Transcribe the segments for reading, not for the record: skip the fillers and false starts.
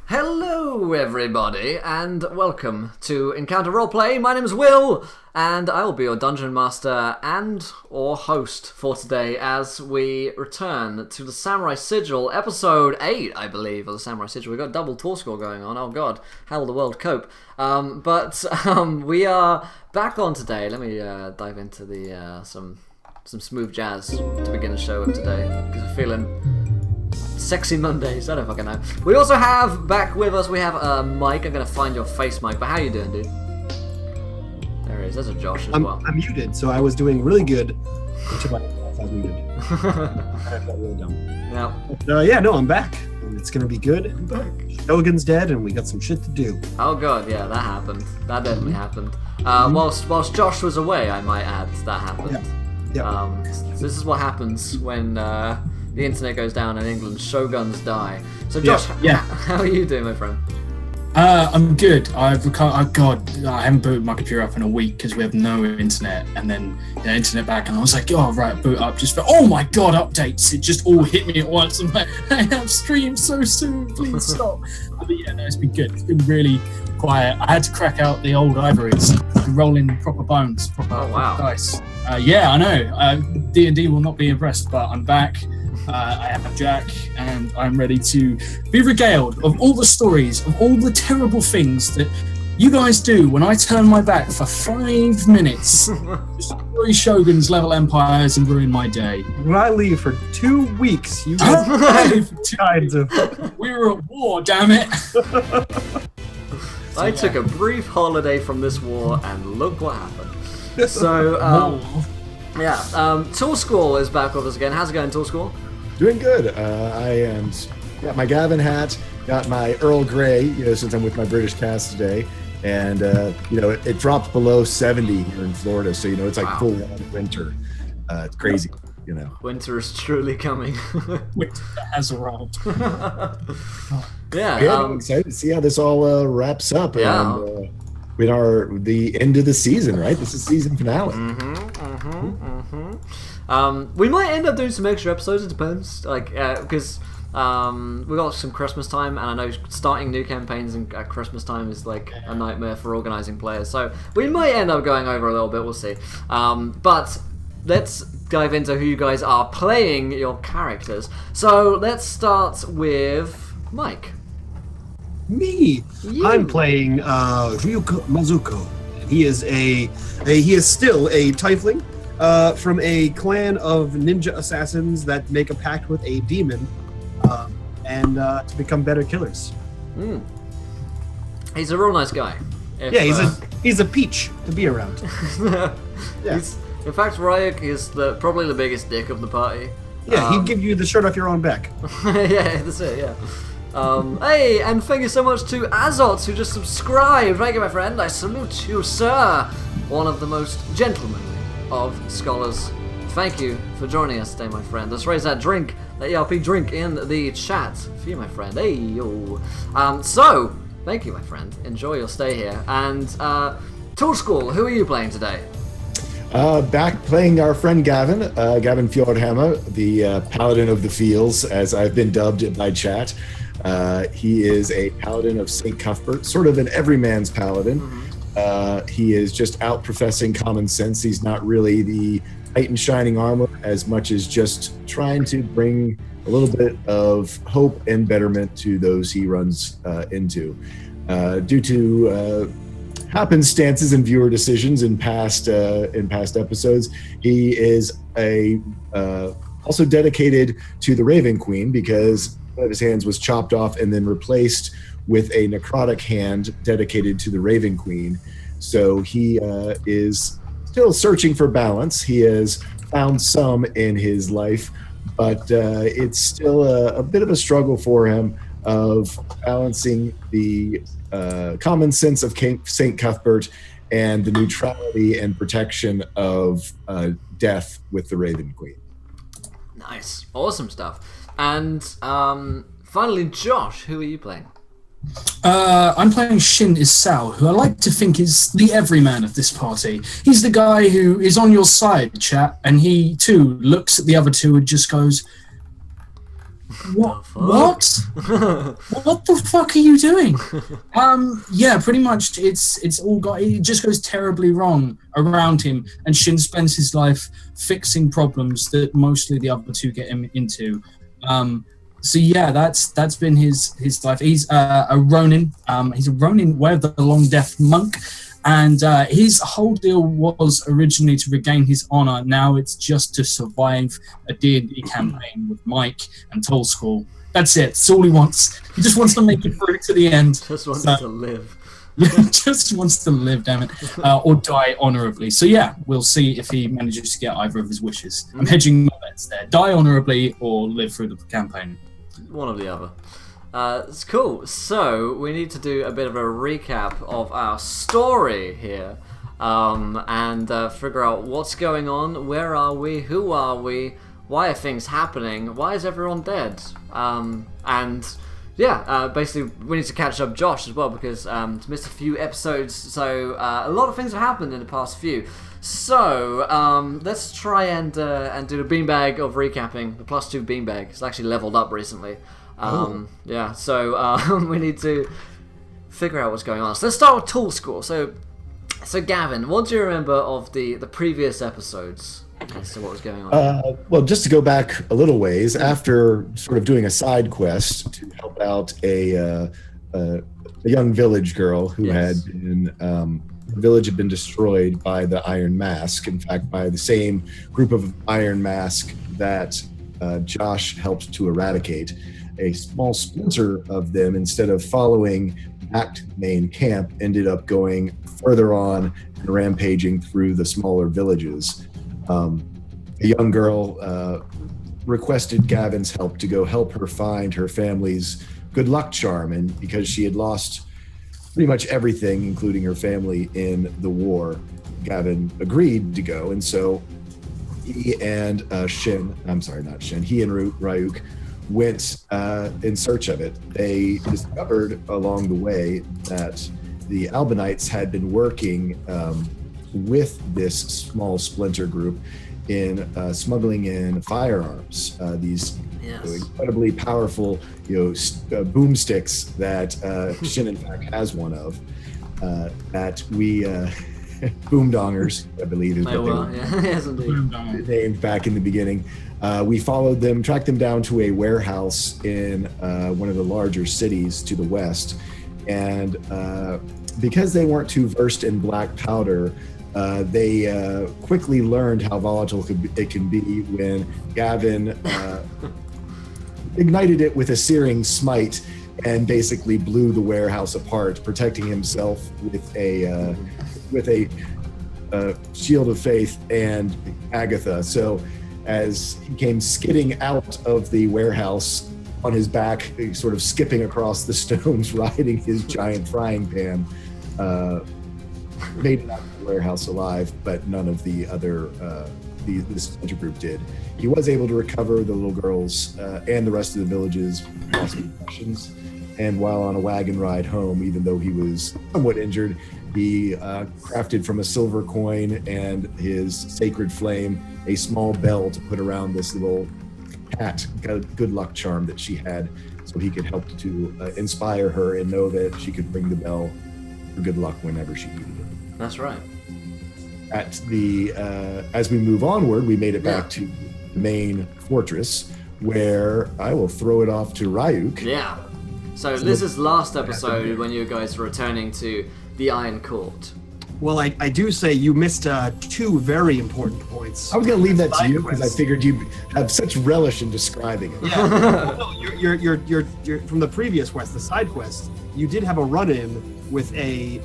Hello everybody and welcome to Encounter Roleplay. My name is Will and I will be your Dungeon Master and or host for today as we return to the Samurai Sigil, episode 8 I believe of the Samurai Sigil. We've got double tour score going on, oh god, how will the world cope? But we are back on today. Let me dive into the some smooth jazz to begin the show with today because we're feeling Sexy Mondays, I don't fucking know. We also have back with us, we have Mike. I'm going to find your face, Mike, but how you doing, dude? There he is, there's a Josh as well. I'm muted, so I was doing really good until I was muted. I felt really dumb. Yeah. But, I'm back, and it's going to be good. I'm back. Shogun's dead, and we got some shit to do. Oh god, yeah, that happened. That definitely happened. Whilst Josh was away, I might add, that happened. Yeah. So this is what happens when the internet goes down in England, shoguns die. So Josh, how are you doing, my friend? I'm good. I've recovered. God, I haven't booted my computer up in a week because we have no internet, and then the internet back, and I was like, oh right, boot up. Just for oh my god, updates! It just all hit me at once. I'm like, I have streamed so soon. Please stop. But yeah, no, it's been good. It's been really quiet. I had to crack out the old ivories, rolling proper bones, proper dice. Yeah, I know. D&D will not be impressed, but I'm back. I have Jack, and I'm ready to be regaled of all the stories, of all the terrible things that you guys do when I turn my back for 5 minutes, destroy shoguns, level empires, and ruin my day. When I leave for 2 weeks, you guys kinds of... We were at war, damn it! I took a brief holiday from this war, and look what happened. So, Tool School is back with us again. How's it going, Tool School? Doing good. Got my Gavin hat, got my Earl Grey, since I'm with my British cast today. And, it dropped below 70 here in Florida. So, it's like full on winter. It's crazy, Winter is truly coming. Winter has arrived. I'm excited to see how this all wraps up. Yeah. And, with the end of the season, right? This is season finale. We might end up doing some extra episodes, it depends. Because we got some Christmas time, and I know starting new campaigns at Christmas time is like a nightmare for organizing players. So we might end up going over a little bit, we'll see. But let's dive into who you guys are playing, your characters. So let's start with Mike. Me. I'm playing Ryuko Mazuko. He is still a tiefling from a clan of ninja assassins that make a pact with a demon and to become better killers. He's a real nice guy. He's a peach to be around. In fact, Ryuk is probably the biggest dick of the party. Yeah, he'd give you the shirt off your own back. Yeah, that's it, yeah. Hey, and thank you so much to Azot who just subscribed. Thank you, my friend. I salute you, sir. One of the most gentlemanly of scholars. Thank you for joining us today, my friend. Let's raise that drink, that ERP drink in the chat for you, my friend. Hey, yo. So, thank you, my friend. Enjoy your stay here. And, Tool School, who are you playing today? Back playing our friend Gavin Fjordhammer, the Paladin of the Fields, as I've been dubbed by chat. He is a Paladin of St. Cuthbert, sort of an everyman's Paladin. He is just out professing common sense. He's not really the knight in shining armor as much as just trying to bring a little bit of hope and betterment to those he runs into. Due to happenstances and viewer decisions in past episodes, he is also dedicated to the Raven Queen because one of his hands was chopped off and then replaced with a necrotic hand dedicated to the Raven Queen. So he is still searching for balance. He has found some in his life, but it's still a bit of a struggle for him of balancing the common sense of St. Cuthbert and the neutrality and protection of death with the Raven Queen. Nice. Awesome stuff. And finally, Josh, who are you playing? I'm playing Shin Isao, who I like to think is the everyman of this party. He's the guy who is on your side, chat, and he too looks at the other two and just goes, What? What the fuck are you doing? Yeah, pretty much. It's all got. It just goes terribly wrong around him, and Shin spends his life fixing problems that mostly the other two get him into. So yeah, that's been his life. He's a Ronin. He's a Ronin, Way of the Long Death monk, and his whole deal was originally to regain his honor. Now it's just to survive a D&D campaign with Mike and Toll School. That's it. That's all he wants. He just wants to make it through to the end. Just wants to live. Just wants to live, damn it, or die honorably. So yeah, we'll see if he manages to get either of his wishes. I'm hedging my bets there: die honorably or live through the campaign. One or the other. It's cool. So we need to do a bit of a recap of our story here, and figure out what's going on. Where are we? Who are we? Why are things happening? Why is everyone dead? And yeah, basically we need to catch up Josh as well because he's missed a few episodes. So a lot of things have happened in the past few. So let's try and do the beanbag of recapping. The +2 beanbag. It's actually leveled up recently. Yeah, so we need to figure out what's going on. So let's start with Tool School. So Gavin, what do you remember of the previous episodes as to what was going on? Well, just to go back a little ways, after sort of doing a side quest to help out a young village girl who had been the village had been destroyed by the Iron Mask. In fact, by the same group of Iron Mask that Josh helped to eradicate. A small splinter of them, instead of following back to the main camp, ended up going further on and rampaging through the smaller villages. A young girl requested Gavin's help to go help her find her family's good luck charm, and because she had lost pretty much everything, including her family, in the war, Gavin agreed to go, and so he and he and Ryuk went in search of it. They discovered along the way that the Albanites had been working with this small splinter group in smuggling in firearms. These incredibly powerful, boomsticks that Shin in fact has one of. That we boomdongers, I believe, is what they were Yes, indeed. named back in the beginning. We followed them, tracked them down to a warehouse in one of the larger cities to the west, and because they weren't too versed in black powder, they quickly learned how volatile it can be when Gavin ignited it with a searing smite and basically blew the warehouse apart, protecting himself with a shield of faith and Agatha. So as he came skidding out of the warehouse on his back, sort of skipping across the stones, riding his giant frying pan, made it out of the warehouse alive, but none of the other this splinter group did. He was able to recover the little girls and the rest of the village's possessions, and while on a wagon ride home, even though he was somewhat injured, he crafted from a silver coin and his sacred flame a small bell to put around this little hat, good luck charm that she had, so he could help to inspire her and know that she could ring the bell for good luck whenever she needed it. That's right. At the as we move onward, we made it back to the main fortress, where I will throw it off to Ryuk. Yeah. So this is last episode when you guys were returning to the Iron Court. Well, I do say you missed two very important points. I was going to leave that to you because I figured you have such relish in describing it. Yeah. Well, you're from the previous quest, the side quest. You did have a run-in with a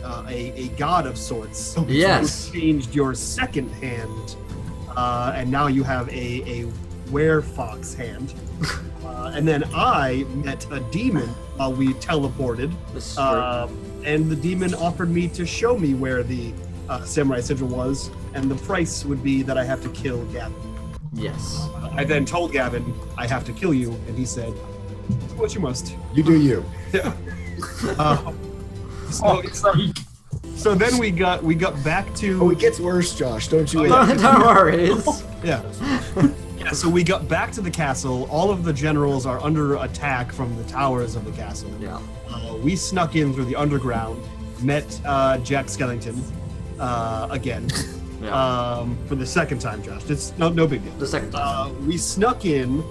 god of sorts. Yes. You changed your second hand, and now you have a werefox hand. And then I met a demon while we teleported. And the demon offered me to show me where the samurai sigil was, and the price would be that I have to kill Gavin. Yes. I then told Gavin, I have to kill you, and he said, what you must. You do you. Yeah. So then we got back to. Oh, it gets worse, Josh. Don't you? Don't worry. Yeah. So we got back to the castle. All of the generals are under attack from the towers of the castle. Yeah. We snuck in through the underground, met Jack Skellington again. Yeah. For the second time, Josh. It's no big deal. The second time. We snuck in.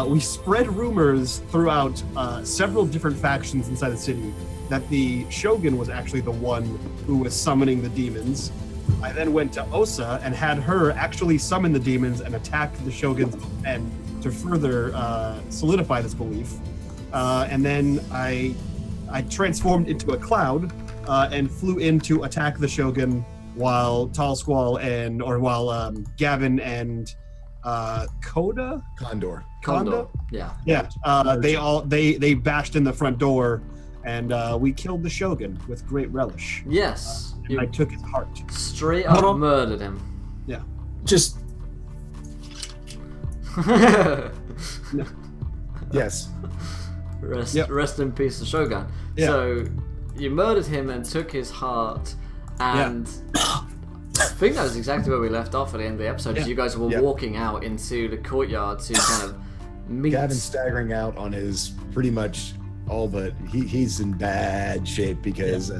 We spread rumors throughout several different factions inside the city that the Shogun was actually the one who was summoning the demons. I then went to Osa and had her actually summon the demons and attack the Shogun's men to further solidify this belief. And then I transformed into a cloud and flew in to attack the Shogun while Tall Squall while Gavin and Condor. Yeah. They bashed in the front door, and we killed the Shogun with great relish. Yes. And I took his heart. Straight up murdered him. Yeah. Just Yes. Rest in peace, the Shogun. Yeah. So you murdered him and took his heart, and I think that was exactly where we left off at the end of the episode. Yeah. You guys were walking out into the courtyard to kind of meet. Gavin staggering out on his pretty much all but he's in bad shape because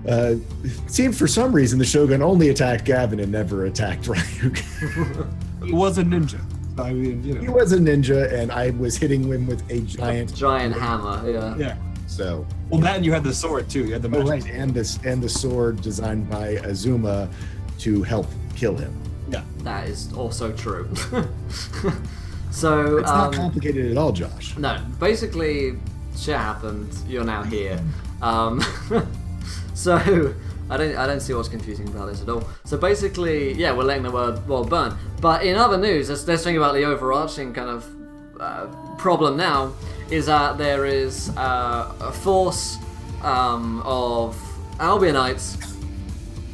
it seemed for some reason the Shogun only attacked Gavin and never attacked Ryuk. He was a ninja. I mean, He was a ninja, and I was hitting him with a giant hammer. Yeah. Yeah. So. Well, that and you had the sword too. You had the magic right, sword. and the sword designed by Azuma to help kill him. Yeah. That is also true. So It's not complicated at all, Josh. no, basically shit happened. You're now here. So I don't see what's confusing about this at all. So basically, yeah, we're letting the world burn. But in other news, let's think about the overarching kind of problem now. Is that there is a force of Albionites,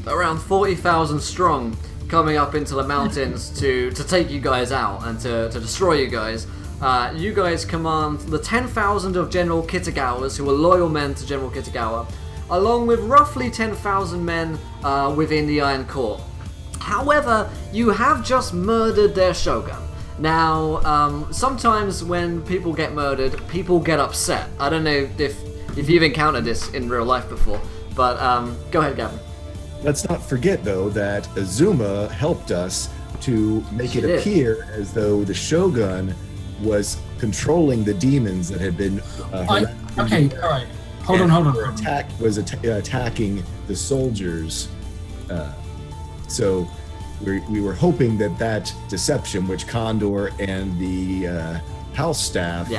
around 40,000 strong, coming up into the mountains to take you guys out and to destroy you guys. You guys command the 10,000 of General Kitagawa's, who are loyal men to General Kitagawa, along with roughly 10,000 men within the Iron Court. However, you have just murdered their shogun. Now, sometimes when people get murdered, people get upset. I don't know if you've encountered this in real life before, but go ahead, Gavin. Let's not forget, though, that Azuma helped us to make it appear as though the Shogun was controlling the demons that had been. Okay, all right. Hold on. Attacking the soldiers. So we were hoping that deception, which Condor and the house staff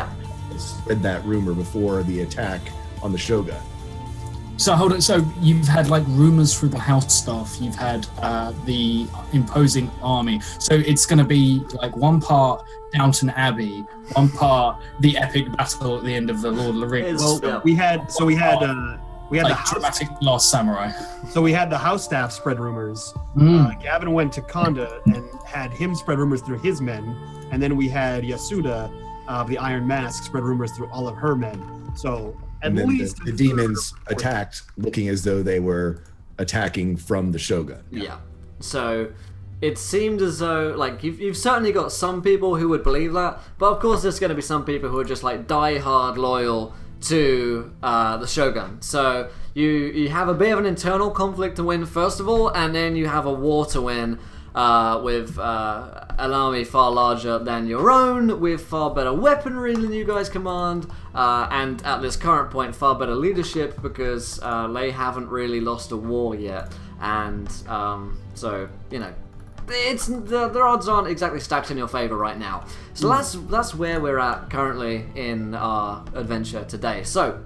spread that rumor before the attack on the Shogun. So hold on. So you've had like rumors through the house staff. You've had the imposing army. So it's going to be like one part Downton Abbey, one part the epic battle at the end of the Lord of the Rings. Well, we had like the house, dramatic Last Samurai. so we had the house staff spread rumors. Gavin went to Konda and had him spread rumors through his men, and then we had Yasuda of the Iron Mask spread rumors through all of her men. So at least the demons attacked, looking as though they were attacking from the Shogun. Yeah. So it seemed as though, like, you've certainly got some people who would believe that, but of course there's going to be some people who are just like die-hard loyal to the Shogun. So you have a bit of an internal conflict to win first of all, and then you have a war to win with an army far larger than your own, with far better weaponry than you guys command, and at this current point far better leadership because they haven't really lost a war yet, and so it's the odds aren't exactly stacked in your favor right now. So that's where we're at currently in our adventure today. So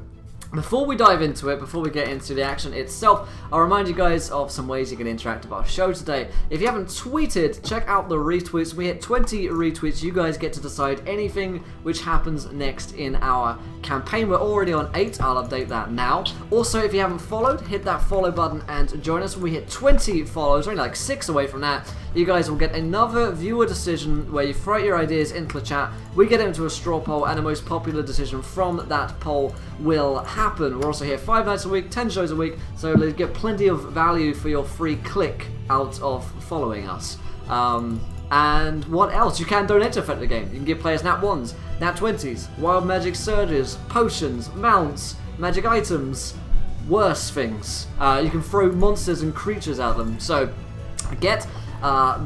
before we dive into it, before we get into the action itself, I'll remind you guys of some ways you can interact with our show today. If you haven't tweeted, check out the retweets. We hit 20 retweets. You guys get to decide anything which happens next in our campaign. We're already on 8. I'll update that now. Also, if you haven't followed, hit that follow button and join us. When we hit 20 follows, only like 6 away from that, you guys will get another viewer decision where you throw out your ideas into the chat. We get into a straw poll, and the most popular decision from that poll will happen. We're also here 5 nights a week, 10 shows a week, so you get plenty of value for your free click out of following us. And what else? You can donate to affect the game. You can give players nat 1s, nat 20s, wild magic surges, potions, mounts, magic items, worse things. You can throw monsters and creatures at them. So get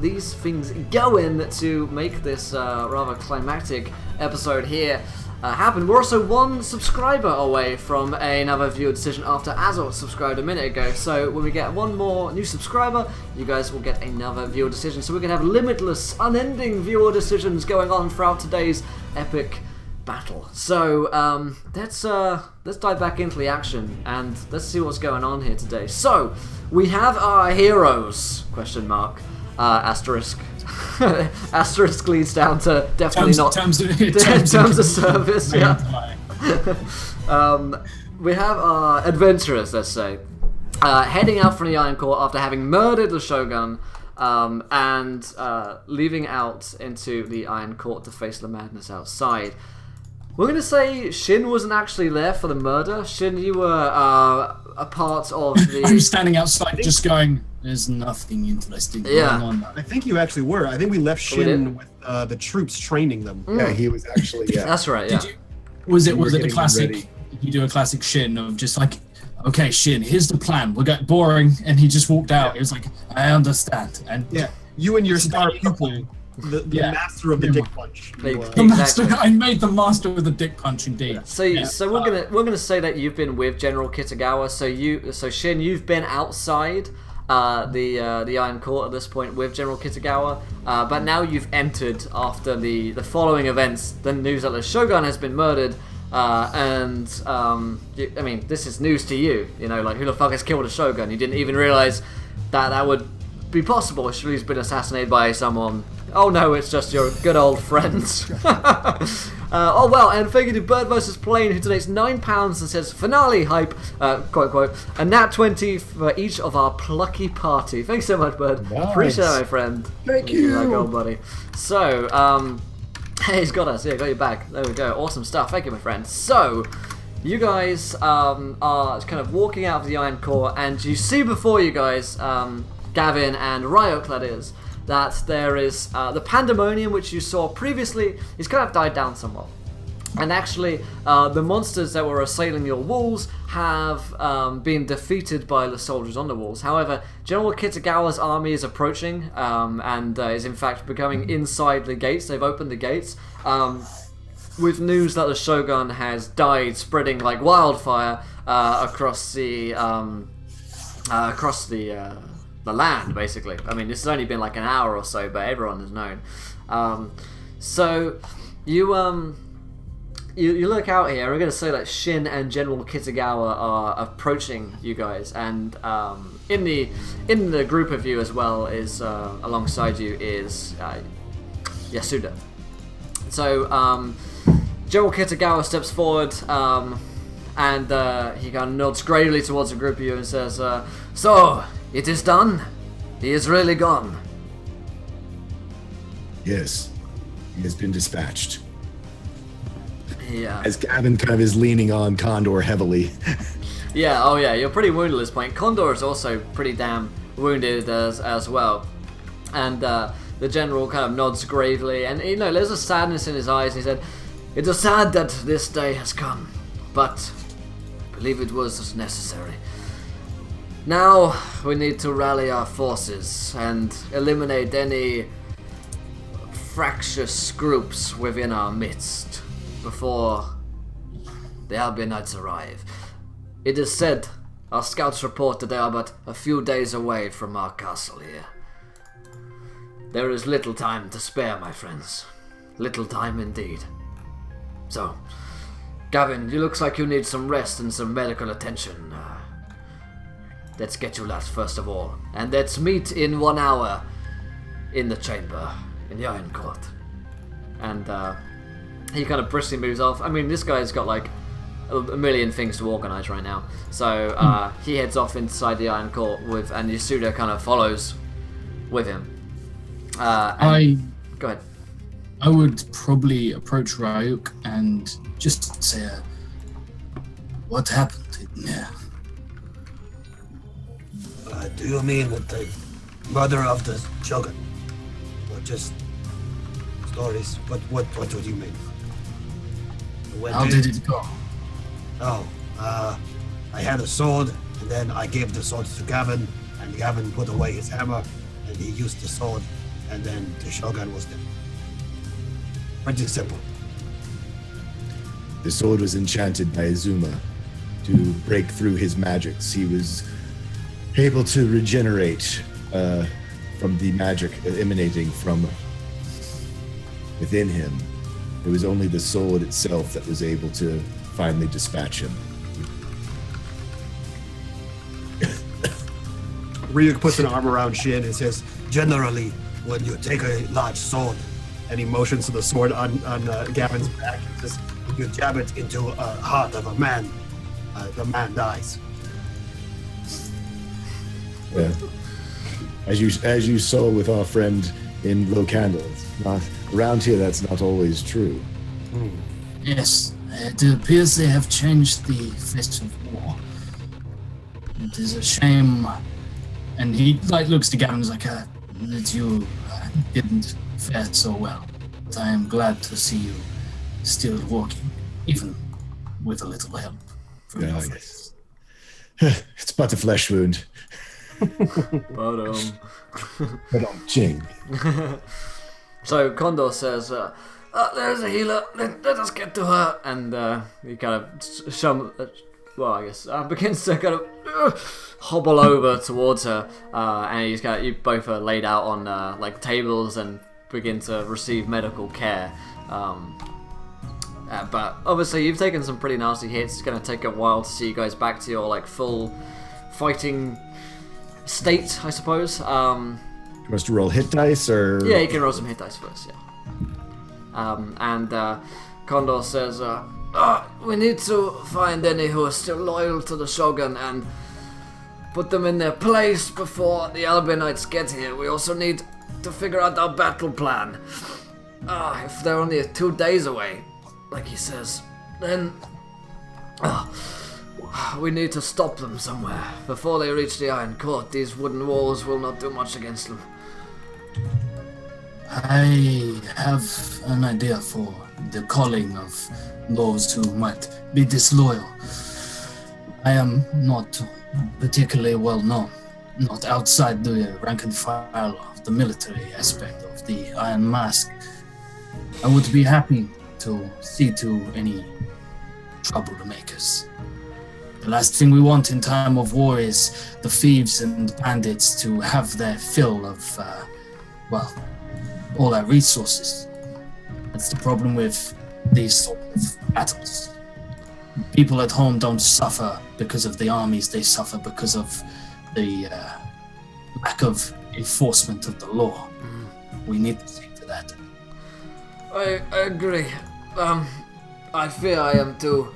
these things going to make this rather climactic episode here happen. We're also one subscriber away from another viewer decision after Azor subscribed a minute ago. So when we get one more new subscriber, you guys will get another viewer decision. So we're going to have limitless, unending viewer decisions going on throughout today's epic battle. So let's dive back into the action and let's see what's going on here today. So we have our heroes, question mark, asterisk. Asterisk leads down to definitely terms of service. Yeah. We have our adventurers, let's say, heading out from the Iron Court after having murdered the Shogun and leaving out into the Iron Court to face the madness outside. We're going to say Shin wasn't actually there for the murder. Shin, you were a part of the... I'm standing outside just going, there's nothing interesting going on. I think you actually were. I think we left Shin with the troops training them. Yeah, he was actually, That's right, yeah. Was it the classic, did you do a classic Shin of just like, okay, Shin, here's the plan. We'll get boring. And he just walked out. He was like, I understand. And you and your star pupil... The master of the dick punch. I made the master of the dick punch, indeed. So we're gonna say that you've been with General Kitagawa. So Shin, you've been outside the Iron Court at this point with General Kitagawa, but now you've entered after the following events. The news that the Shogun has been murdered, and I mean, this is news to you. You know, like, who the fuck has killed a Shogun? You didn't even realize that would be possible. Surely he's been assassinated by someone. Oh no, it's just your good old friends. Oh well, and thank you to Bird vs. Plane, who donates £9 and says, finale hype, quote quote, and nat 20 for each of our plucky party. Thanks so much, Bird. Nice. Appreciate it, my friend. Thank you. Like old buddy. So, hey, he's got us. Yeah, got your back. There we go. Awesome stuff. Thank you, my friend. So, you guys are kind of walking out of the Iron Core, and you see before you guys, Gavin and Ryok, that is, that there is the pandemonium which you saw previously is kind of died down somewhat. And actually, the monsters that were assailing your walls have been defeated by the soldiers on the walls. However, General Kitagawa's army is approaching and is in fact becoming inside the gates. They've opened the gates with news that the Shogun has died, spreading like wildfire across the land, basically. I mean, this has only been like an hour or so, but everyone has known. So you look out here. We're going to say that Shin and General Kitagawa are approaching you guys, and in the group of you as well is alongside you is Yasuda. So General Kitagawa steps forward and he kind of nods gravely towards the group of you and says, "So, it is done? He is really gone?" Yes, he has been dispatched. Yeah. As Gavin kind of is leaning on Condor heavily. Yeah, oh yeah, you're pretty wounded at this point. Condor is also pretty damn wounded as well. And the general kind of nods gravely, and you know, there's a sadness in his eyes. He said, "It is sad that this day has come, but I believe it was necessary. Now we need to rally our forces and eliminate any fractious groups within our midst before the Albanites arrive. It is said, our scouts report that they are but a few days away from our castle here. There is little time to spare, my friends. Little time indeed. So, Gavin, you looks like you need some rest and some medical attention. Let's get you that first of all. And let's meet in 1 hour in the chamber, in the Iron Court." And he kind of briskly moves off. I mean, this guy's got like a million things to organise right now. So he heads off inside the Iron Court and Yasuda kind of follows with him. Go ahead. I would probably approach Ryuk and just say, "What happened?" Yeah. Do you mean that the mother of the Shogun or just stories? What do you mean? How did it go? Oh, I had a sword, and then I gave the sword to Gavin, and Gavin put away his hammer, and he used the sword, and then the Shogun was dead. Pretty simple. The sword was enchanted by Azuma to break through his magics. He was able to regenerate from the magic emanating from within him. It was only the sword itself that was able to finally dispatch him. Ryuk puts an arm around Shin and says, generally, when you take a large sword, and he motions to the sword on Gavin's back, he says, if you jab it into a heart of a man, the man dies. Yeah. As you saw with our friend in Low Candle, around here that's not always true. Yes, it appears they have changed the face of war. It is a shame. And he looks to Gavin and is like, that you didn't fare so well. But I am glad to see you still walking, even with a little help from your friends. Yes. It's but a flesh wound. But Ching. So Condor says, there's a healer, let us get to her. And he kind of begins to kind of hobble over towards her. And you both are laid out on tables and begin to receive medical care. But obviously you've taken some pretty nasty hits. It's going to take a while to see you guys back to your full fighting state, I suppose. You must roll hit dice, or yeah, you can roll some hit dice first. Yeah. And Condor says, we need to find any who are still loyal to the Shogun and put them in their place before the Albanites get here. We also need to figure out our battle plan. If they're only 2 days away, like he says, then we need to stop them somewhere. Before they reach the Iron Court, these wooden walls will not do much against them. I have an idea for the calling of those who might be disloyal. I am not particularly well known, not outside the rank and file of the military aspect of the Iron Mask. I would be happy to see to any troublemakers. The last thing we want in time of war is the thieves and bandits to have their fill of, all our resources. That's the problem with these sort of battles. People at home don't suffer because of the armies, they suffer because of the lack of enforcement of the law. We need to see to that. I agree. I fear I am too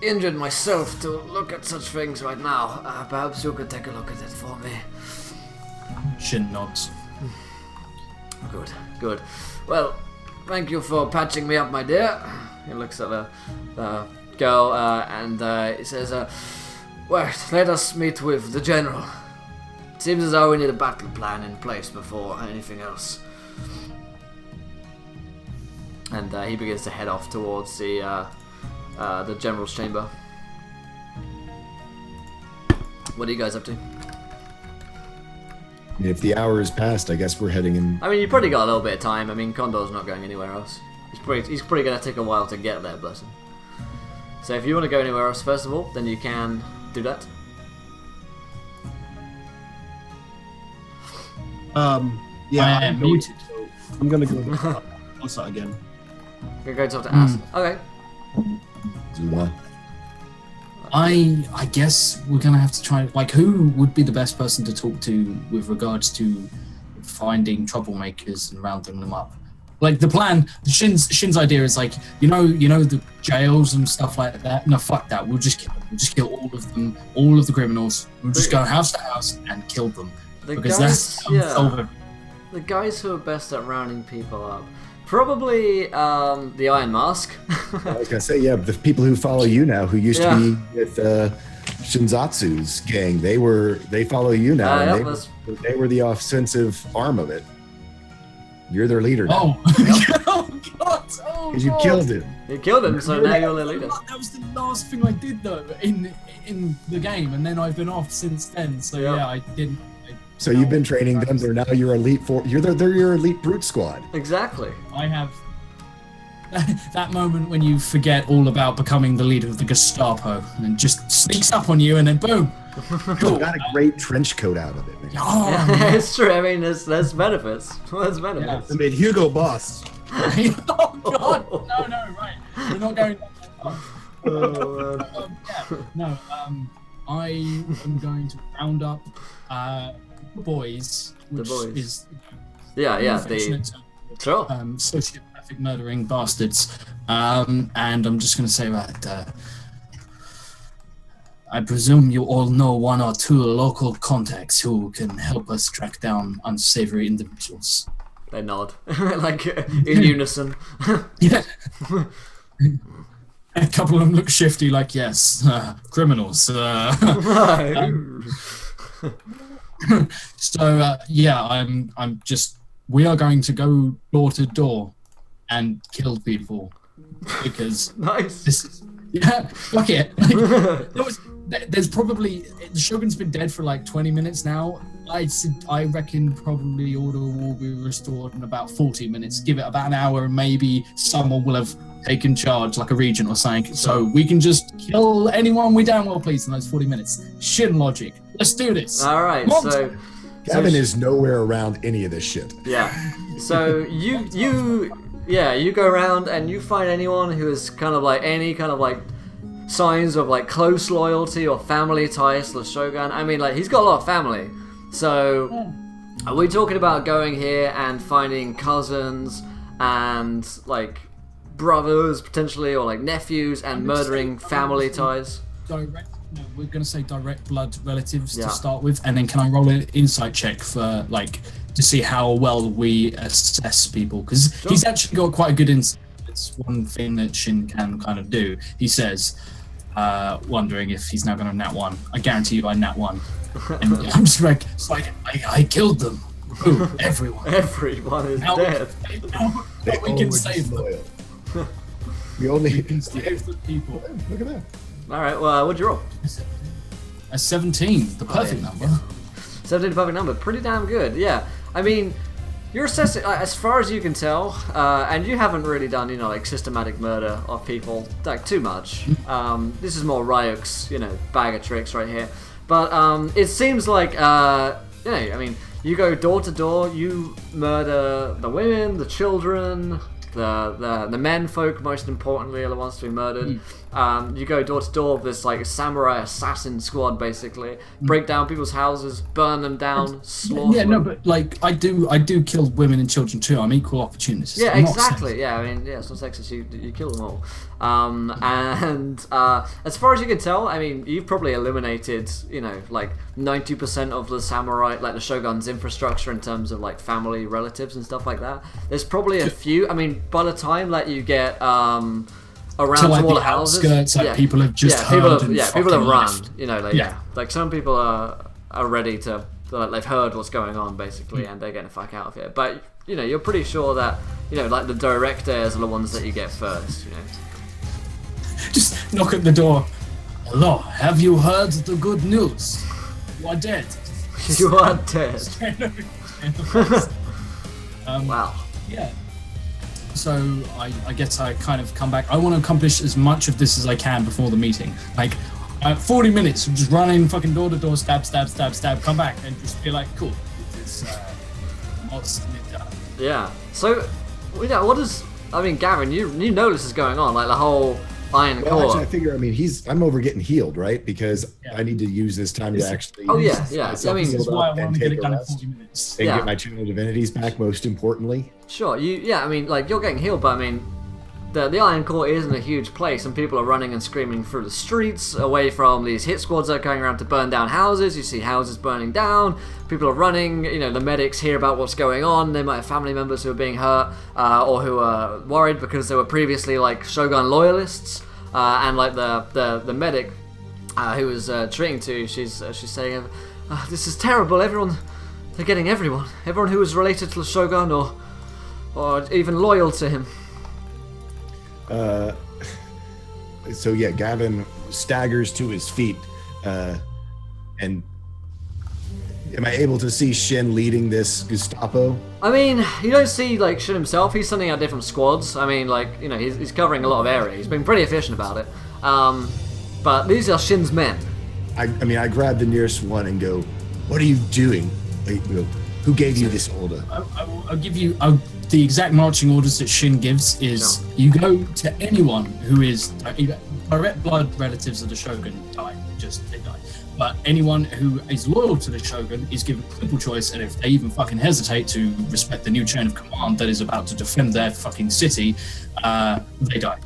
injured myself to look at such things right now. Perhaps you could take a look at it for me. Shin nods. Good. Well, thank you for patching me up, my dear. He looks at the girl and he says, well, let us meet with the general. Seems as though we need a battle plan in place before anything else. And he begins to head off towards the general's chamber. What are you guys up to? If the hour is passed, I guess we're heading in. I mean, you've probably got a little bit of time. I mean, Condor's not going anywhere else. He's probably going to take a while to get there, bless him. So if you want to go anywhere else, first of all, then you can do that. Yeah, I am muted. So I'm gonna go to Osa again. You're going to talk to Asa. Okay. Zuma. I guess we're gonna have to try. Who would be the best person to talk to with regards to finding troublemakers and rounding them up? The plan. Shin's idea is you know the jails and stuff like that. No, fuck that. We'll just kill them. We'll just kill all of them, all of the criminals. We'll just go house to house and kill them. Because that's the guys who are best at rounding people up. Probably the Iron Mask. I was gonna say, yeah, the people who follow you now, who used to be with Shinzatsu's gang, they follow you now. And they were the offensive arm of it. You're their leader now. Oh, oh God! Oh, Because you God. killed him. You killed him, so now you're the leader. That was the last thing I did though in the game, and then I've been off since then. So yeah, I didn't. So you've been training them. They're now your elite they're your elite brute squad. Exactly. I have that moment when you forget all about becoming the leader of the Gestapo, and it just sneaks up on you, and then boom. You got a great trench coat out of it, man. Oh, Yeah, it's true. I mean, there's benefits. There's benefits. I made Hugo boss. oh God! No, right. We're not going. I am going to round up the boys, which boys. is Yeah, the affectionate term, sure. sociopathic murdering bastards. And I'm just going to say that I presume you all know one or two local contacts who can help us track down unsavory individuals. They nod, like in unison. Yeah. A couple of them look shifty, like yes, criminals. So we are going to go door to door and kill people because Nice. this is fuck it. There's probably the Shogun's been dead for like 20 minutes now. I reckon probably order will be restored in about 40 minutes. Give it about an hour, and maybe someone will have taken charge, like a regent or something. So we can just kill anyone we damn well please in those 40 minutes. Shin logic. Let's do this. All right, so Gavin is nowhere around any of this shit. yeah. So you go around and you find anyone who is kind of like any kind of like signs of like close loyalty or family ties to the Shogun. I mean, like he's got a lot of family. So are we talking about going here and finding cousins and like brothers potentially, or like nephews, and murdering family ties? We're going to say direct blood relatives to start with, and then can I roll an insight check for like to see how well we assess people? Because he's actually got quite a good insight. It's one thing that Shin can kind of do. He says, wondering if he's now going to nat one. I guarantee you I nat one. And I'm just like, it's like I killed them. Ooh, everyone. Everyone is dead. Now we can save them. We only can save the people. Look at that. All right. Well, what'd you roll? A 17, the perfect number. 17, the perfect number. Pretty damn good. Yeah. I mean, you're assessing as far as you can tell, and you haven't really done, like systematic murder of people like too much. This is more Ryuk's, bag of tricks right here. But it seems like, I mean, you go door to door, you murder the women, the children, the men folk, most importantly, are the ones to be murdered. You go door to door with this like samurai assassin squad, basically break down people's houses, burn them down, slaughter. Yeah, no, but like I do kill women and children too. I'm equal opportunist. Yeah, I'm not exactly. sexist. Yeah, I mean, it's not sexist. You kill them all. And as far as you can tell, I mean, you've probably eliminated, like 90% of the samurai, like the Shogun's infrastructure in terms of like family, relatives, and stuff like that. There's probably a few. I mean, by the time that you get around So like to all the the houses, outskirts, like people have just people heard have, and people have fucking run. left. Like some people are ready to. Like they've heard what's going on basically, and they're getting the fuck out of here. But you're pretty sure that like the directors are the ones that you get first. Just knock at the door. Hello, have you heard the good news? You are dead. You are dead. Wow. Yeah. So I guess I kind of come back. I want to accomplish as much of this as I can before the meeting. Like 40 minutes of just running fucking door to door, stab, stab, stab, stab, come back and just be like, cool. It's mostly done. Yeah. So, what does... I mean, Gavin, you know this is going on, like the whole Iron Well, Core. actually, I figure, I'm over getting healed, right? Because I need to use this time to actually. Oh, yeah. I mean, This is why I want and to get take it a done in rest. 40 minutes. And get my channel divinities back, most importantly. Sure. I mean, like, you're getting healed, but I mean, the Iron Core isn't a huge place, and people are running and screaming through the streets away from these hit squads that are going around to burn down houses. You see houses burning down. People are running. The medics hear about what's going on. They might have family members who are being hurt, or who are worried because they were previously like Shogun loyalists. And like the medic who was treating to, she's saying, "This is terrible. They're getting everyone who was related to the Shogun or or even loyal to him. So yeah, Gavin staggers to his feet, and am I able to see Shin leading this Gestapo? I mean, you don't see like Shin himself. He's sending out different squads. I mean, like he's covering a lot of area. He's been pretty efficient about it. But these are Shin's men. I mean, I grab the nearest one and go, "What are you doing? Who gave you this order?" I'll give you the exact marching orders that Shin gives is you go to anyone who is direct blood relatives of the Shogun they die. But anyone who is loyal to the Shogun is given triple choice, and if they even fucking hesitate to respect the new chain of command that is about to defend their fucking city, they die.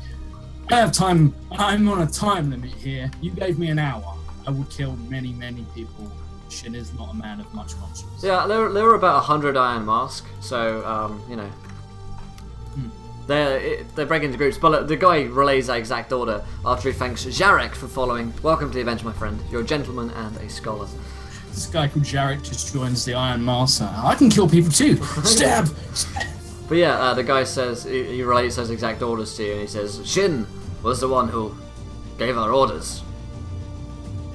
I have time. I'm on a time limit here. You gave me an hour. I will kill many, many people. Shin is not a man of much conscience. Yeah, there were about 100 Iron Mask, so they break into groups. But the guy relays that exact order after he thanks Jarek for following. Welcome to the event, my friend. You're a gentleman and a scholar. This guy called Jarek just joins the Iron Mask. I can kill people too. Stab. But yeah, the guy says he relates those exact orders to you, and he says Shin was the one who gave our orders.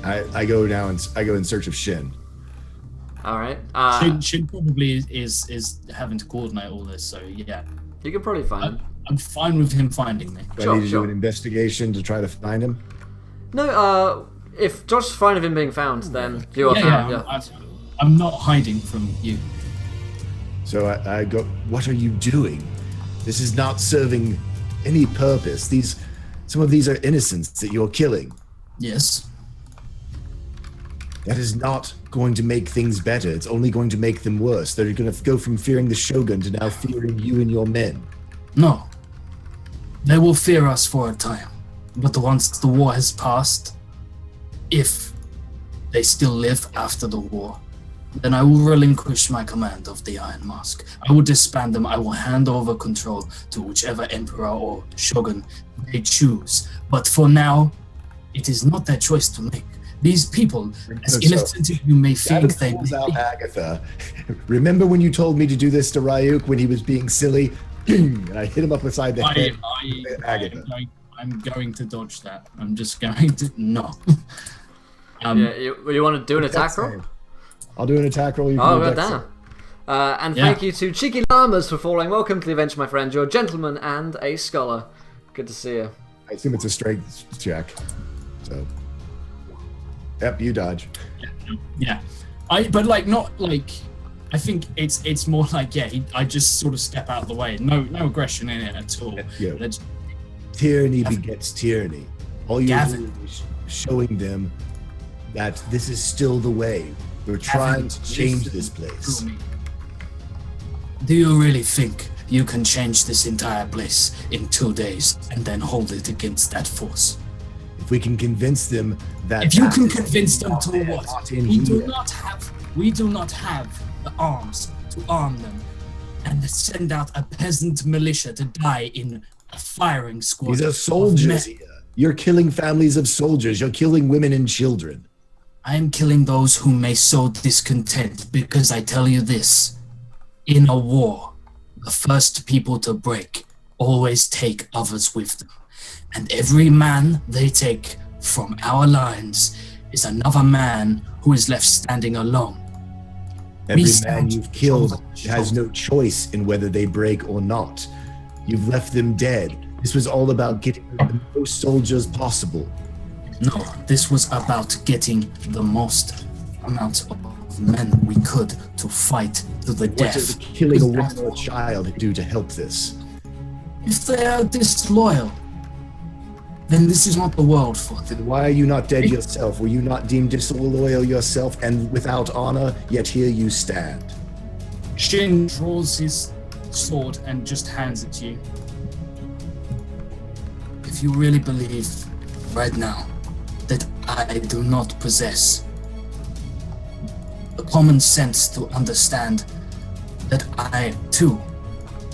I go now and I go in search of Shin. All right. Shin probably is having to coordinate all this, so yeah. You can probably find him. I'm fine with him finding me. Do I need to do an investigation to try to find him? No, if Josh's fine with him being found, then you are found. Yeah. I'm not hiding from you. So I go, what are you doing? This is not serving any purpose. Some of these are innocents that you're killing. Yes. That is not going to make things better. It's only going to make them worse. They're going to go from fearing the Shogun to now fearing you and your men. No. They will fear us for a time. But once the war has passed, if they still live after the war, then I will relinquish my command of the Iron Mask. I will disband them. I will hand over control to whichever emperor or shogun they choose. But for now, it is not their choice to make. These people, as innocent as you may think they may be. Agatha, remember when you told me to do this to Ryuk when he was being silly? And I hit him up beside the head. Agatha. I'm going to dodge that. I'm just going to not. You want to do an attack roll? I'll do an attack roll. Well done. And thank you to Cheeky Llamas for following. Welcome to the adventure, my friend. You're a gentleman and a scholar. Good to see you. I assume it's a strength check. So. Yep, you dodge. Yeah. I think it's more like I just sort of step out of the way. No aggression in it at all. Yeah. Tyranny begets tyranny. All you're doing is showing them that this is still the way. We're trying to change this place. Do you really think you can change this entire place in 2 days and then hold it against that force? If we can convince them that... If you can convince them to what? We do not have the arms to arm them and send out a peasant militia to die in a firing squad. These are soldiers here. You're killing families of soldiers. You're killing women and children. I am killing those who may sow discontent because I tell you this. In a war, the first people to break always take others with them. And every man they take from our lines is another man who is left standing alone. Every man you've killed has no choice in whether they break or not. You've left them dead. This was all about getting the most soldiers possible. No, this was about getting the most amount of men we could to fight to the death. What does killing a woman or a child do to help this? If they are disloyal, then this is not the world for them. Then why are you not dead yourself? Were you not deemed disloyal yourself and without honor, yet here you stand? Shin draws his sword and just hands it to you. If you really believe right now that I do not possess the common sense to understand that I too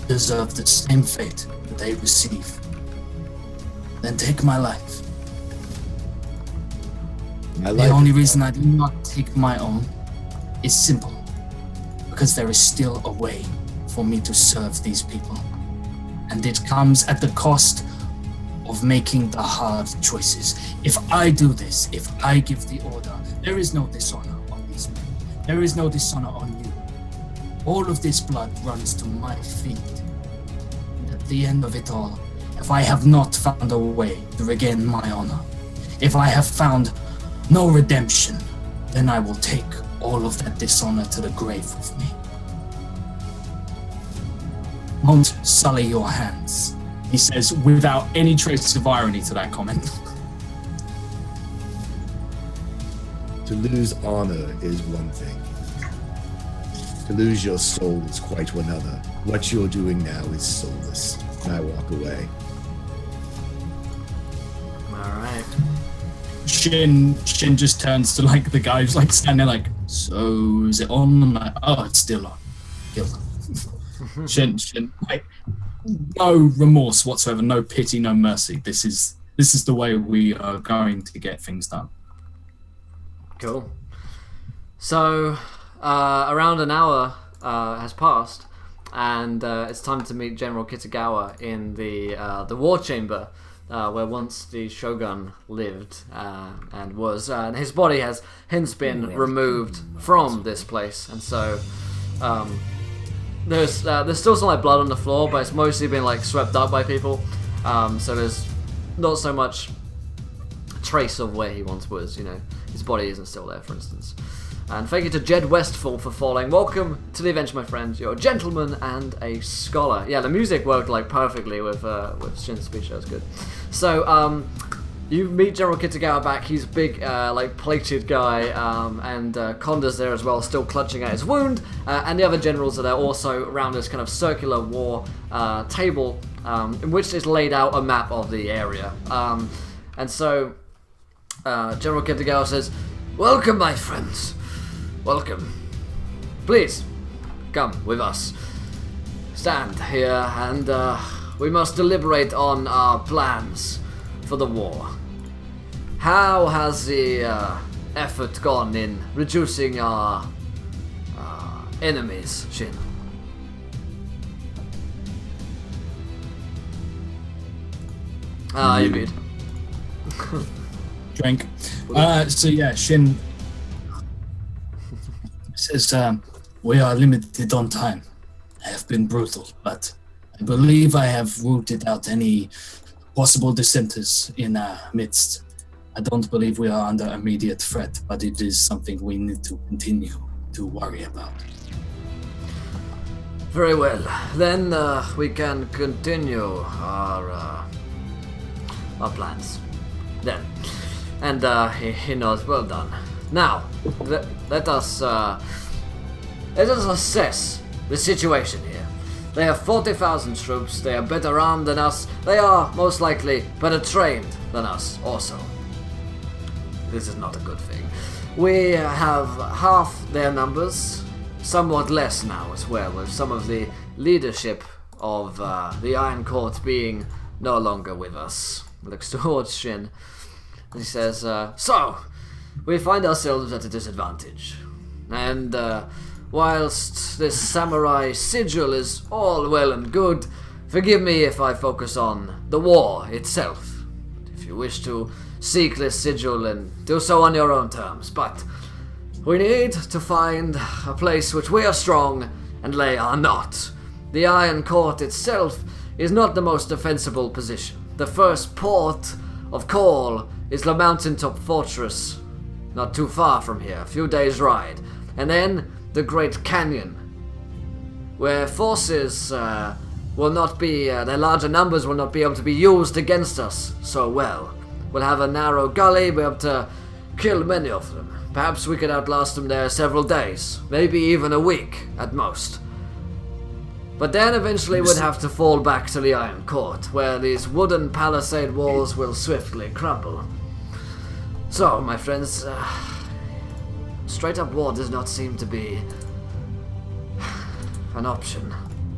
deserve the same fate that they receive, then take my life. The only reason I do not take my own is simple, because there is still a way for me to serve these people. And it comes at the cost of making the hard choices. If I do this, if I give the order, there is no dishonor on these men. There is no dishonor on you. All of this blood runs to my feet. And at the end of it all, if I have not found a way to regain my honor, if I have found no redemption, then I will take all of that dishonor to the grave with me. Don't sully your hands, he says without any trace of irony to that comment. To lose honor is one thing. To lose your soul is quite another. What you're doing now is soulless. And I walk away. Alright. Shin just turns to like the guy who's like standing there like, so is it on? I'm like, oh, it's still on. Kill them. Shin, like, no remorse whatsoever, no pity, no mercy. This is the way we are going to get things done. Cool. So, around an hour has passed, and it's time to meet General Kitagawa in the war chamber, where once the Shogun lived and was. And his body has hence been removed from this place, and so there's still some like blood on the floor, but it's mostly been like swept up by people. So there's not so much trace of where he once was. You know, his body isn't still there, for instance. And thank you to Jed Westfall for falling. Welcome to the adventure, my friend. You're a gentleman and a scholar. Yeah, the music worked like perfectly with Shin's speech. That was good. So you meet General Kitagawa back. He's a big, like plated guy, and Konda's there as well, still clutching at his wound. And the other generals are there also around this kind of circular war table, in which is laid out a map of the area. And so General Kitagawa says, "Welcome, my friends. Welcome. Please, come with us. Stand here and we must deliberate on our plans for the war. How has the effort gone in reducing our enemies, Shin?" You good. Drink. So yeah, Shin says, we are limited on time. I have been brutal, but I believe I have rooted out any possible dissenters in our midst. I don't believe we are under immediate threat, but it is something we need to continue to worry about. Very well. Then we can continue our plans. Then. And he nods, well done. Now, let us assess the situation here. They have 40,000 troops, they are better armed than us, they are most likely better trained than us also. This is not a good thing. We have half their numbers, somewhat less now as well, with some of the leadership of the Iron Court being no longer with us. Looks towards Shin. He says, so, we find ourselves at a disadvantage. And whilst this samurai sigil is all well and good, forgive me if I focus on the war itself. If you wish to seek this sigil, and do so on your own terms. But we need to find a place which we are strong and they are not. The Iron Court itself is not the most defensible position. The first port of call is the mountaintop fortress, not too far from here, a few days' ride. And then the Great Canyon, where forces will not be, their larger numbers will not be able to be used against us so well. We'll have a narrow gully, be able to kill many of them. Perhaps we could outlast them there several days, maybe even a week at most. But then eventually we'd have to fall back to the Iron Court, where these wooden palisade walls will swiftly crumble. So, my friends, straight-up war does not seem to be an option.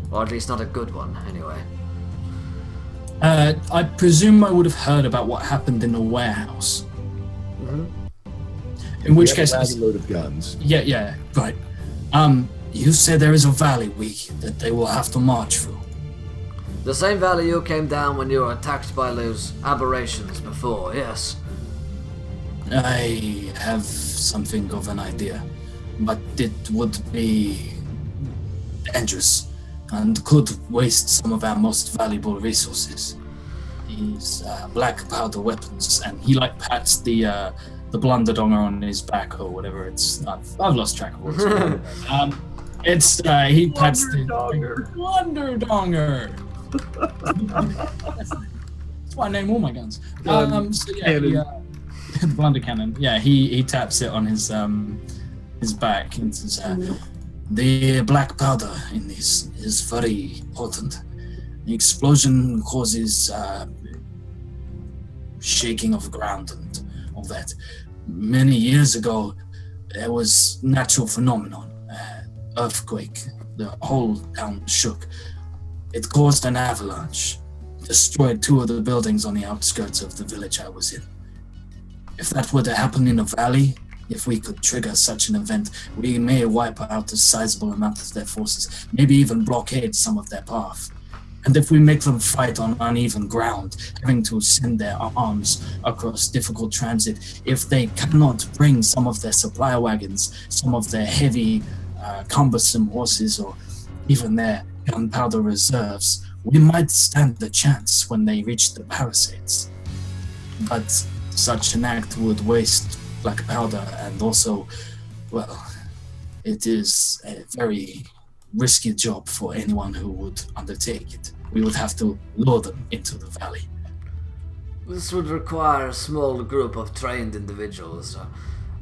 Or at least not a good one, anyway. I presume I would have heard about what happened in the warehouse. Mm-hmm. In which case... a load of guns. Yeah, right. You said there is a valley that they will have to march through. The same valley you came down when you were attacked by those aberrations before, yes. I have something of an idea, but it would be dangerous and could waste some of our most valuable resources. These black powder weapons, and he pats the blunderdonger on his back or whatever it's. I've lost track of what it's called. He pats the blunderdonger. That's why I name all my guns. The blunder cannon. Yeah, he taps it on his back and says, "The black powder in this is very potent. The explosion causes shaking of ground and all that. Many years ago, there was natural phenomenon, earthquake. The whole town shook. It caused an avalanche, destroyed 2 of the buildings on the outskirts of the village I was in. If that were to happen in a valley, if we could trigger such an event, we may wipe out a sizable amount of their forces, maybe even blockade some of their path. And if we make them fight on uneven ground, having to send their arms across difficult transit, if they cannot bring some of their supply wagons, some of their heavy, cumbersome horses, or even their gunpowder reserves, we might stand a chance when they reach the Palisades. But such an act would waste black powder, and also, well, it is a very risky job for anyone who would undertake it. We would have to lure them into the valley. This would require a small group of trained individuals.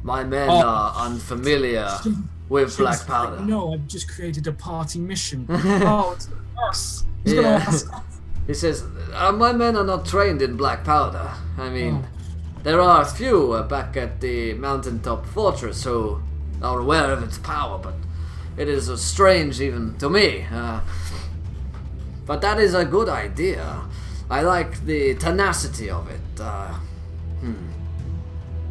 My men are unfamiliar with black powder. No, I've just created a party mission. It's us. He's gonna ask us. He says, my men are not trained in black powder. I mean, there are a few back at the mountaintop fortress who are aware of its power, but it is strange even to me. But that is a good idea. I like the tenacity of it.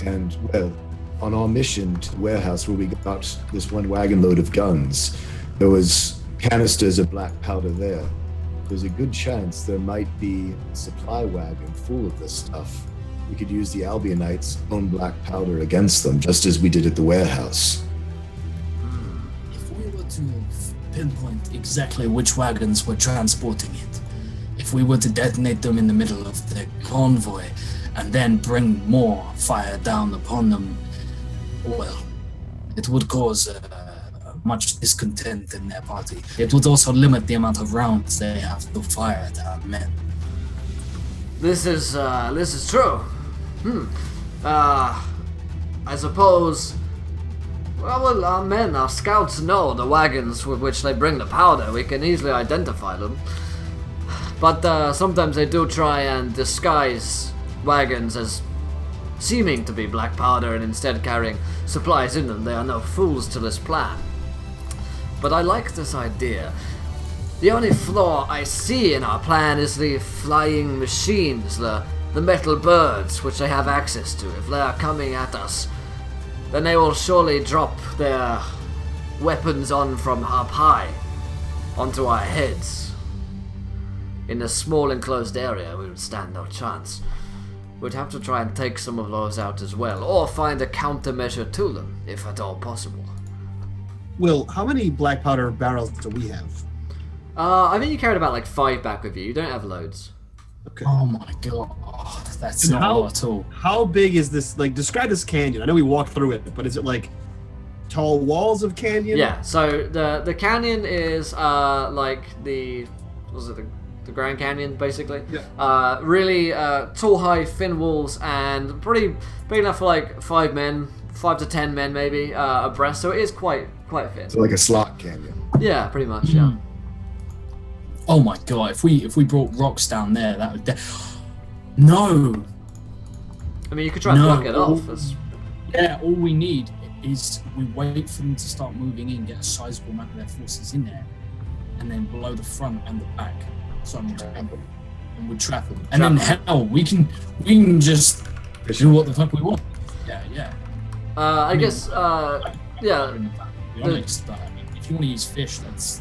And, well, on our mission to the warehouse where we got this 1 wagon load of guns, there was canisters of black powder there. There's a good chance there might be a supply wagon full of this stuff. We could use the Albionites' own black powder against them, just as we did at the warehouse. If we were to pinpoint exactly which wagons were transporting it, if we were to detonate them in the middle of the convoy, and then bring more fire down upon them, well, it would cause much discontent in their party. It would also limit the amount of rounds they have to fire at our men. This is true. I suppose. Well, our men, our scouts know the wagons with which they bring the powder. We can easily identify them. But sometimes they do try and disguise wagons as seeming to be black powder and instead carrying supplies in them. They are no fools to this plan. But I like this idea. The only flaw I see in our plan is the flying machines, the metal birds which they have access to. If they are coming at us, then they will surely drop their weapons on from up high onto our heads. In a small enclosed area, we would stand no chance. We'd have to try and take some of those out as well, or find a countermeasure to them, if at all possible. Will, how many black powder barrels do we have? I think you carried about 5 back with you. You don't have loads. Okay. Oh my god, that's And not a lot at all. How big is this? Describe this canyon. I know we walked through it, but is it tall walls of canyon? Yeah. So the canyon is the Grand Canyon basically. Yeah. Really tall, high, thin walls, and pretty big enough for 5 men, 5 to 10 men maybe abreast. So it is quite thin. So like a slot canyon. Yeah, pretty much. Yeah. Oh my god, if we brought rocks down there, that would no. I mean, you could try and block it off. Yeah, all we need is we wait for them to start moving in, get a sizable amount of their forces in there, and then blow the front and the back. So and we trap them. And then hell, we can just do what the fuck we want. Yeah. I guess. Yeah. To be honest, but if if you want to use fish, that's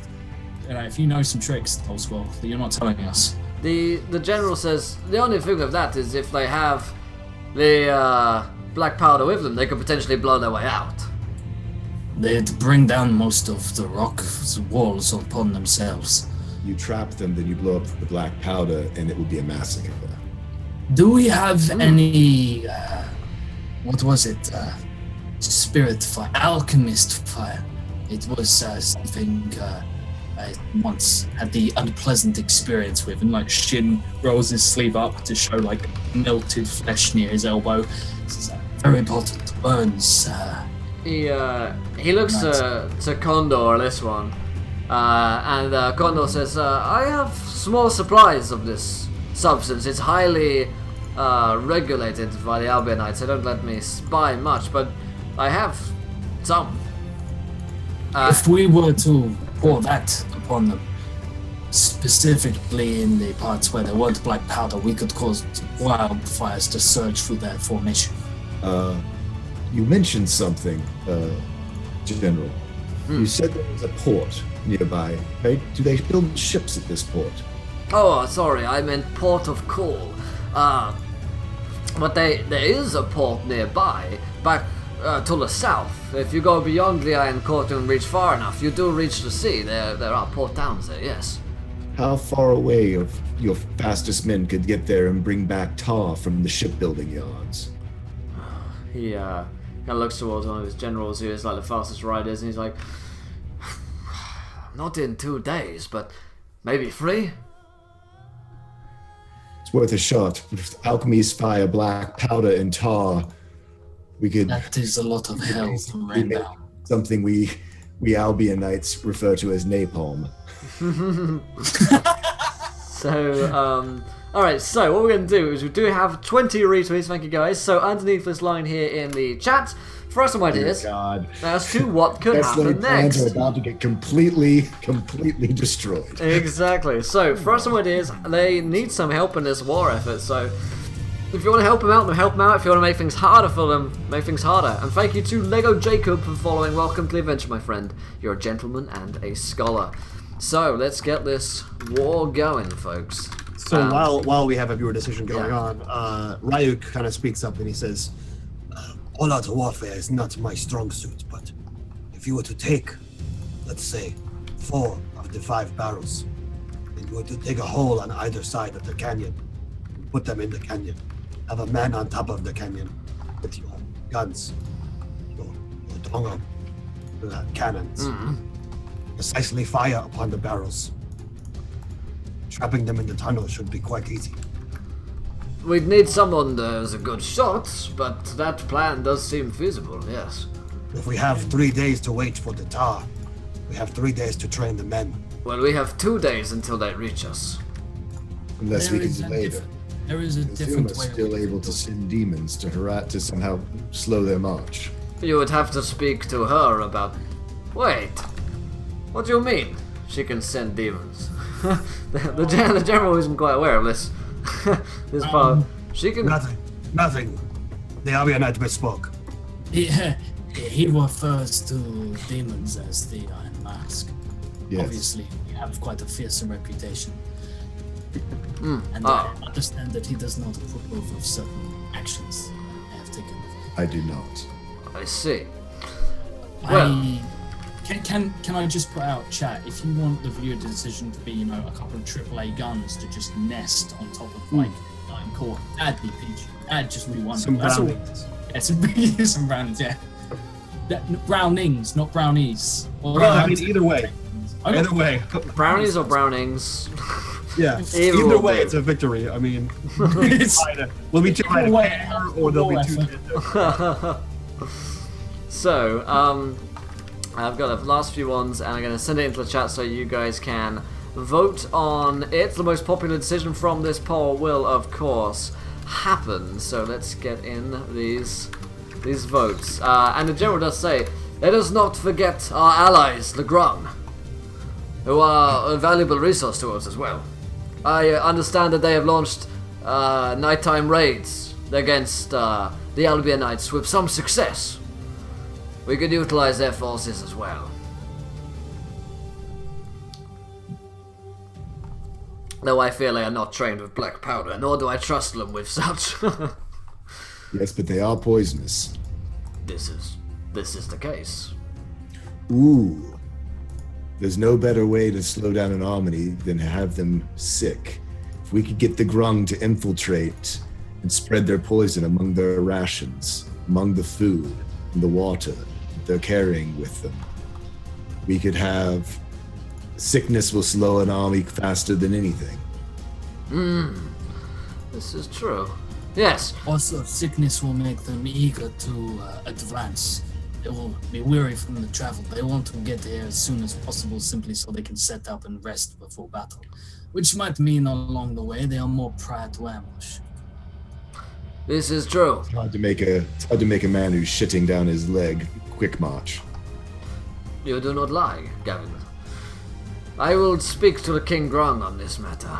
if you know some tricks, old school, that you're not telling us. The general says the only thing of that is if they have the black powder with them, they could potentially blow their way out. They'd bring down most of the rock walls upon themselves. You trap them, then you blow up the black powder, and it will be a massacre. Do we have any, what was it, spirit fire, alchemist fire? It was something I once had the unpleasant experience with, and like Shin rolls his sleeve up to show like melted flesh near his elbow. This is very important. Burns. He looks to Condor this one, and Condor says, "I have small supplies of this substance. It's highly regulated by the Albionites. They don't let me buy much, but I have some." If we were to pour that upon them, specifically in the parts where there weren't black powder, we could cause wildfires to surge through their formation. You mentioned something, General. You said there was a port nearby, right? Do they build ships at this port? Oh, sorry, I meant Port of Call. But there is a port nearby, back to the south. If you go beyond the Iron Court and reach far enough, you do reach the sea. There are port towns there, yes. How far away of your fastest men could get there and bring back tar from the shipbuilding yards? He kind of looks towards one of his generals who is like the fastest riders, and he's like, "Not in 2 days, but maybe 3." It's worth a shot. With alchemy's fire, black powder, and tar, we could... That is a lot of hell to rain down. Something we Albionites refer to as napalm. So, alright, so what we're going to do is we do have 20 retweets, thank you guys. So underneath this line here in the chat, throw some ideas God. as to what could happen next. Plans are about to get completely destroyed. Exactly. So, throw some ideas. They need some help in this war effort, so if you want to help them out, then help them out. If you want to make things harder for them, make things harder. And thank you to Lego Jacob for following. Welcome to the adventure, my friend. You're a gentleman and a scholar. So, let's get this war going, folks. So while we have a viewer decision going on, Ryuk kind of speaks up and he says, "All-out warfare is not my strong suit, but if you were to take, let's say, 4 of the 5 barrels, and you were to dig a hole on either side of the canyon, and put them in the canyon, have a man on top of the canyon with your guns, your dongo, cannons, precisely fire upon the barrels. Trapping them in the tunnel should be quite easy. We'd need someone that's a good shot, but that plan does seem feasible, yes. If we have 3 days to wait for the tar, we have 3 days to train the men. Well, we have 2 days until they reach us. Unless we can delay them. There is a Huma's different way. still able to send demons to somehow slow their march. You would have to speak to her about... Wait, what do you mean she can send demons? the general isn't quite aware of this. This part. She can... Nothing. The Albionite misspoke. He refers to demons as the Iron Mask. Yes. Obviously, we have quite a fearsome reputation. And I understand that he does not approve of certain actions I have taken. I do not. I see. Can I just put out, chat, if you want the viewer decision to be, a couple of AAA guns to just nest on top of like Iron Core, that'd be peachy. That'd just be wonderful. Some brownies. Yeah, some brownies, yeah. Brownings, not brownies. Well, I mean, either way. Either way. Brownies or brownings? Yeah. Either way, it's a victory. I mean, we'll be too high to care, or they'll be too tender. So, I've got the last few ones, and I'm going to send it into the chat so you guys can vote on it. The most popular decision from this poll will, of course, happen. So let's get in these votes. And the general does say, "Let us not forget our allies, the Grung, who are a valuable resource to us as well. I understand that they have launched nighttime raids against the Albionites with some success. We could utilize their forces as well." Though I fear they are not trained with black powder, nor do I trust them with such. Yes, but they are poisonous. This is the case. Ooh. There's no better way to slow down an army than to have them sick. If we could get the Grung to infiltrate and spread their poison among their rations, among the food and the water that they're carrying with them, we could have... Sickness will slow an army faster than anything. This is true. Yes. Also, sickness will make them eager to advance. They will be weary from the travel. They want to get here as soon as possible simply so they can set up and rest before battle. Which might mean along the way they are more prior to ambush. This is true. It's hard to make a man who's shitting down his leg quick march. You do not lie, Gavin. I will speak to the King Grung on this matter.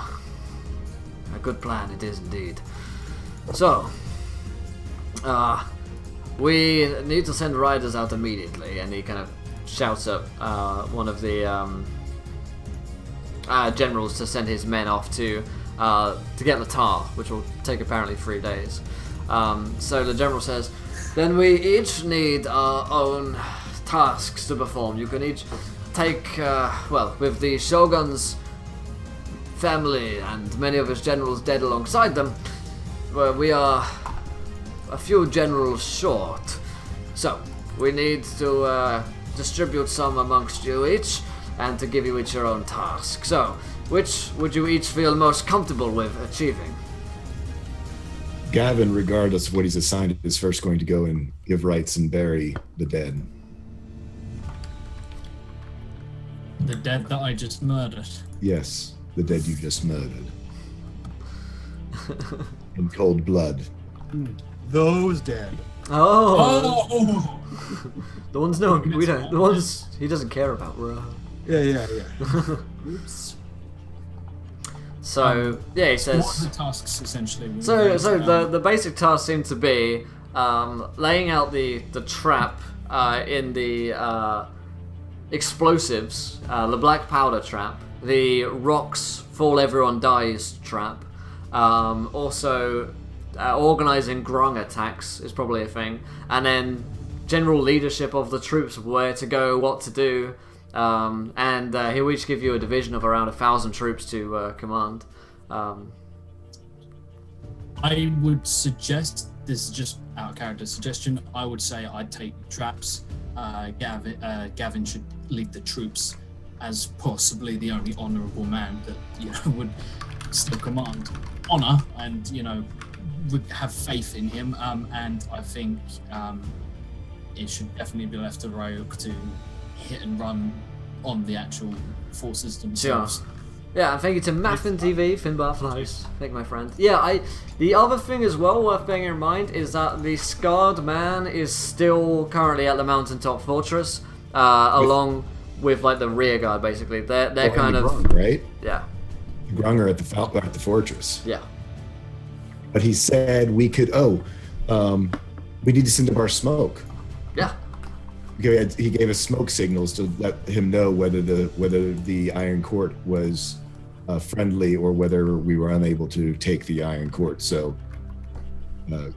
A good plan it is indeed. So, we need to send riders out immediately, and he kind of shouts at one of the generals to send his men off to get Latar, which will take apparently 3 days. So the general says, then we each need our own tasks to perform. You can each take, with the Shogun's family and many of his generals dead alongside them, we are a few generals short. So, we need to distribute some amongst you each, and to give you each your own task. So, which would you each feel most comfortable with achieving? Gavin, regardless of what he's assigned, is first going to go and give rites and bury the dead. The dead that I just murdered. Yes, the dead you just murdered. In cold blood. Those dead. Oh! The ones the ones he doesn't care about, bro. Yeah. Oops. So he says. What are the tasks essentially? So the basic tasks seem to be laying out the trap in the explosives, the black powder trap, the rocks fall everyone dies trap. Also, organizing Grung attacks is probably a thing, and then general leadership of the troops, where to go, what to do, and he'll each give you a division of around 1,000 troops to command. I would suggest, this is just out of character suggestion, I would say I'd take traps. Gavin should lead the troops as possibly the only honourable man that would still command honour and would have faith in him. And I think it should definitely be left to Ryuk to hit and run on the actual forces themselves. Yeah, and thank you to Maffin TV, Finbar Flies. Thank you, my friend. Yeah, the other thing as well worth bearing in mind is that the Scarred Man is still currently at the mountaintop fortress, along with like the rear guard. Basically, they're kind of Grung, right. Yeah. The Grung are at the fortress. Yeah. But he said we could. We need to send up our smoke. Yeah. He gave us smoke signals to let him know whether the Iron Court was friendly or whether we were unable to take the Iron Court. So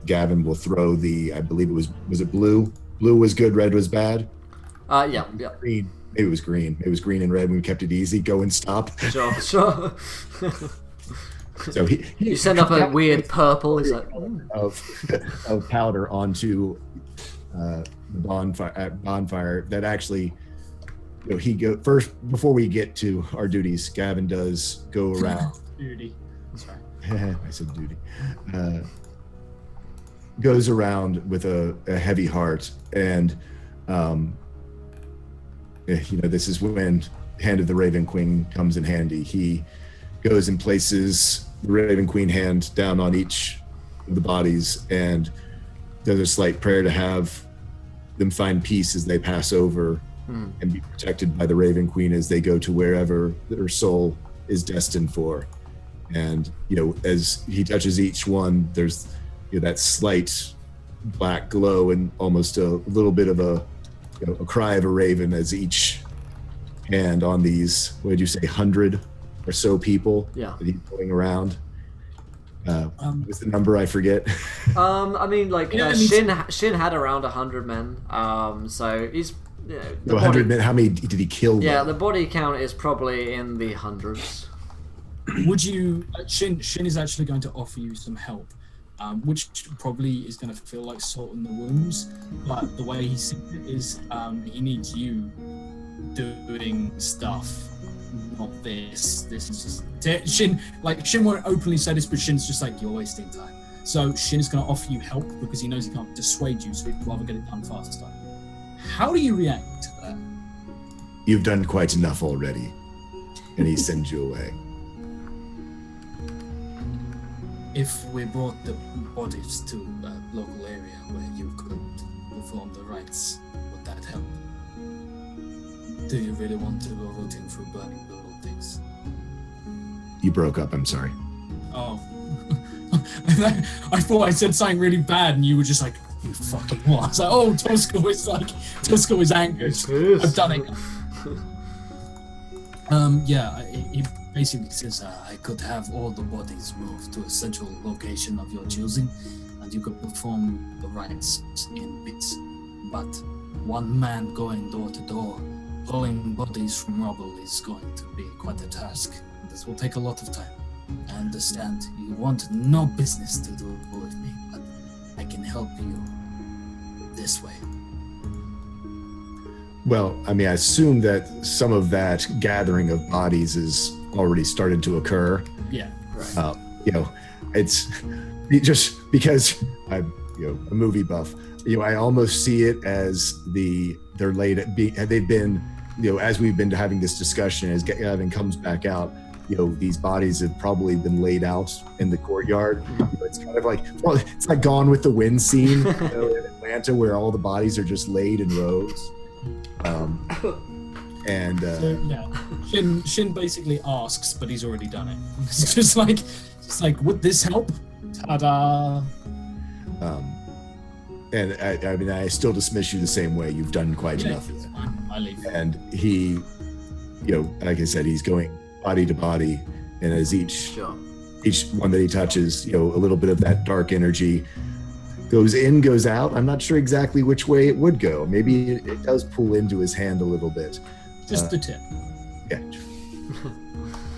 Gavin will throw I believe was it blue? Blue was good, red was bad? Yeah. Green. Maybe it was green. It was green and red when we kept it easy. Go and stop. Sure. So you send up a weird purple. He's like, of powder onto the bonfire that actually he go first before we get to our duties. Gavin does go around. Duty. Sorry. I said duty. Goes around with a heavy heart, and this is when Hand of the Raven Queen comes in handy. He goes and places the Raven Queen hand down on each of the bodies and does a slight prayer to have them find peace as they pass over and be protected by the Raven Queen as they go to wherever their soul is destined for. And as he touches each one, there's that slight black glow and almost a little bit of a cry of a raven as each hand on these, what did you say, 100 or so people Yeah. that he's going around. What's the number? I forget. I mean, like Shin had around 100 men. So he's the 100 men. How many did he kill? Yeah, though? the body count is probably in the hundreds. Would you? Shin is actually going to offer you some help, which probably is going to feel like salt in the wounds. But the way he sees it is, he needs you doing stuff, not this. This is just Shin. Like Shin won't openly say this, but Shin's just like, you're wasting time. So Shin is going to offer you help because he knows he can't dissuade you, so he'd rather get it done faster. How do you react to that? You've done quite enough already, and he sends you away. If we brought the bodies to a local area where you could perform the rites, would that help? Do you really want to go rooting through burning buildings? You broke up. I'm sorry. Oh. I thought I said something really bad and you were just like, you fucking what? I was like, oh, Tosco is angered. I've done it. He basically says I could have all the bodies moved to a central location of your choosing, and you could perform the rites in bits. But one man going door to door, pulling bodies from rubble is going to be quite a task. This will take a lot of time. I understand you want no business to do with me, but I can help you this way. Well, I mean, I assume that some of that gathering of bodies is already started to occur. Yeah, right. It's just because I'm, a movie buff. I almost see it as they're laid. They've been, as we've been having this discussion, as Gavin comes back out, these bodies have probably been laid out in the courtyard. It's kind of like, it's like Gone with the Wind scene in Atlanta, where all the bodies are just laid in rows. Shin basically asks, but he's already done it. It's just like, would this help? Ta-da! And I mean, I still dismiss you the same way. You've done quite enough. It's fine. I leave. And he, like I said, he's going body to body, and as each one that he touches, a little bit of that dark energy goes in, goes out. I'm not sure exactly which way it would go. Maybe it does pull into his hand a little bit. Just the tip. Yeah.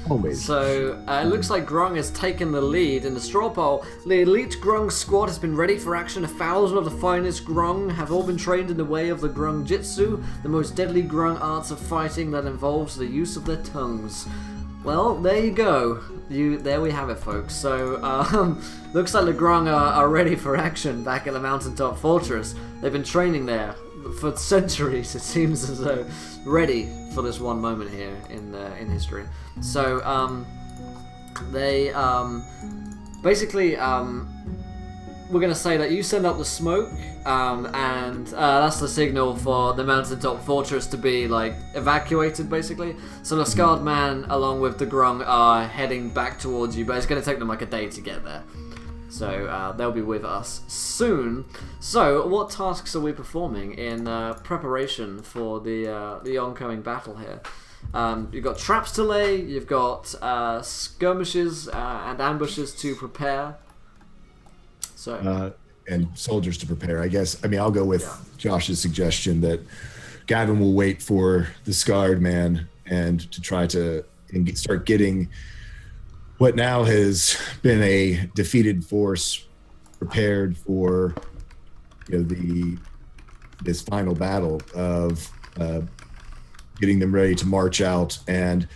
Always. So it looks like Grung has taken the lead in the straw poll. The elite Grung squad has been ready for action. 1,000 of the finest Grung have all been trained in the way of the Grung Jitsu, the most deadly Grung arts of fighting that involves the use of their tongues. Well, there you go. There we have it, folks. So, looks like the Grung are ready for action back at the mountaintop fortress. They've been training there for centuries, it seems as though, ready for this one moment here in history. So, they basically we're gonna say that you send up the smoke, and that's the signal for the mountaintop fortress to be evacuated, basically. So the scarred man, along with the Grung, are heading back towards you, but it's gonna take them a day to get there. So they'll be with us soon. So what tasks are we performing in preparation for the oncoming battle here? You've got traps to lay, you've got skirmishes and ambushes to prepare. So and soldiers to prepare, I guess. I mean, I'll go with Josh's suggestion that Gavin will wait for the scarred man and to try to start getting what now has been a defeated force prepared for this final battle of getting them ready to march out and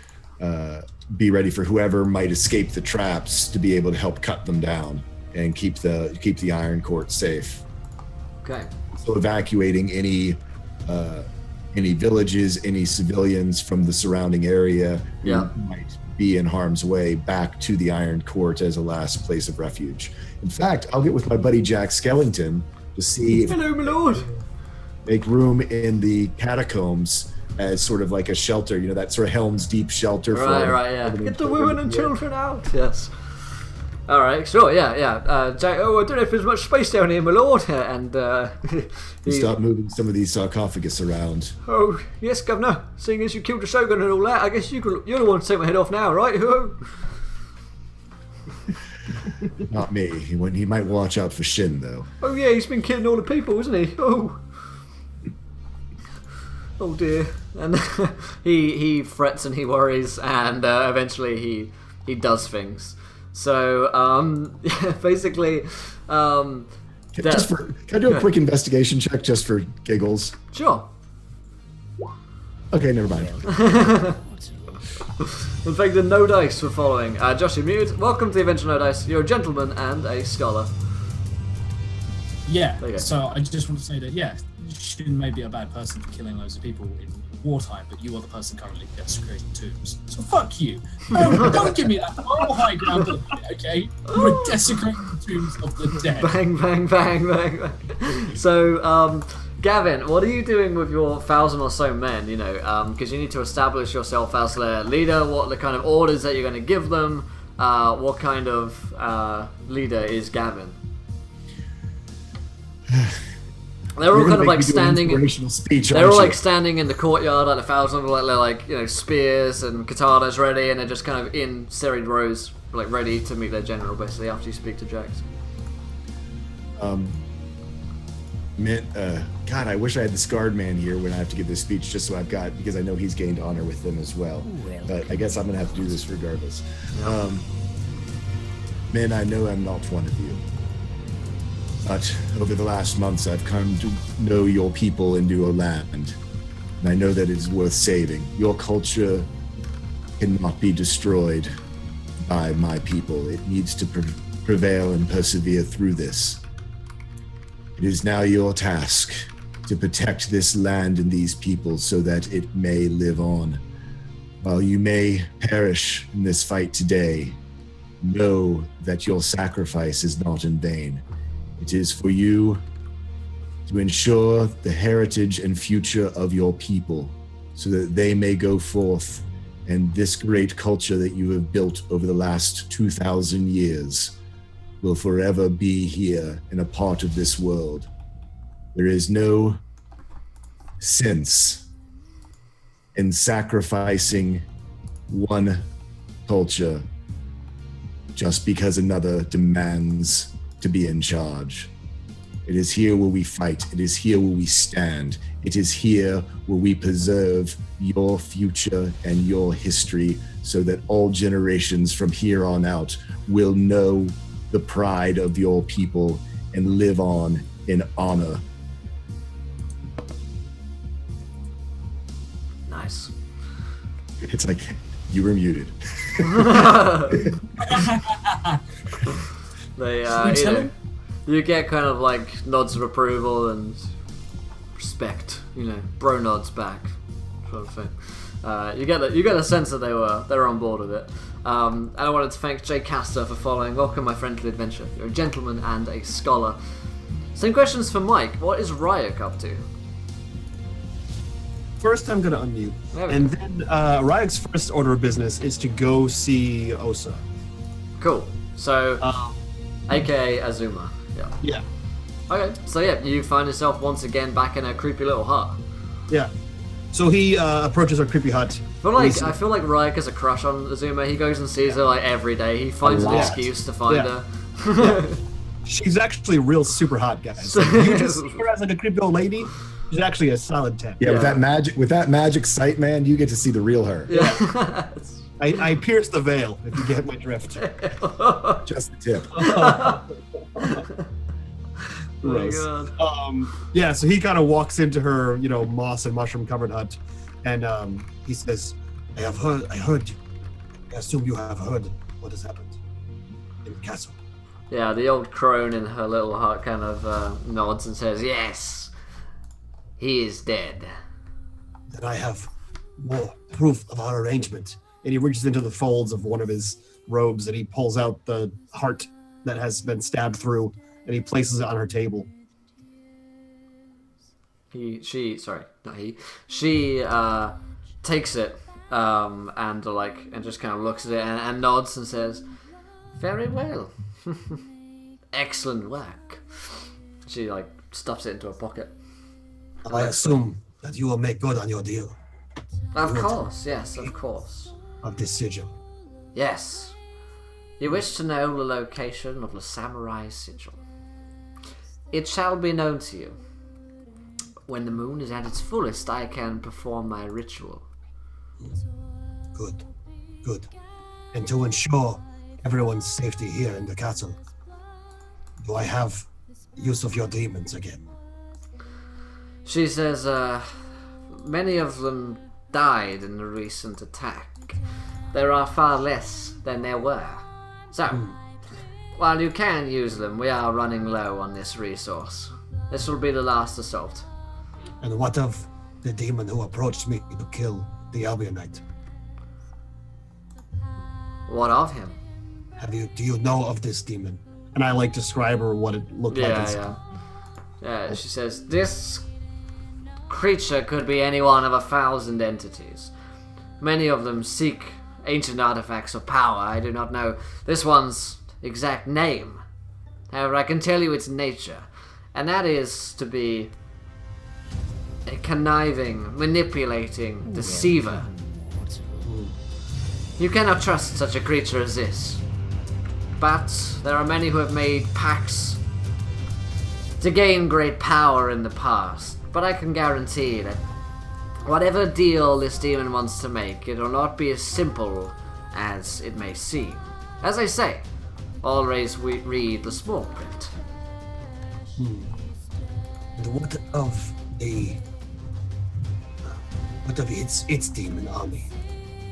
be ready for whoever might escape the traps to be able to help cut them down and keep the Iron Court safe. Okay. So evacuating any villages, any civilians from the surrounding area who might be in harm's way back to the Iron Court as a last place of refuge. In fact, I'll get with my buddy Jack Skellington to see if hello, my lord. Make room in the catacombs as sort of like a shelter, that sort of Helm's Deep shelter. Right, yeah. Get the women and children out. Yes. All right, sure, yeah. Jack, I don't know if there's much space down here, my lord. And Start moving some of these sarcophagus around. Oh, yes, Governor. Seeing as you killed the Shogun and all that, I guess you're the one to take my head off now, right? Not me. He might watch out for Shin, though. Oh, yeah, he's been killing all the people, isn't he? Oh. Oh, dear. And he frets and he worries, and eventually he does things. So, basically... can I do a quick investigation check just for giggles? Sure. Okay, never mind. In fact, the no dice were following. Josh, you're muted. Welcome to the Adventure No Dice. You're a gentleman and a scholar. Yeah, Okay. so I just want to say that, Shin may be a bad person for killing loads of people in wartime, but you are the person currently desecrating tombs. So fuck you. Don't give me that moral high ground, okay? You are desecrating the tombs of the dead. Bang, bang, bang, bang, bang. So, Gavin, what are you doing with your 1,000 or so men, because you need to establish yourself as their leader, what the kind of orders that you're going to give them, what kind of leader is Gavin? They're all kind of like standing. They're all like standing in the courtyard, like 1,000, like spears and katanas ready, and they're just kind of in serried rows, like ready to meet their general. Basically, after you speak to Jax. God, I wish I had the scarred man here when I have to give this speech, just so because I know he's gained honor with them as well. But I guess I'm gonna have to do this regardless. Yeah. Men, I know I'm not one of you. But over the last months, I've come to know your people and your land. And I know that it is worth saving. Your culture cannot be destroyed by my people. It needs to prevail and persevere through this. It is now your task to protect this land and these people so that it may live on. While you may perish in this fight today, know that your sacrifice is not in vain. It is for you to ensure the heritage and future of your people so that they may go forth and this great culture that you have built over the last 2,000 years will forever be here and a part of this world. There is no sense in sacrificing one culture just because another demands to be in charge. It is here where we fight. It is here where we stand. It is here where we preserve your future and your history so that all generations from here on out will know the pride of your people and live on in honor. Nice. It's like, you were muted. They, you get kind of like nods of approval and respect, bro nods back, sort of thing. You get a sense that they were on board with it. And I wanted to thank Jay Castor for following. Welcome, my friend, to the adventure. You're a gentleman and a scholar. Same questions for Mike. What is Ryuk up to? First, I'm going to unmute. And then Ryuk's first order of business is to go see Osa. Cool. So, aka Azuma. Yeah. Okay, so you find yourself once again back in a creepy little hut. Yeah. So he approaches our creepy hut. I feel like Ryuk has a crush on Azuma. He goes and sees her like every day. He finds an excuse to find her. Yeah. She's actually real super hot, guys. Like, you just see her as like a creepy old lady. She's actually a solid 10. Yeah, with that magic sight, man, you get to see the real her. Yeah. I pierced the veil, if you get my drift. Just the tip. Oh my god. So he kind of walks into her, moss and mushroom covered hut, and he says, I heard you. I assume you have heard what has happened in the castle. Yeah, the old crone in her little hut kind of nods and says, yes, he is dead. Then I have more proof of our arrangement. And he reaches into the folds of one of his robes and he pulls out the heart that has been stabbed through and he places it on her table. She takes it and just kind of looks at it and nods and says, Very well. Excellent work. She, stuffs it into her pocket. I assume that you will make good on your deal. Of course, yes, of course. Of this sigil. Yes. You wish to know the location of the samurai sigil. It shall be known to you. When the moon is at its fullest, I can perform my ritual. Good. Good. And to ensure everyone's safety here in the castle, do I have use of your demons again? She says, many of them died in the recent attack. There are far less than there were. So, while you can use them, we are running low on this resource. This will be the last assault. And what of the demon who approached me to kill the Albionite? What of him? Do you know of this demon? And I describe her what it looked like. Yeah, she says, this creature could be any one of 1,000 entities. Many of them seek ancient artifacts of power. I do not know this one's exact name. However, I can tell you its nature, and that is to be a conniving, manipulating deceiver. You cannot trust such a creature as this. But there are many who have made pacts to gain great power in the past. But I can guarantee that whatever deal this demon wants to make, it will not be as simple as it may seem. As I say, always read the small print. And what of its demon army?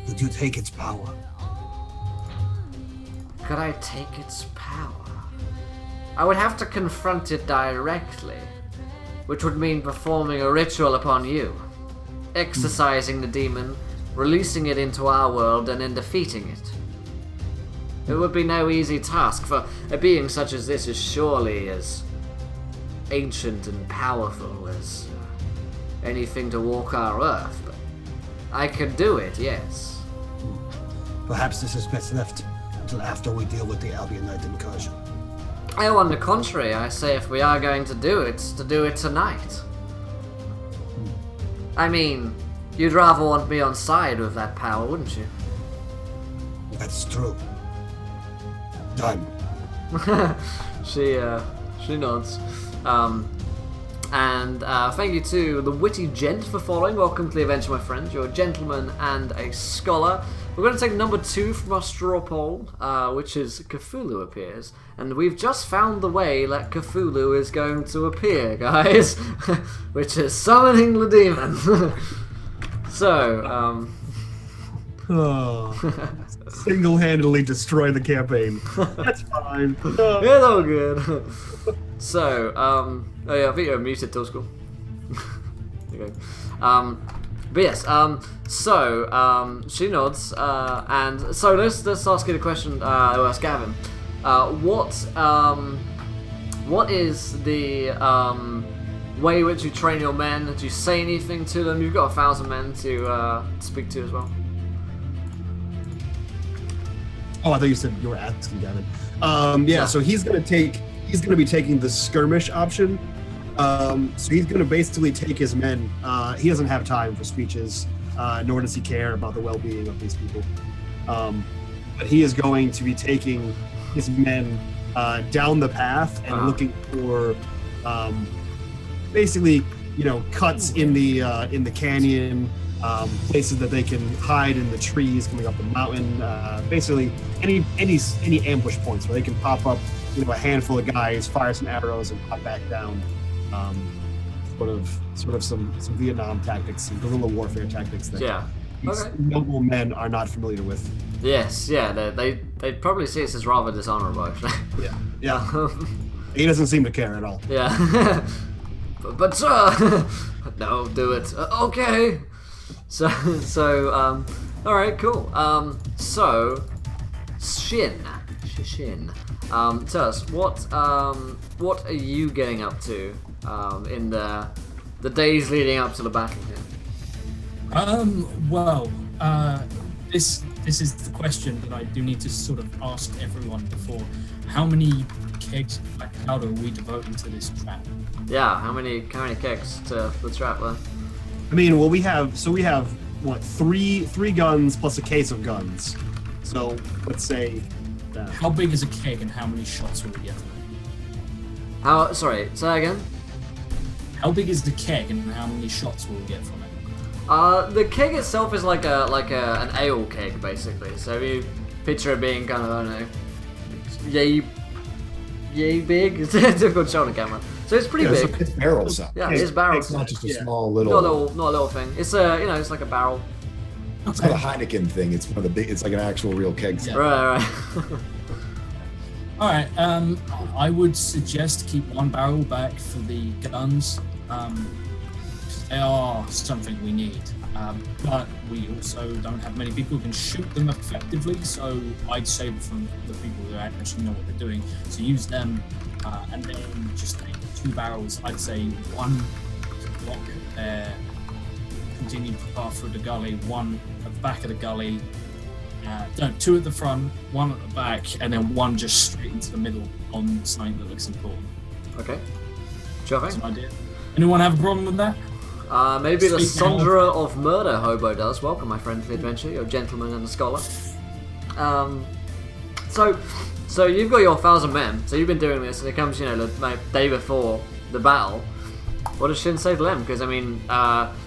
Would you take its power? Could I take its power? I would have to confront it directly, which would mean performing a ritual upon you, exorcising the demon, releasing it into our world, and then defeating it. It would be no easy task, for a being such as this is surely as ancient and powerful as anything to walk our earth, but I could do it, yes. Perhaps this is best left until after we deal with the Albionite incursion. Oh, on the contrary, I say if we are going to do it tonight. I mean, you'd rather want me on side with that power, wouldn't you? That's true. Done. She nods. And thank you to the Witty Gent for following. Welcome to the adventure, my friend. You're a gentleman and a scholar. We're going to take number 2 from our straw poll, which is Cthulhu appears. And we've just found the way that Cthulhu is going to appear, guys. Which is summoning the demon. So, single-handedly destroy the campaign. That's fine. It's all good. So, oh yeah, I think you're muted, Tool School. Okay. But yes, she nods, and so let's ask you the question, I'll ask Gavin. What is the way in which you train your men? Do you say anything to them? You've got 1,000 men to speak to as well. Oh, I thought you said you were asking Gavin. Yeah, so he's gonna be taking the skirmish option. So he's going to basically take his men. He doesn't have time for speeches, nor does he care about the well-being of these people. But he is going to be taking his men down the path and looking for, basically, cuts in the canyon, places that they can hide in the trees coming up the mountain. Basically, any ambush points where they can pop up, a handful of guys, fire some arrows, and pop back down. Sort of some Vietnam tactics, some guerrilla warfare tactics that these noble men are not familiar with. Yes, yeah, they'd probably see us as rather dishonorable, actually. Yeah. He doesn't seem to care at all. Yeah. but sir, no, do it. Okay. So, all right, cool. So, Shin. Tell us what are you getting up to in the days leading up to the battle here? Well, this this is the question that I do need to sort of ask everyone before. How many kegs of black powder are we devoting to this trap? Yeah, how many kegs to the trap there? I mean, well, we have what, three guns plus a case of guns. So let's say that. How big is a keg and how many shots will we get from it? Sorry, say that again? How big is the keg and how many shots will we get from it? The keg itself is like an ale keg, basically. So you picture it being kind of, I don't know, yay big? It's difficult to show on the camera. So it's pretty big. So it's barrel size. Yeah, it's barrels. It's not just a Yeah. small little. Not a little thing. It's it's like a barrel. It's not a Heineken thing. It's one of the big. It's like an actual real keg. Yeah. Right. All right. I would suggest keep one barrel back for the guns. They are something we need, but we also don't have many people who can shoot them effectively. So I'd save it from the people who actually know what they're doing. So use them, and then just take 2 barrels. I'd say one to block their continued path through the gully, one at the back of the gully. No, 2 at the front, 1 at the back, and then 1 just straight into the middle on something that looks important. Okay. Sure That's thing. an idea. Anyone have a problem with that? Maybe the Sweet now. Sonderer of Murder hobo does. Welcome, my friend, to the adventure. You're a gentleman and a scholar. So you've got your 1,000 men. So you've been doing this, and it comes, the day before the battle. What does Shin say to them? Because I mean,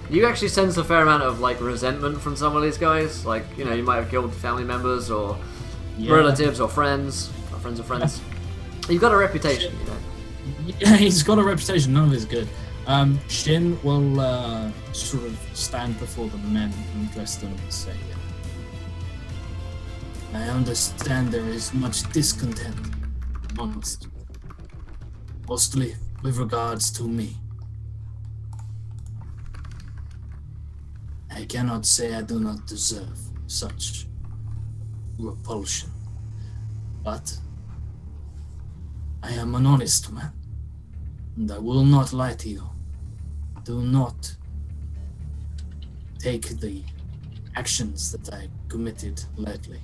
you actually sense a fair amount of resentment from some of these guys. Like, you might have killed family members or relatives or friends of friends. You've got a reputation, Yeah, he's got a reputation. None of it's good. Shin will sort of stand before the men and address them and say, I understand there is much discontent amongst you, mostly with regards to me. I cannot say I do not deserve such repulsion, but I am an honest man, and I will not lie to you. Do not take the actions that I committed lightly.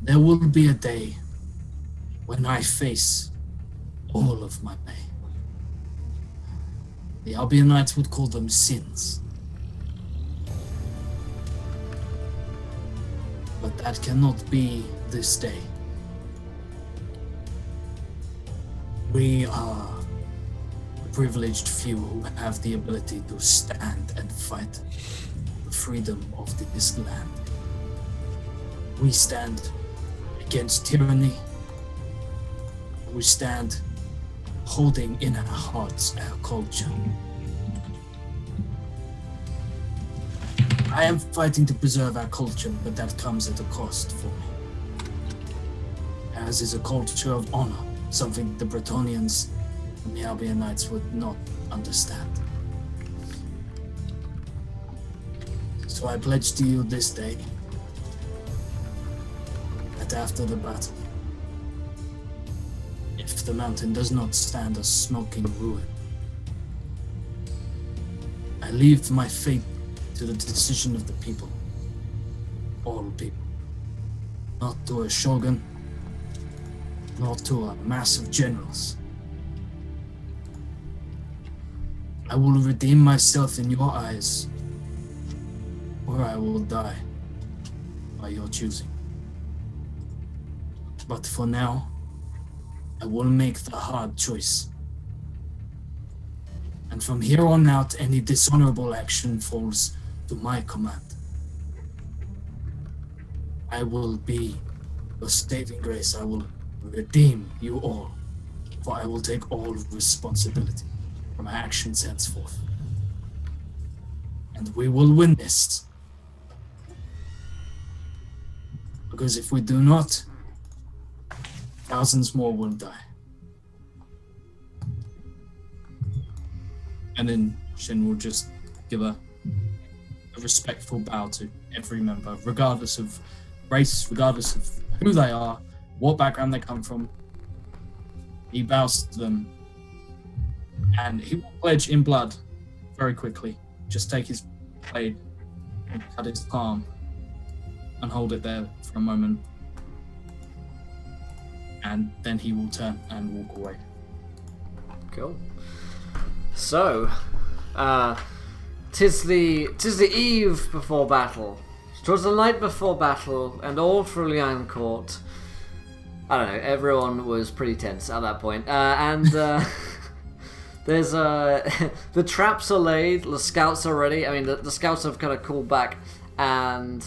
There will be a day when I face all of my pain. The Albionites would call them sins. But that cannot be this day. We are the privileged few who have the ability to stand and fight the freedom of this land. We stand against tyranny. We stand holding in our hearts our culture. I am fighting to preserve our culture, but that comes at a cost for me. As is a culture of honor, something the Bretonnians and the Albionites would not understand. So I pledge to you this day that after the battle, if the mountain does not stand a smoking ruin, I leave my fate to the decision of the people, all people, not to a shogun, nor to a mass of generals. I will redeem myself in your eyes, or I will die by your choosing. But for now, I will make the hard choice. And from here on out, any dishonorable action falls to my command. I will be your saving grace. I will redeem you all, for I will take all responsibility for my actions henceforth. And we will win this. Because if we do not, thousands more will die. And then Shin will just give a respectful bow to every member, regardless of race, regardless of who they are, what background they come from. He bows to them, and he will pledge in blood very quickly. Just take his blade cut his palm and hold it there for a moment. And then he will turn and walk away. Cool. So, tis the eve before battle. 'Twas the night before battle, and all through the Iron Court. I don't know. Everyone was pretty tense at that point, and there's the traps are laid. The scouts are ready. I mean, the scouts have kind of called back, and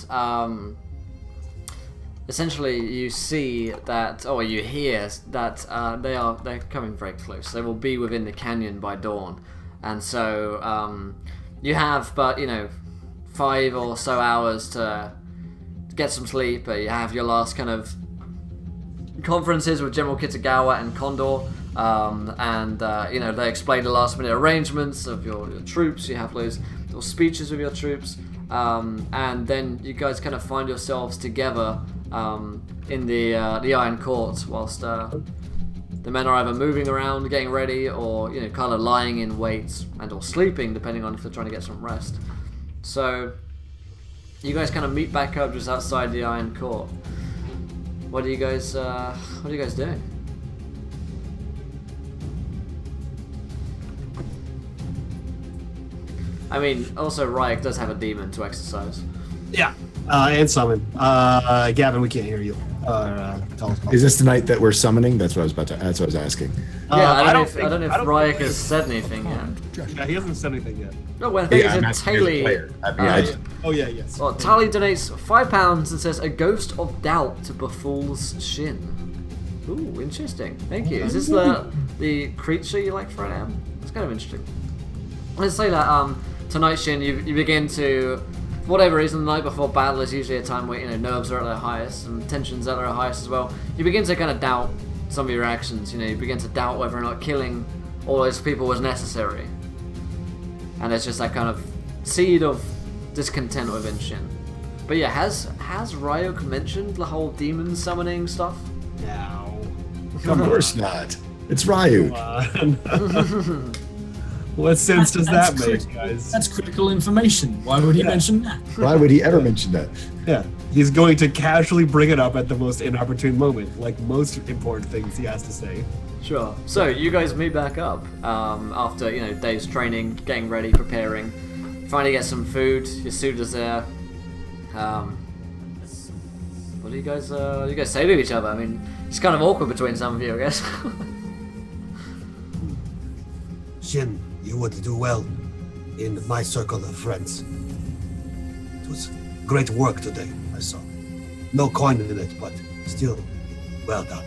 essentially you see that, or you hear that they're coming very close. They will be within the canyon by dawn, and so you have, but 5 or so hours to get some sleep. You have your last kind of conferences with General Kitagawa and Condor, and they explain the last minute arrangements of your troops. You have those little speeches with your troops, and then you guys kind of find yourselves together in the Iron Court, whilst the men are either moving around, getting ready, or kind of lying in wait and or sleeping, depending on if they're trying to get some rest. So you guys kind of meet back up just outside the Iron Court. What are you guys doing? I mean, also Ryek does have a demon to exercise. Yeah, and summon. Gavin, we can't hear you. Tell us. Is this the night that we're summoning? That's what I was asking. Yeah, I don't know if Ryek has said anything yet. Yeah, he hasn't said anything yet. No, well, I think it's a Tally. Oh yeah, yes. Well, Tally donates £5 and says a ghost of doubt befalls Shin. Ooh, interesting. Thank you. Is this the creature you like for an M? It's kind of interesting. Let's say that tonight, Shin, you begin to, for whatever reason, the night before battle is usually a time where nerves are at their highest and tensions at their highest as well. You begin to kind of doubt some of your actions. You begin to doubt whether or not killing all those people was necessary. And there's just that kind of seed of discontent within Shin. But yeah, has Ryok mentioned the whole demon summoning stuff? No. Of course not. It's Ryuk. What sense does that make, guys? That's critical information. Why would he mention that? Why would he ever mention that? Yeah, he's going to casually bring it up at the most inopportune moment, like most important things he has to say. Sure. So you guys meet back up after days training, getting ready, preparing. Finally get some food. Your suit is there. What do you guys say to each other? I mean, it's kind of awkward between some of you, I guess. Shin, you would do well in my circle of friends. It was great work today, I saw. No coin in it, but still, well done.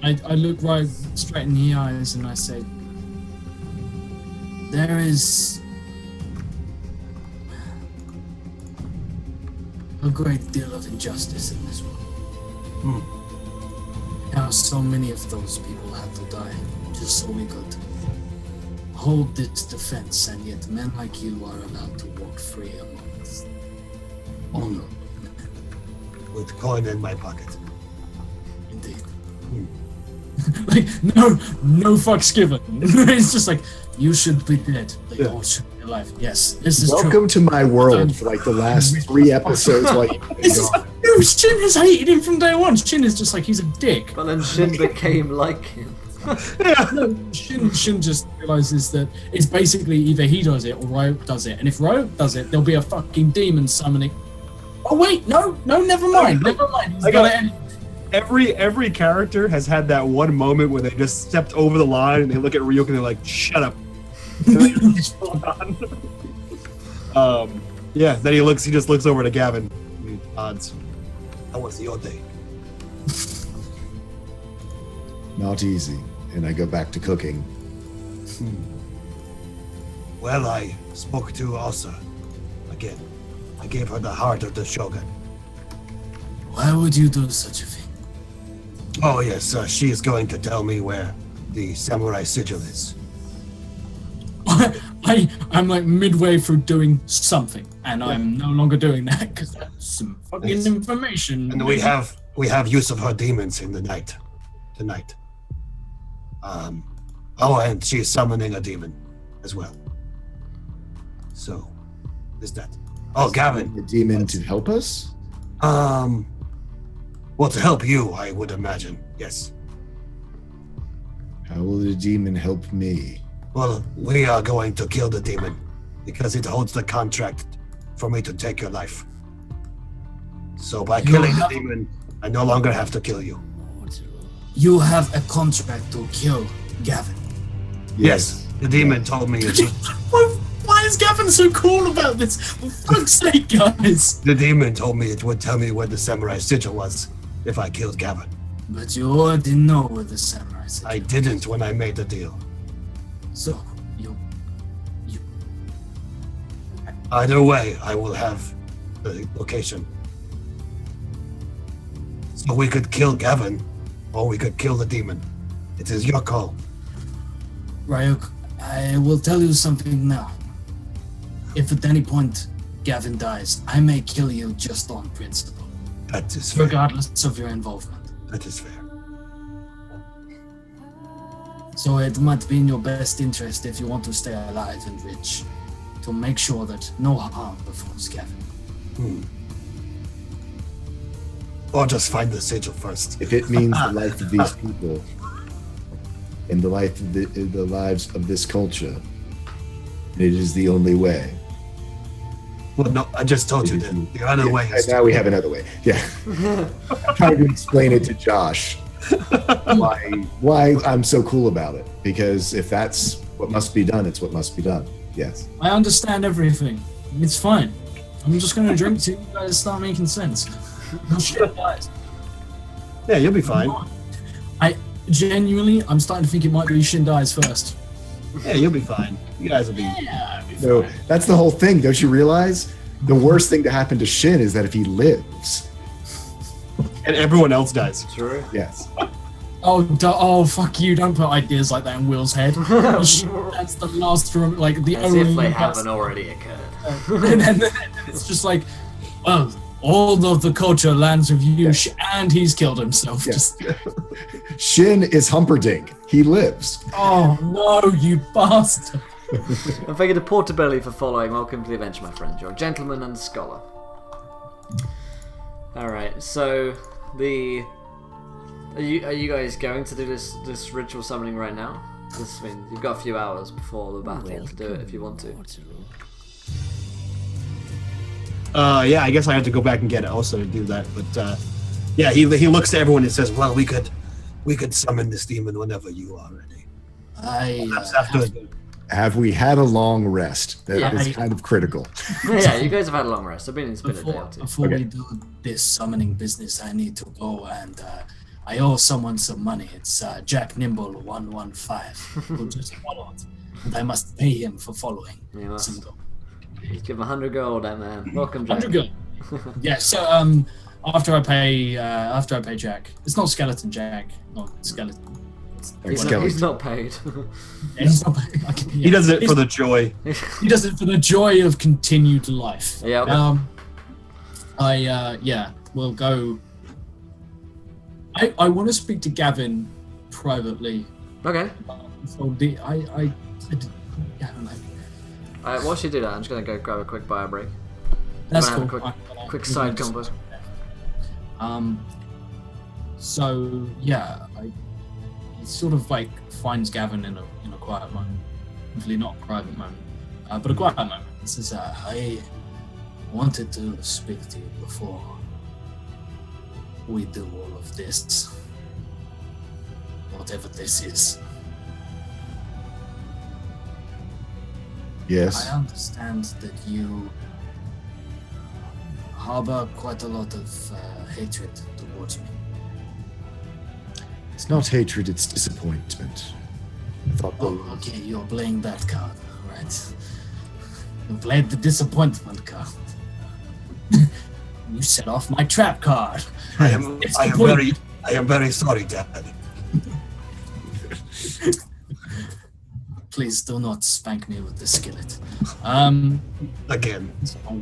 I look right straight in the eyes and I say, there is a great deal of injustice in this world. How so many of those people had to die just so we could hold this defense, and yet men like you are allowed to walk free amongst honor. With coin in my pocket. Indeed. Like, no fucks given. It's just like, you should be dead. They all should be alive. Yes, this is Welcome true. to my world for like the last 3 episodes while you've been gone. No, Shin has hated him from day one. Shin is just like, he's a dick. But then Shin became like him. No, Shin just realizes that it's basically either he does it or Ryuk does it. And if Ryuk does it, there'll be a fucking demon summoning. Oh wait, no, never mind. He's got it. Every character has had that one moment where they just stepped over the line and they look at Ryuk and they're like, "Shut up." Yeah. Then he just looks over to Gavin. Odds. How was your day? Not easy. And I go back to cooking. Well, I spoke to Asa again. I gave her the heart of the Shogun. Why would you do such a thing? Oh yes, she is going to tell me where the samurai sigil is. I'm like midway through doing something, and I'm no longer doing that because that's some fucking information. And we have use of her demons in the night. Tonight. And she's summoning a demon as well. So is that? Oh, Gavin. The demon to help us? Well, to help you, I would imagine. Yes. How will the demon help me? Well, we are going to kill the demon because it holds the contract for me to take your life. So by killing the demon, I no longer have to kill you. You have a contract to kill Gavin. Yes. The demon told me it would. Why is Gavin so cool about this? For fuck's sake, guys! The demon told me it would tell me where the samurai sigil was if I killed Gavin. But you already know where the samurai is. I didn't when I made the deal. So, you... Either way, I will have the location. So we could kill Gavin, or we could kill the demon. It is your call. Ryuk, I will tell you something now. If at any point Gavin dies, I may kill you just on principle, That is fair. regardless of your involvement. That is fair. So it might be in your best interest, if you want to stay alive and rich, to make sure that no harm befalls Gavin. Or just find the sigil first. If it means the life of these people and the life of the lives of this culture, it is the only way. Well, no, I just told you that. The other way is Now we have another way. Yeah. I'm trying to explain it to Josh why I'm so cool about it. Because if that's what must be done, it's what must be done. Yes. I understand everything. It's fine. I'm just going to drink till you guys start making sense. No shit, guys. Yeah, you'll be fine. Genuinely, I'm starting to think it might be Shin dies first. Yeah, you'll be fine. You guys will be. Yeah. So that's the whole thing. Don't you realize? The worst thing to happen to Shin is that if he lives. And everyone else dies. True. Yes. Oh, fuck you! Don't put ideas like that in Will's head. That's the last from like the As only. if they haven't already occurred. and then it's just like, well, all of the culture lands with you, and he's killed himself. Yes. Just, Shin is Humperdinck. He lives. oh no, you bastard! And thank you to Portobello for following. Welcome to the adventure, my friend. You're a gentleman and scholar. Alright, so Are you guys going to do this ritual summoning right now? I mean, you've got a few hours before the battle to do it if you want to. Yeah, I guess I have to go back and get it also to do that. But yeah, he looks to everyone and says, "Well, we could summon this demon whenever you are ready." Have we had a long rest? That is Yeah. kind of critical. Yeah, you guys have had a long rest. It's been a day or two. Before Okay. we do this summoning business, I need to go and I owe someone some money. It's Jack Nimble 115 who just followed, and I must pay him for following. You must. Some gold. Give him 100 gold, that man. Welcome, Jack. 100 gold. Yeah. So after I pay Jack, it's not Skeleton Jack, not Skeleton. He's not paid. He's not paid. Okay, yeah. He does it for the joy. He does it for the joy of continued life. Yeah. We'll go. I want to speak to Gavin privately. Okay. So Gavin, Whilst you do that, I'm just going to go grab a quick bio break. that's Wanna cool. have a quick side combo. So yeah, he sort of like finds Gavin in a quiet moment, hopefully not a private moment, but a quiet moment. He says, "I wanted to speak to you before we do all of this, whatever this is. Yes. I understand that you harbor quite a lot of hatred towards me. It's not hatred, it's disappointment. I thought Oh, okay, you're playing that card, right? You played the disappointment card. You set off my trap card. I am very sorry, Dad. Please do not spank me with the skillet. Again.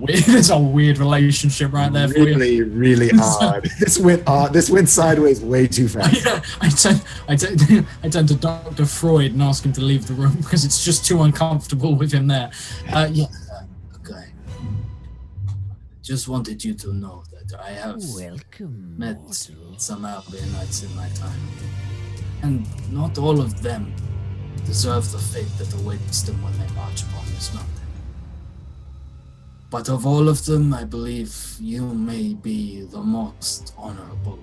There's a weird relationship right there for you. really, really odd. This went sideways way too fast. Yeah, I tend to Dr. Freud and ask him to leave the room because it's just too uncomfortable with him there. Okay. Just wanted you to know that I have Welcome, met mortal. some Albionites in my time. And not all of them deserve the fate that awaits them when they march upon this mountain. But of all of them, I believe you may be the most honorable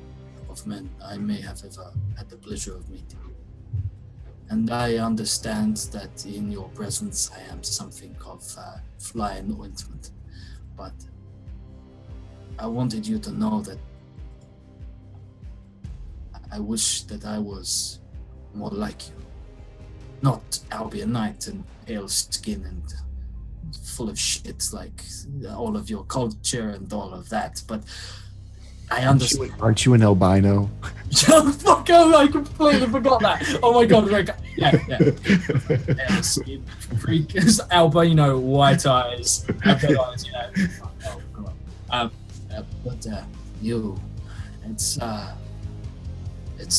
of men I may have ever had the pleasure of meeting. And I understand that in your presence I am something of fly in ointment. But I wanted you to know that I wish that I was more like you. Not Albionite and pale skin and full of shit like all of your culture and all of that, but I understand. Aren't you an albino? Shut the fuck up, I completely forgot that. Oh my god, like, yeah. Pale skin, freak, albino, white eyes, red eyes, yeah. Oh, come on. But you, it's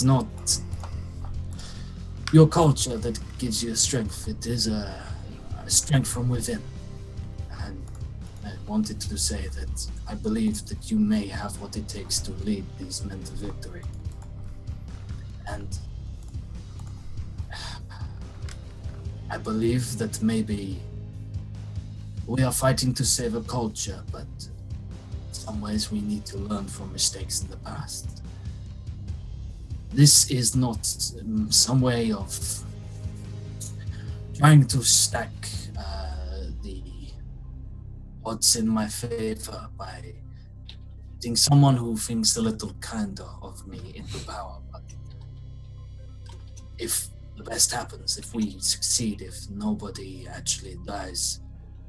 not your culture that gives you strength. It is a strength from within. And I wanted to say that I believe that you may have what it takes to lead these men to victory. And I believe that maybe we are fighting to save a culture, but in some ways we need to learn from mistakes in the past. This is not some way of trying to stack the odds in my favor by putting someone who thinks a little kinder of me into power. But if the best happens, if we succeed, if nobody actually dies,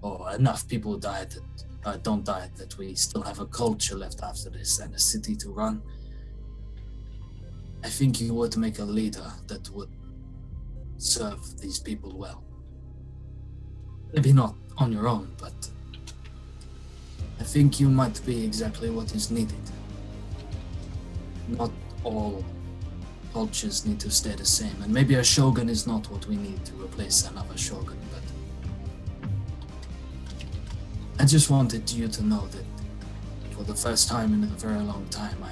or enough people die that don't die, that we still have a culture left after this and a city to run, I think you would make a leader that would serve these people well. Maybe not on your own, but I think you might be exactly what is needed. Not all cultures need to stay the same, and maybe a shogun is not what we need to replace another shogun, but I just wanted you to know that for the first time in a very long time,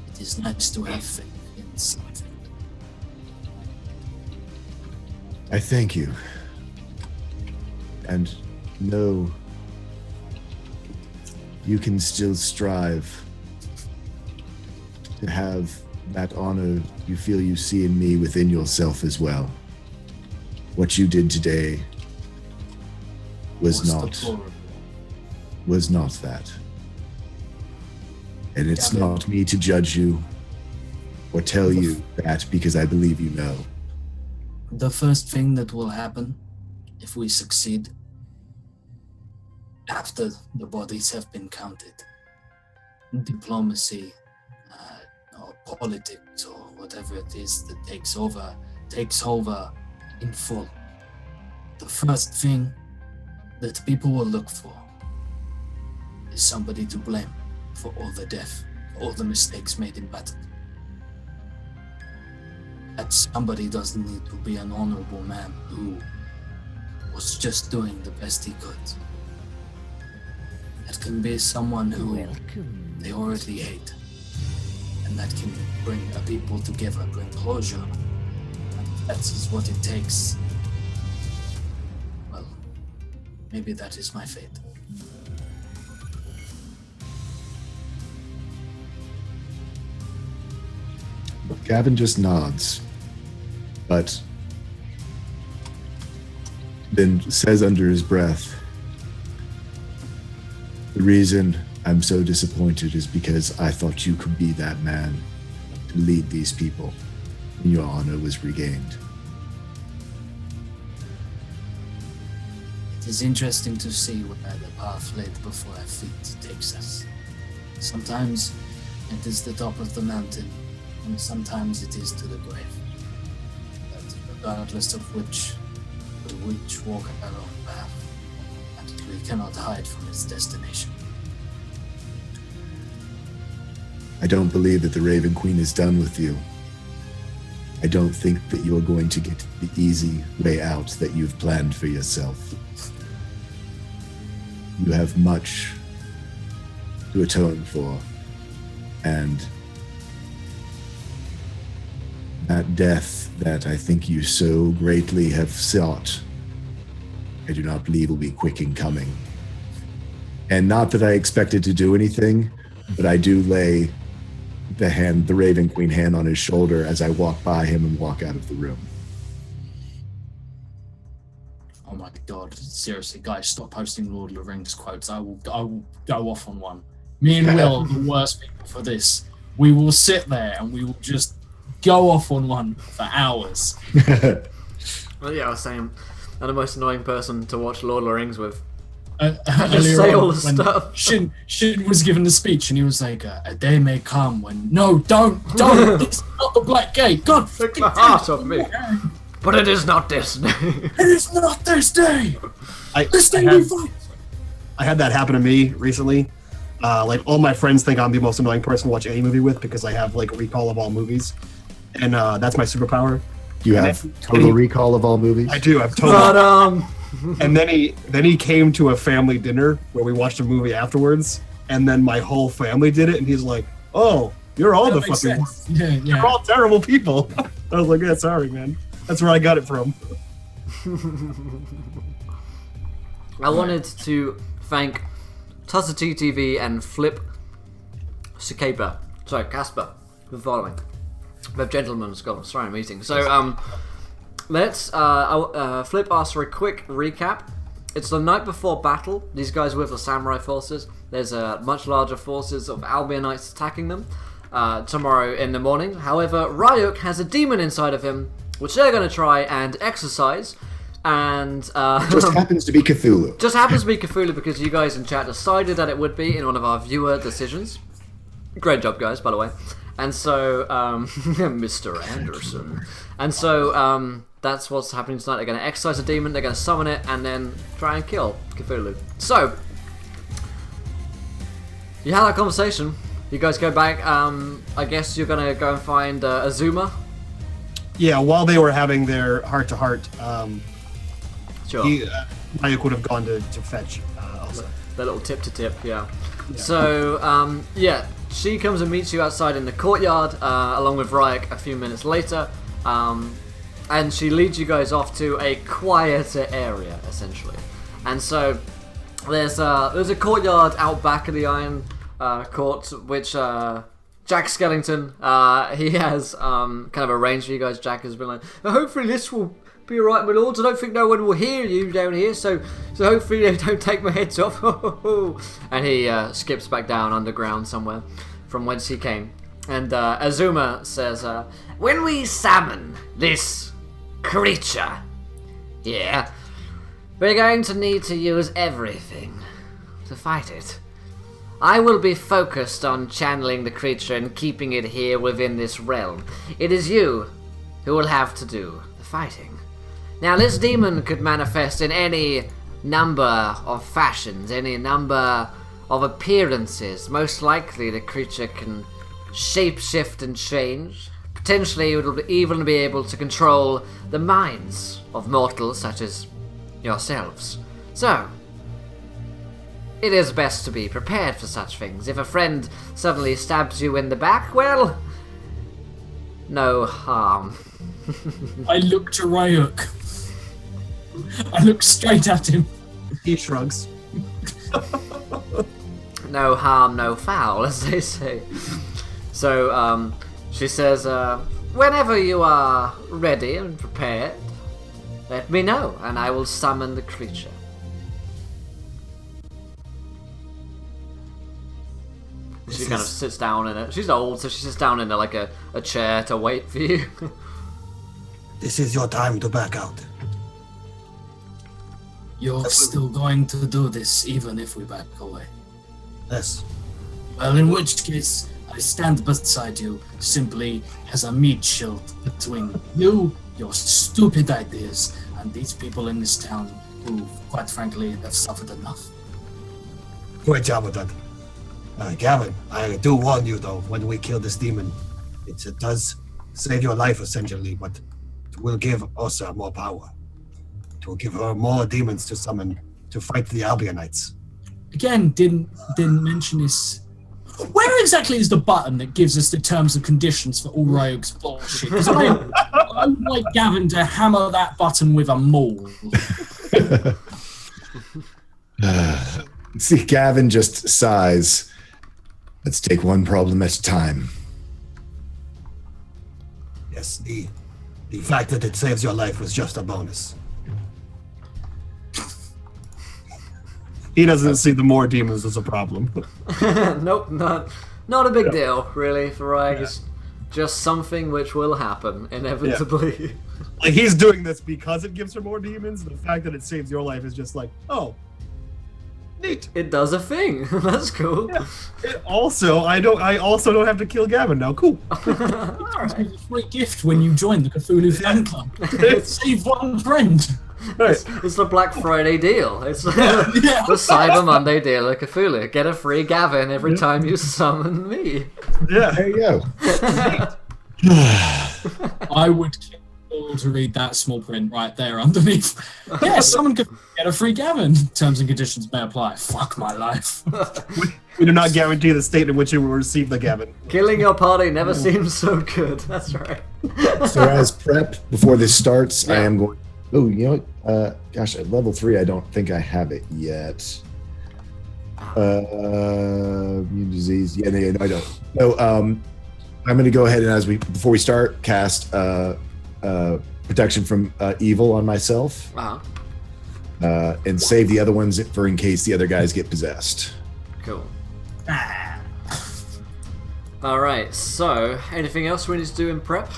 it is nice to have faith in something. I thank you. And know you can still strive to have that honor you feel you see in me within yourself as well. What you did today was not that. And it's not me to judge you or tell you that, because I believe you know. The first thing that will happen if we succeed, after the bodies have been counted, diplomacy or politics or whatever it is that takes over in full. The first thing that people will look for is somebody to blame for all the death, all the mistakes made in battle. That somebody doesn't need to be an honorable man who was just doing the best he could. That can be someone who they already hate, and that can bring a people together, bring closure. And if that is what it takes, well, maybe that is my fate. Gavin just nods, but then says under his breath, "The reason I'm so disappointed is because I thought you could be that man to lead these people, and your honor was regained." It is interesting to see where the path laid before our feet takes us. Sometimes it is the top of the mountain, and sometimes it is to the grave. But regardless of which, we each walk our own path, and we cannot hide from its destination. I don't believe that the Raven Queen is done with you. I don't think that you're going to get the easy way out that you've planned for yourself. You have much to atone for. And that death that I think you so greatly have sought, I do not believe will be quick in coming. And not that I expected to do anything, but I do lay the Raven Queen hand on his shoulder as I walk by him and walk out of the room. Oh my god, seriously, guys, stop posting Lord of the Rings quotes. I will go off on one. Me and Will are the worst people for this. We will sit there and we will just go off on one for hours. Well, yeah, I was saying, I'm the most annoying person to watch Lord of the Rings with. Just say all the stuff. Shin was given the speech and he was like, a day may come when... No, don't! It's not the Black Gate! God, Take the heart of me. But it is not this day. It is not this day! This day we fight! I had that happen to me recently. Like, all my friends think I'm the most annoying person to watch any movie with because I have, like, a recall of all movies. And that's my superpower. You have total recall of all movies? I do, I have total. And then he came to a family dinner where we watched a movie afterwards, and then my whole family did it, and he's like, "Oh, you're all the fucking you're all terrible people." I was like, "Yeah, sorry, man. That's where I got it from." I wanted to thank Tussa TV and Flip Casper for following. The gentleman's got a sorry meeting. So let's Flip asked for a quick recap. It's the night before battle. These guys were with the samurai forces. There's much larger forces of Albionites attacking them tomorrow in the morning. However, Ryuk has a demon inside of him, which they're going to try and exorcise. And just happens to be Cthulhu. Just happens to be Cthulhu because you guys in chat decided that it would be in one of our viewer decisions. Great job, guys, by the way. And so, Mr. Anderson. And so, that's what's happening tonight. They're going to exorcise a demon, they're going to summon it, and then try and kill Cthulhu. So, you had that conversation. You guys go back. I guess you're going to go and find Azuma. Yeah, while they were having their heart-to-heart, sure. Ryuk would have gone to fetch also. The little tip-to-tip, yeah. So, yeah, she comes and meets you outside in the courtyard, along with Ryuk a few minutes later. And she leads you guys off to a quieter area, essentially. And so there's a courtyard out back of the Iron Court, which Jack Skellington he has kind of arranged for you guys. Jack has been like, hopefully this will be alright, my lords. I don't think no one will hear you down here, so hopefully they don't take my heads off. And he skips back down underground somewhere from whence he came. And Azuma says, when we summon this creature here, we're going to need to use everything to fight it. I will be focused on channeling the creature and keeping it here within this realm. It is you who will have to do the fighting. Now, this demon could manifest in any number of fashions, any number of appearances. Most likely the creature can shapeshift and change. Potentially it will even be able to control the minds of mortals such as yourselves. So, it is best to be prepared for such things. If a friend suddenly stabs you in the back, well, no harm. I look to Ryuk. I look straight at him. He shrugs. No harm, no foul, as they say. So, she says, whenever you are ready and prepared, let me know, and I will summon the creature. She kind of sits down in it. She's old, so she sits down in like a chair to wait for you. This is your time to back out. You're still going to do this, even if we back away. Yes. Well, in which case, I stand beside you simply as a meat shield between you, your stupid ideas, and these people in this town who, quite frankly, have suffered enough. Great job with that. Gavin, I do warn you though, when we kill this demon, it does save your life essentially, but it will give Osa more power. It will give her more demons to summon to fight the Albionites. again, didn't mention this. Where exactly is the button that gives us the terms and conditions for all Ryuk's bullshit? Because I would like Gavin to hammer that button with a maul. See, Gavin just sighs. Let's take one problem at a time. Yes, the fact that it saves your life was just a bonus. He doesn't see the more demons as a problem. Nope, not a big deal, really, for Ryuk. It's just something which will happen, inevitably. Like, he's doing this because it gives her more demons. The fact that it saves your life is just like, oh, neat. It does a thing. That's cool. Yeah. I also don't have to kill Gavin now. Cool. It's a free gift when you join the Cthulhu fan club. Save one friend. Right. It's the Black Friday deal. It's the Cyber Monday deal of Cthulhu. Get a free Gavin every time you summon me. Yeah. There you go. I would kill to read that small print right there underneath. Yeah, someone could get a free Gavin. Terms and conditions may apply. Fuck my life. We do not guarantee the state in which you will receive the Gavin. Killing your party never seems so good. That's right. So as prep before this starts, I am going. Oh, you know what? Gosh, at level 3, I don't think I have it yet. Immune disease. Yeah, no, I don't. So, I'm going to go ahead and before we start, cast protection from evil on myself, and save the other ones for in case the other guys get possessed. Cool. All right. So, anything else we need to do in prep?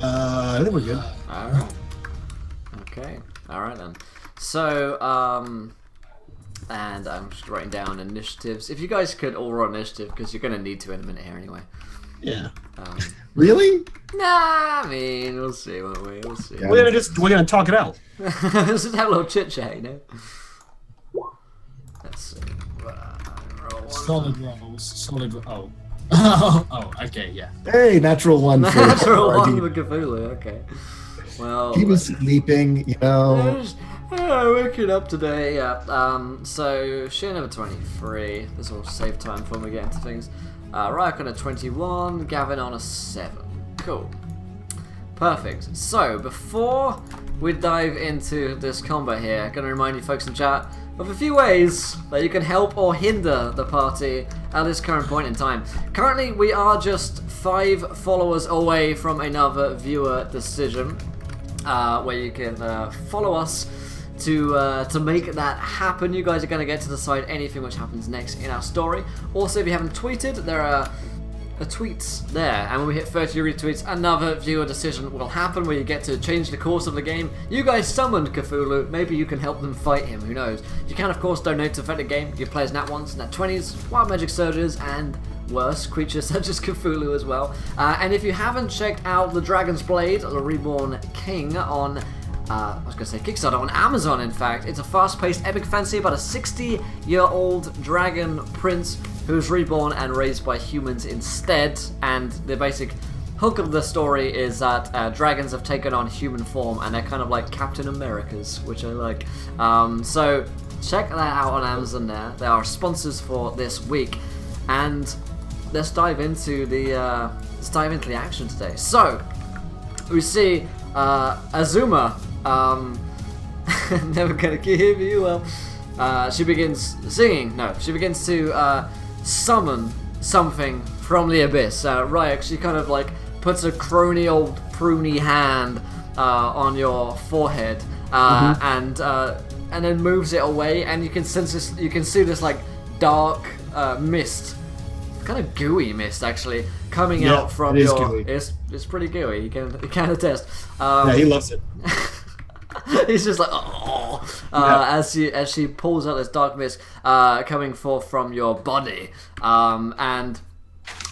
I think we're good. Alright. Okay. Alright then. So, and I'm just writing down initiatives. If you guys could all roll initiative, because you're going to need to in a minute here anyway. Yeah. Really? Nah, I mean, we'll see, won't we? We'll see. Yeah. We're gonna talk it out. Let's just have a little chit chat, you know? Let's see. Roll one. Solid rolls. Oh. Oh, okay, yeah. Hey, natural one for Natural one RD. with Cthulhu, okay. Well, He was sleeping, you know. waking up today, yeah. So, share number 23. This will save time before we get into things. Ryuk on a 21, Gavin on a 7. Cool. Perfect. So, before we dive into this combat here, I'm going to remind you folks in chat of a few ways that you can help or hinder the party at this current point in time. Currently, we are just 5 followers away from another viewer decision, where you can follow us to make that happen. You guys are going to get to decide anything which happens next in our story. Also, if you haven't tweeted, there are tweets there, and when we hit 30 retweets, another viewer decision will happen where you get to change the course of the game. You guys summoned Cthulhu, maybe you can help them fight him, who knows. You can of course donate to affect the game, give players nat 1s, nat 20s, wild magic surges, and worse, creatures such as Cthulhu as well. And if you haven't checked out The Dragon's Blade, The Reborn King on I was going to say Kickstarter, on Amazon in fact. It's a fast-paced epic fantasy about a 60-year-old dragon prince who's reborn and raised by humans instead, and the basic hook of the story is that dragons have taken on human form and they're kind of like Captain Americas, which I like. So check that out on Amazon there. They are sponsors for this week, and let's dive into the action today. So we see Azuma, never gonna give you well. She begins singing. No, she begins to summon something from the abyss. Ryuk, she kind of like puts a crony old pruny hand on your forehead, and then moves it away, and you can sense this. You can see this like dark mist, kind of gooey mist actually, coming out from it is your. gooey. It's pretty gooey. You can attest. Yeah, he loves it. He's just like, oh, as she pulls out this dark mist coming forth from your body, and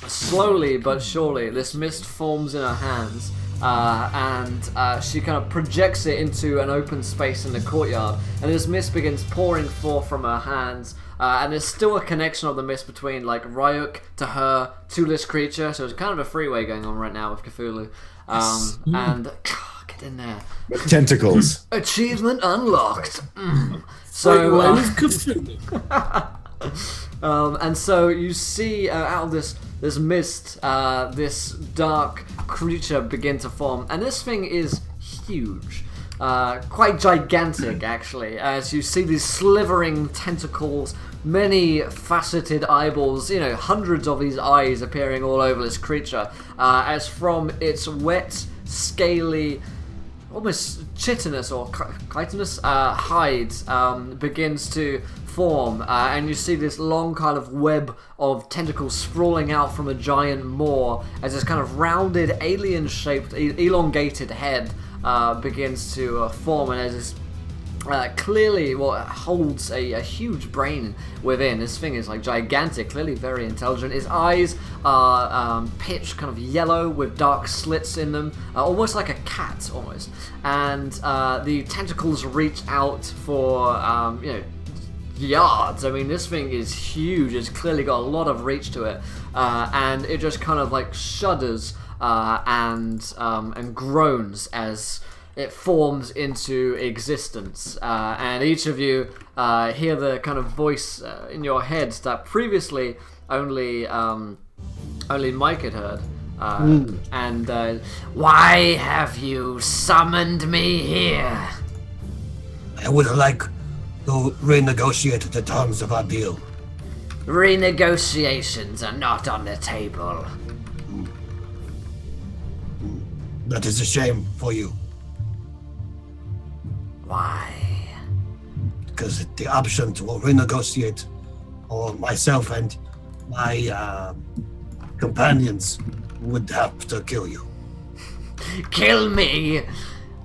slowly but surely this mist forms in her hands, and she kind of projects it into an open space in the courtyard, and this mist begins pouring forth from her hands, and there's still a connection of the mist between like Ryuk to her to this creature, so it's kind of a freeway going on right now with Cthulhu, and God, get in there. With tentacles. Achievement unlocked. So, and so you see out of this mist, this dark creature begin to form, and this thing is huge, quite gigantic actually. As you see these slithering tentacles, many faceted eyeballs, hundreds of these eyes appearing all over this creature, as from its wet, scaly, almost chitinous or chitinous hide begins to form, and you see this long kind of web of tentacles sprawling out from a giant maw as this kind of rounded, alien-shaped, elongated head begins to form, and as this clearly holds a huge brain within. This thing is like gigantic, clearly very intelligent. His eyes are pitched kind of yellow with dark slits in them, almost like a cat almost. And the tentacles reach out for yards. I mean, this thing is huge. It's clearly got a lot of reach to it, and it just kind of like shudders and groans as it forms into existence, and each of you hear the kind of voice in your head that previously only Mike had heard. And why have you summoned me here? I would like to renegotiate the terms of our deal. Renegotiations are not on the table. That is a shame for you. Why? Because the option to renegotiate, or myself and my companions would have to kill you. Kill me?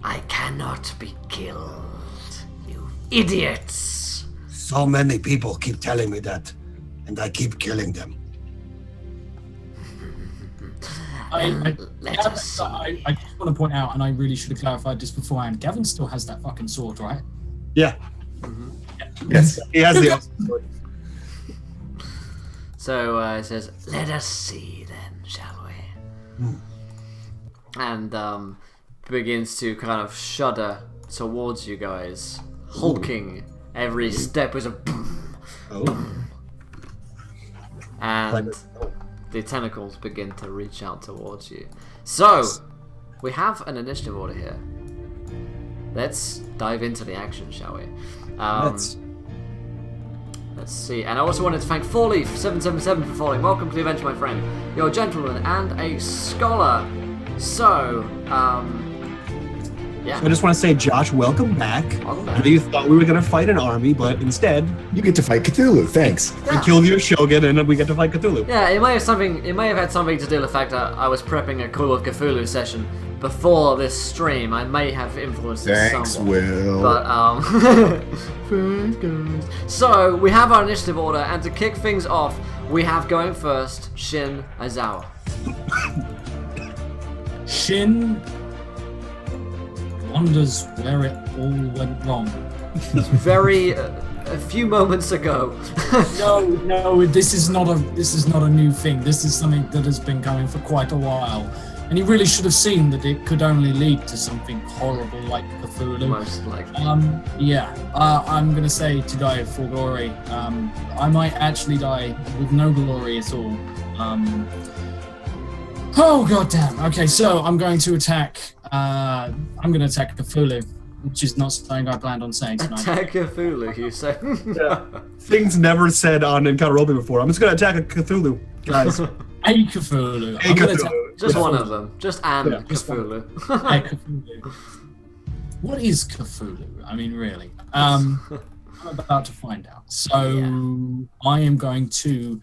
I cannot be killed. You idiots. So many people keep telling me that, and I keep killing them. I just want to point out, and I really should have clarified this beforehand, Gavin still has that fucking sword, right? Yeah. Yes. He has the sword. So it says, let us see then, shall we? And begins to kind of shudder towards you guys, hulking. Every step is a boom, boom. And the tentacles begin to reach out towards you. So, we have an initiative order here. Let's dive into the action, shall we? Let's see. And I also wanted to thank 4Leaf777 for following. Welcome to the adventure, my friend. You're a gentleman and a scholar. So, yeah. I just want to say, Josh, welcome back. Welcome back. I know you thought we were going to fight an army, but instead, You get to fight Cthulhu. Thanks. we killed your Shogun, and we get to fight Cthulhu. Yeah, it may have had something to do with the fact that I was prepping a Call of Cthulhu session before this stream. I may have influenced it Thanks, somewhat. Will. But thanks, guys. So we have our initiative order, and to kick things off, we have going first Shin Aizawa. Shin wonders where it all went wrong. Very a few moments ago. No, this is not a new thing. This is something that has been going for quite a while. And he really should have seen that it could only lead to something horrible like Cthulhu. Most likely. I'm gonna say to die for glory. I might actually die with no glory at all. Oh goddamn. Okay, so I'm going to attack. I'm going to attack Cthulhu, which is not something I planned on saying tonight. Attack Cthulhu, you say? Yeah. Things never said on Encounter Roleplay before. I'm just going to attack a Cthulhu, guys. A Cthulhu. A Cthulhu. Just one of them. Just an just Cthulhu. A Cthulhu. What is Cthulhu? I mean, really. I'm about to find out. So I am going to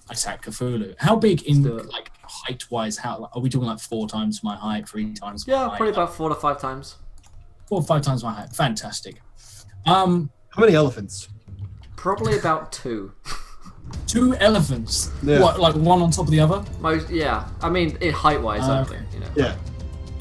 attack Cthulhu. How big in like height-wise? How are we talking? Like 4 times my height, 3 times? My height? Probably about 4 to 5 times. 4 or 5 times my height. Fantastic. How many elephants? Probably about 2. 2 elephants. Yeah. What, like one on top of the other? Most, yeah. I mean, in height-wise only. You know. Yeah.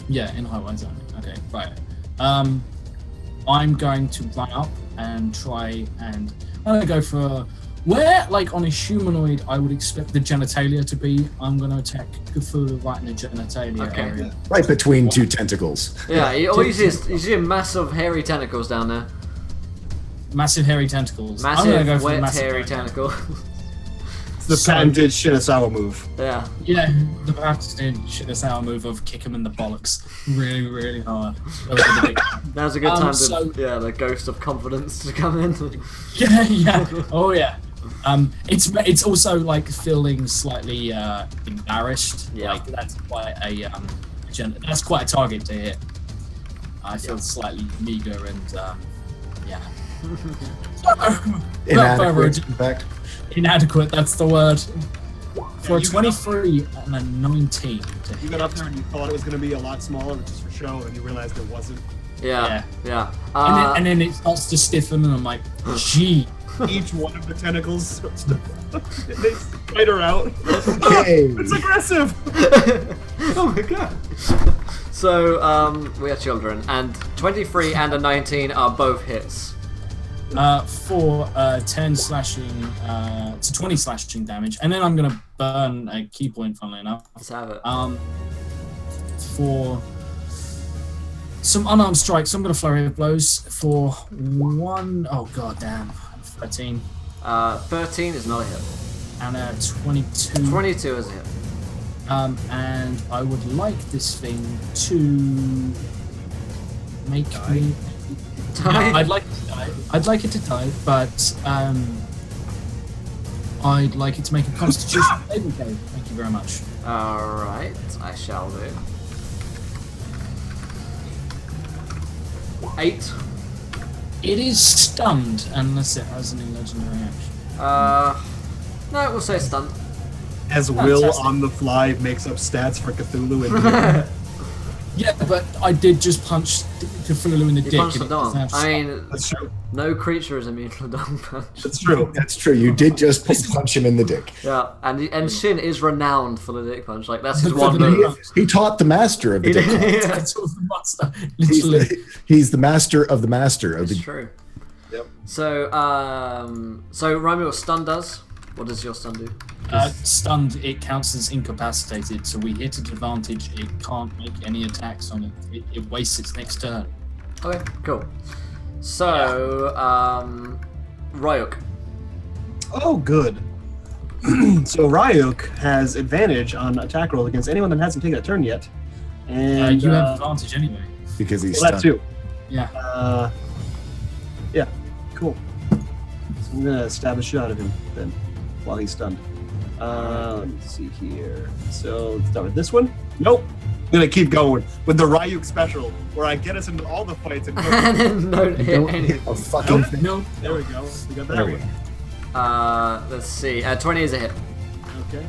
Yeah, in height-wise only. Okay, right. I'm going to run up and try and I'm going to go for Where, like, on a humanoid, I would expect the genitalia to be, I'm going to attack Cthulhu right in the genitalia area. Right between two tentacles. Yeah, you see massive hairy tentacles down there. Massive hairy tentacles. I'm gonna go Massive, for the wet, massive hairy tentacle. It's the patented Shirasawa move. Yeah. Yeah, the patented Shirasawa move of kick him in the bollocks really, really hard. Now's a good time so- the ghost of confidence to come in. Yeah. Oh yeah. It's also like feeling slightly embarrassed. Yeah. Like that's quite that's quite a target to hit. I feel slightly meager and yeah. Inadequate, in fact. Inadequate. That's the word. For a 23 and a 19 to You hit. got up there and you thought it was going to be a lot smaller, just for show, and you realized it wasn't. Yeah. And then it starts to stiffen, and I'm like, gee. Each one of the tentacles starts to they spider out. Okay. It's aggressive. Oh my god. So, we are children, and 23 and a 19 are both hits. For 10 slashing to 20 slashing damage, and then I'm gonna burn a key point, funnily enough. Let's have it. For some unarmed strikes, I'm gonna flurry of blows for one. Oh god damn, 13 13 is not a hit. and a 22. 22 is a hit. And I would like this thing to make me. Die? I'd like it to die. I'd like it to die, but I'd like it to make a Constitution saving throw. Thank you very much. Alright, I shall do. 8. It is stunned unless it has any legendary action. No, we'll say stunned. As Will on the fly makes up stats for Cthulhu and Yeah, but I did just punch Cthulhu in the You dick. punched the and it doesn't dong. have I mean, that's true. no creature is immune to a dong punch. That's true. That's true. You did just punch him in the dick. Yeah, and Shin is renowned for the dick punch. Like, that's his one move. He taught the master of the dick punch. Yeah, That's all the monster. Literally. He's the master of the master of it's the. true. Yep. So Romeo, what stun does? What does your stun do? Stunned, it counts as incapacitated, so we hit at advantage, it can't make any attacks on it. It wastes its next turn. Okay, cool. So, Ryuk. Oh, good. So Ryuk has advantage on attack roll against anyone that hasn't taken a turn yet. And You have advantage anyway. Because he's well, that stunned. too. Yeah. Yeah, cool. So I'm gonna stab the shit out of him then, while he's stunned. Let me see here. So let's start with this one. Nope. I'm gonna keep going with the Ryuk special, where I get us into all the fights and And then no hit Don't any. hit a fucking thing. No. there we go. We got that There we one. go. Let's see. 20 is a hit. Okay.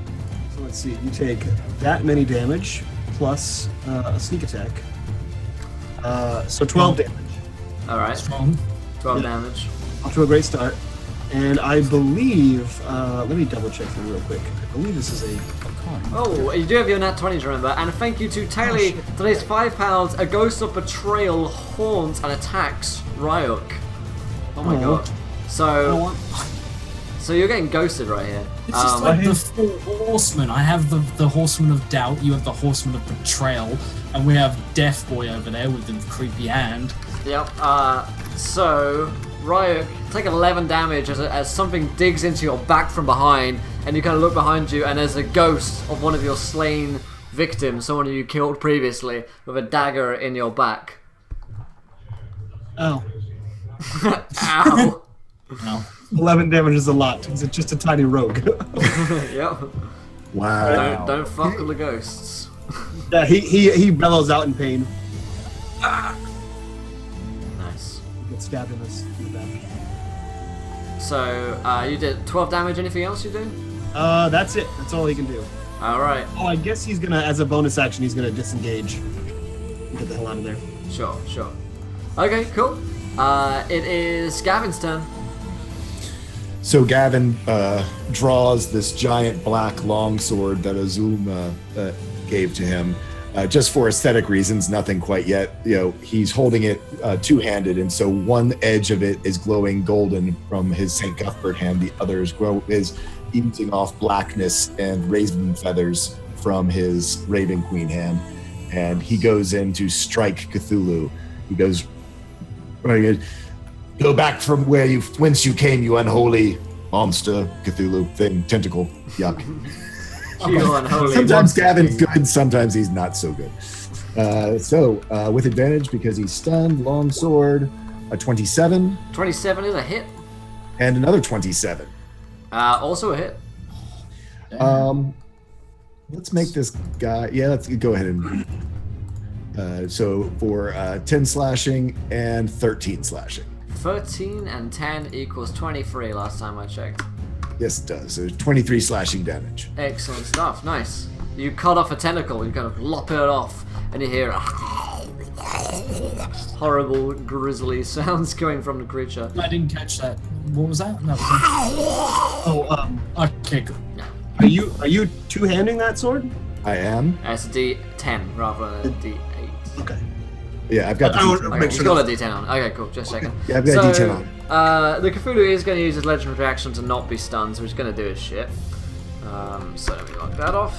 So let's see. You take that many damage plus a sneak attack. So 12 damage. Alright, Strong. 12 Yeah. damage. Off to a great start. And I believe, let me double check them real quick. I believe this is a. Oh, you do have your nat 20s, remember. And thank you to Taylor. Today's £5. A ghost of betrayal haunts and attacks Ryuk. Oh my Oh. god. So you're getting ghosted right here. It's just like the four horsemen. I have the horseman of doubt, you have the horseman of betrayal, and we have Death Boy over there with the creepy hand. Yep. So Ryuk, take 11 damage as something digs into your back from behind, and you kind of look behind you, and there's a ghost of one of your slain victims, someone you killed previously, with a dagger in your back. Oh. Ow. No. 11 damage is a lot. He's just a tiny rogue. Yep. Wow. Don't fuck with the ghosts. Yeah, he bellows out in pain. Nice. He gets stabbed in the back. So you did 12 damage. Anything else you do? That's it. That's all he can do. All right. Oh, I guess he's gonna, as a bonus action, he's gonna disengage. Get the hell out of there. Sure. Okay. Cool. It is Gavin's turn. So Gavin draws this giant black longsword that Azuma gave to him, just for aesthetic reasons, nothing quite yet. He's holding it two-handed, and so one edge of it is glowing golden from his St. Cuthbert hand. The other is eating off blackness and raven feathers from his Raven Queen hand. And he goes in to strike Cthulhu. He goes, "Go back from whence you came, you unholy monster, Cthulhu thing, tentacle, yuck." Sometimes Gavin's good, sometimes he's not so good. With advantage because he's stunned, long sword, a 27. 27 is a hit. And another 27. Also a hit. Let's make this guy. Yeah, let's go ahead and. So for 10 slashing and 13 slashing. 13 and 10 equals 23 last time I checked. Yes, it does. So 23 slashing damage. Excellent stuff. Nice. You cut off a tentacle, you kind of lop it off, and you hear horrible, grisly sounds coming from the creature. I didn't catch that. What was that? No, okay, good. Are you two-handing that sword? I am. It's a D10 rather than a D8. Okay. Yeah, I've got the D10. Okay, he's got a D10 on. Okay, cool. Just checking. Yeah, I've got a D10 on. The Cthulhu is going to use his legendary reaction to not be stunned, so he's going to do his shit. So let me lock that off.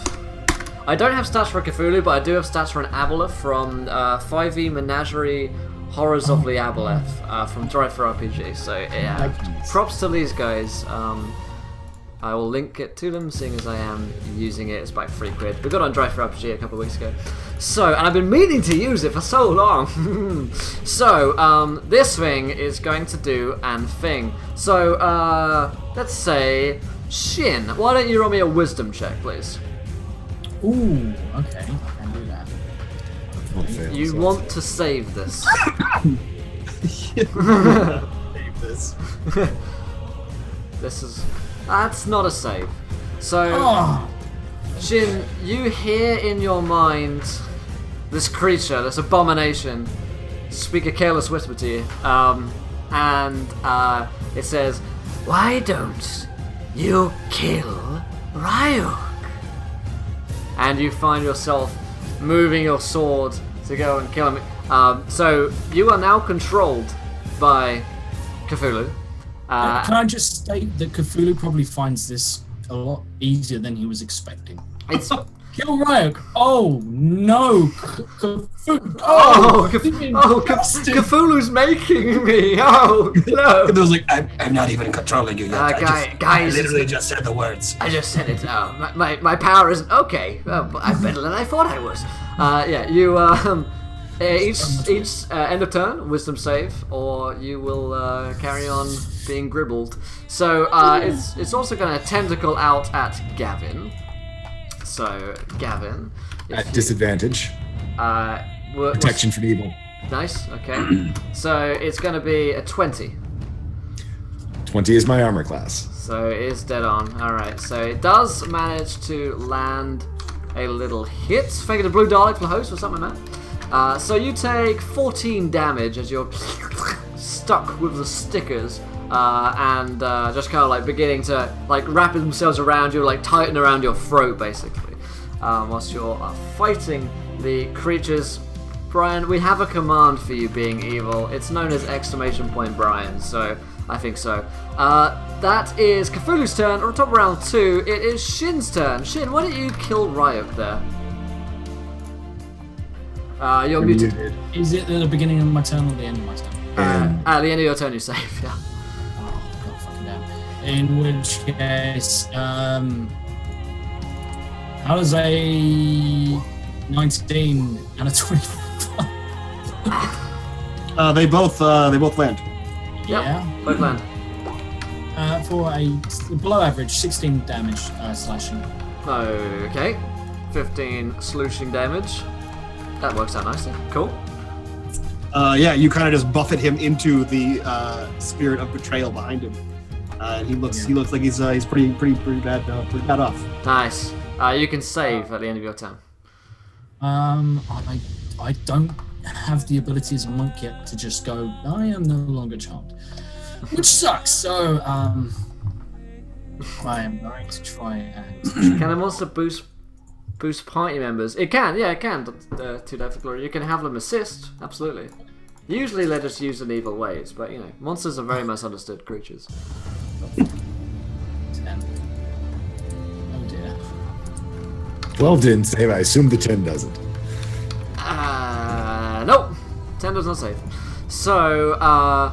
I don't have stats for a Cthulhu, but I do have stats for an Aboleth from 5e Menagerie Horrors of the Aboleth from Drive for RPG. So yeah, props to these guys. I will link it to them, seeing as I am using it. It's about £3. We got it on Drive for RPG a couple of weeks ago. So, and I've been meaning to use it for so long. So, this thing is going to do an thing. So, let's say, Shin, why don't you roll me a wisdom check, please? Ooh, okay, I can do that. You want to save this. Save this. That's not a save. So, Shin, you hear in your mind this creature, this abomination, speak a careless whisper to you. And it says, "Why don't you kill Ryuk?" And you find yourself moving your sword to go and kill him. So, you are now controlled by Cthulhu. Can I just state that Cthulhu probably finds this a lot easier than he was expecting? It's Kill Ryuk! Oh no! Cthulhu! Cthulhu's making me! Oh no! It was like, I'm not even controlling you yet. Guys, I literally just said the words. I just said it. My power isn't okay. I'm better than I thought I was. Yeah, you each end of turn, wisdom save, or you will carry on being gribbled. So it's also going to tentacle out at Gavin. So Gavin, at disadvantage. Protection from evil. Nice. Okay. So it's going to be a 20. 20 is my armor class. So it is dead on. All right. So it does manage to land a little hit. Thank you to Blue Dalek for the host or something like that. So you take 14 damage as you're stuck with the stickers and just kind of like beginning to like wrap themselves around you, like tighten around your throat basically, whilst you're fighting the creatures. Brian, we have a command for you being evil. It's known as exclamation point Brian, so I think so. That is Cthulhu's turn. On top of round 2, it is Shin's turn. Shin, why don't you kill Ryuk there? You're muted. Is it at the beginning of my turn or the end of my turn? At the end of your turn, you save, yeah. Oh, God fucking damn. In which case, how does a 19 and a 25? They both land. Yeah. Both land. For a below average 16 damage slashing. Okay. 15 slooshing damage. That works out nicely. Cool. Yeah, you kind of just buffet him into the spirit of betrayal behind him, and he looks like he's pretty bad off. Nice. You can save at the end of your turn. I don't have the ability as a monk yet to just go, I am no longer charmed, which sucks. So I am going to try and. Can a monster boost boost party members. It can, yeah, it can. The 2 die for glory. You can have them assist, absolutely. Usually they're just used in evil ways, but you know, monsters are very misunderstood creatures. 10. Oh dear. 12 didn't save. I assume the 10 doesn't. Nope. 10 does not save. So,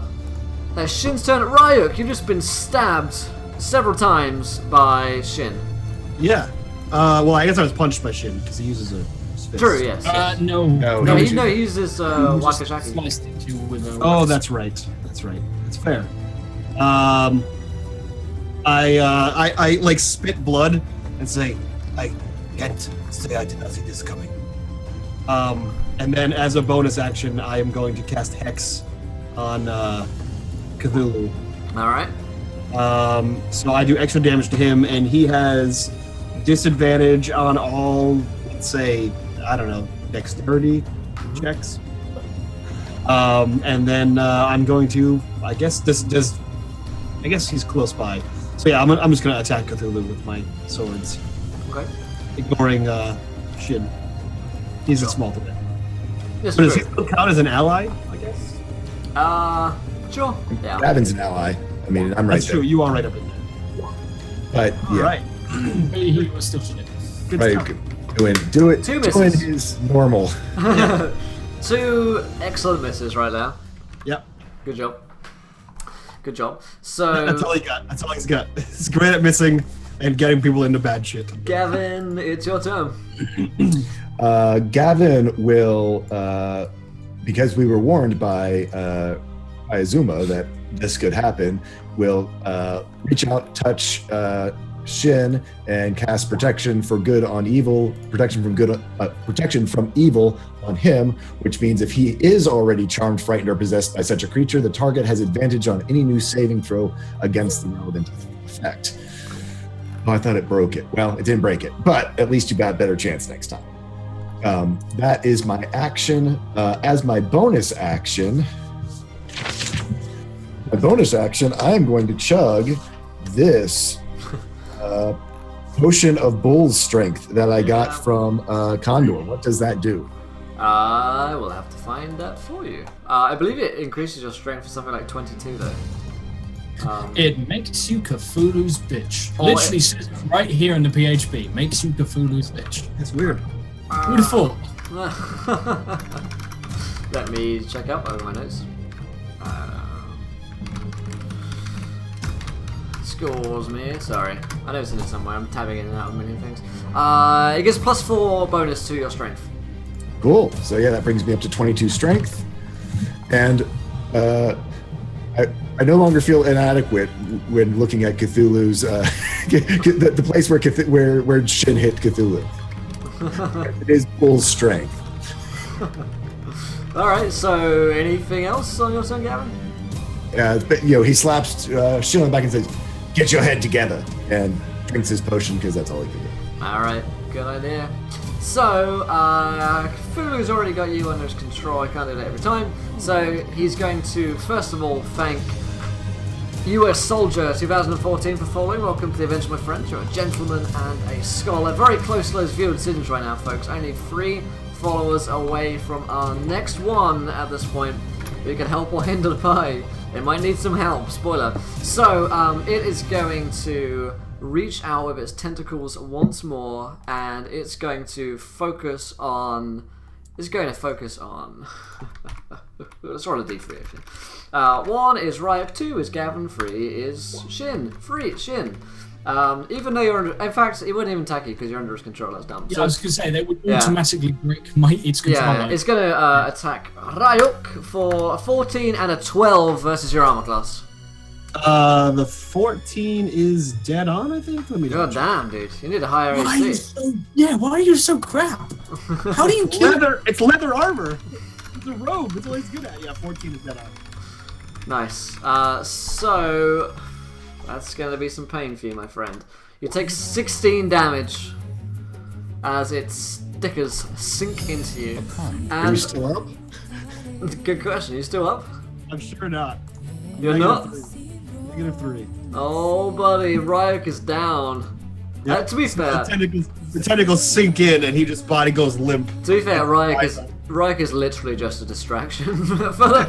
Shin's turn. Ryuk, you've just been stabbed several times by Shin. Yeah. Well, I guess I was punched by Shin because he uses a fist. True, yes. No. No, he uses Just Wakashaki. sliced into with a Oh, that's right. That's right. That's fair. I like spit blood and say, I can't say I did not see this coming. and then as a bonus action, I am going to cast Hex on Cthulhu. Alright. So I do extra damage to him, and he has disadvantage on all, let's say, I don't know, dexterity checks. And then I'm going to, I guess I guess he's close by. So yeah, I'm just gonna attack Cthulhu with my swords, Okay. ignoring Shin. He's a small threat. Yes, But does he true. still count as an ally? I guess. Sure. Yeah. Gavin's an ally. I mean, I'm right That's there. true. You are right up in there. But All yeah, right. He was still shit. Good right. stuff. Do it. Two Doing misses. is normal. 2 excellent misses right there. Yep. Good job. Good job. So, That's all he got. That's all he's got. He's great at missing and getting people into bad shit. Gavin, it's your turn. Gavin will, because we were warned by Azuma that this could happen, will reach out, touch Shin, and cast protection for good on evil, protection from evil on him, which means if he is already charmed, frightened, or possessed by such a creature, the target has advantage on any new saving throw against the relevant effect. Oh, I thought it broke it. Well, it didn't break it, but at least you got a better chance next time. That is my action. As my bonus action, I am going to chug this potion of bull's strength that I got from Condor. What does that do? I will have to find that for you. I believe it increases your strength for something like 22, though. It makes you Cthulhu's bitch. Oh, Literally says right here in the PHP. Makes you Cthulhu's bitch. That's weird. Who'd have thought? Let me check up over my notes. Scores me. Sorry, I know it's in it somewhere. I'm tabbing in and out of a million things. It gives +4 bonus to your strength. Cool. So yeah, that brings me up to 22 strength, and I no longer feel inadequate when looking at Cthulhu's the place where Shin hit Cthulhu. It is bull's strength. All right. So, anything else on your turn, Gavin? But, he slaps Shin on the back and says, "Get your head together," and drinks his potion because that's all he can do. All right. Good idea. So, Cthulhu's already got you under his control. I can't do that every time. So, he's going to, first of all, thank US Soldier 2014 for following. Welcome to the adventure, my friend. You're a gentleman and a scholar. Very close to those viewer decisions right now, folks. Only 3 followers away from our next one at this point. We can help or hinder the pie. It might need some help. Spoiler. So, it is going to reach out with its tentacles once more, and it's going to focus on. Let's roll a d3 actually. 1 is Ryuk, 2 is Gavin, 3 is Shin. Shin. Even though you're under, in fact, it wouldn't even attack you because you're under his control. That's dumb. Yeah, So, I was going to say, they would automatically break its control. yeah, it's going to attack Ryuk for a 14 and a 12 versus your armor class. The 14 is dead on, I think. Let me God check. damn, dude. You need a higher Why are you AC. why are you so crap? How do you kill? It's leather armor. It's a robe. That's all he's good at. Yeah, 14 is dead on. Nice. So that's going to be some pain for you, my friend. You take 16 damage as its stickers sink into you. Are you And still up? good question. You still up? I'm sure not. You're not. -3. Oh, buddy, Ryuk is down. Yep. To be fair, The tentacles The tentacles sink in, and body goes limp. To be fair, Ryuk is literally just a distraction for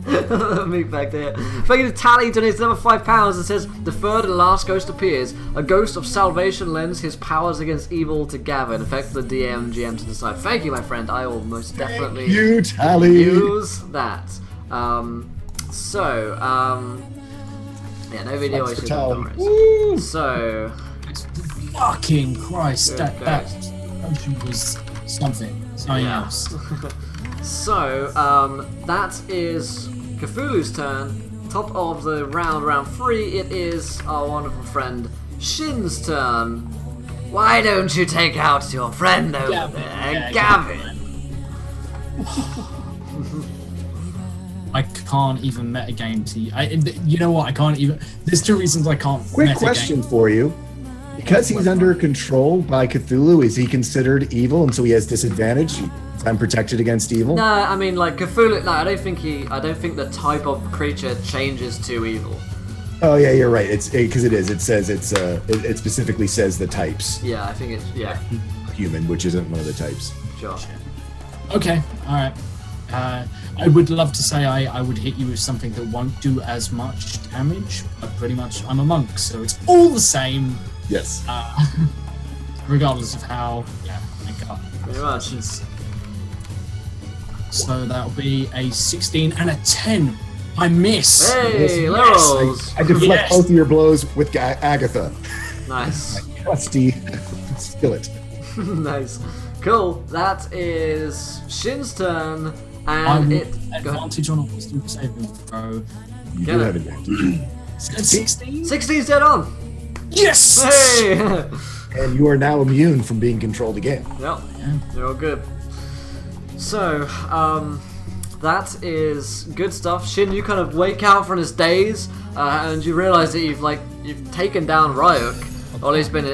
the meat back there. Thank you to Tally, donates another £5 and says, the third and last ghost appears. A ghost of salvation lends his powers against evil to Gavin. Affects the GM to decide. Thank you, my friend. I will most definitely use that. Yeah, no video issues. So... Fucking Christ, that potion was something else. So, that is Cthulhu's turn. Top of the round 3, it is our wonderful friend Shin's turn. Why don't you take out your friend over there, Gavin? I can't even metagame to you. You know what? I can't even. There's 2 reasons I can't. Quick question for you. Because he's under control by Cthulhu, is he considered evil and so he has disadvantage? I'm protected against evil? No, I mean like Cthulhu. No, I don't think the type of creature changes to evil. Oh yeah, you're right. It's because it is. It says it specifically says the types. Yeah, I think it's human, which isn't one of the types. Sure. Okay. All right. I would love to say I would hit you with something that won't do as much damage, but pretty much I'm a monk, so it's all the same. Yes. Regardless of how. Yeah. Pretty much. So that'll be a 16 and a 10. I miss. Hey, levels. I deflect both of your blows with Agatha. Nice. Trusty skillet. Nice. Cool. That is Shin's turn, and it advantage on a wisdom saving throw. You do have advantage. 16? 16's dead on. Yes. Hey. And you are now immune from being controlled again. Yep. You're all good. So, that is good stuff. Shin, you kind of wake out from his daze, and you realise that you've taken down Ryuk, or at least been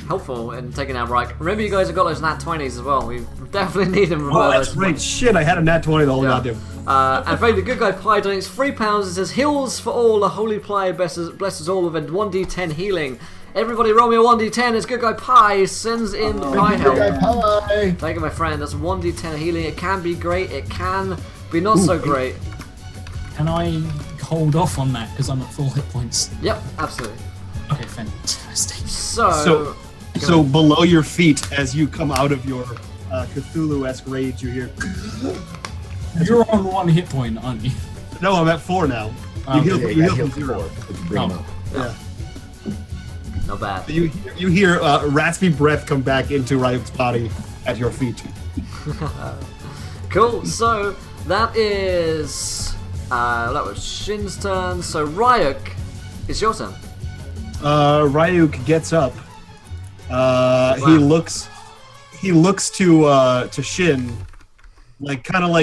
helpful in taking down Ryuk. Remember, you guys have got those nat 20s as well. We definitely need them. Oh, that's right. Shit, I had a nat 20 the whole goddamn. And finally, the good guy Pie donates £3 and says, heals for all, the holy Pie blesses all with a 1d10 healing. Everybody roll me a 1d10 as Good Guy Pie sends in the pie help. Thank you, my friend. That's 1d10 healing. It can be great. It can be not so great. Can I hold off on that because I'm at full hit points? Yep, absolutely. Okay, fantastic. So below your feet, as you come out of your Cthulhu-esque rage, you hear... You're on 1 hit point, aren't you? No, I'm at 4 now. You heal from 0. Yeah. Not bad. You hear raspy breath come back into Ryuk's body at your feet. Cool. So that was Shin's turn. So Ryuk, it's your turn. Ryuk gets up. Wow. He looks to Shin, kind of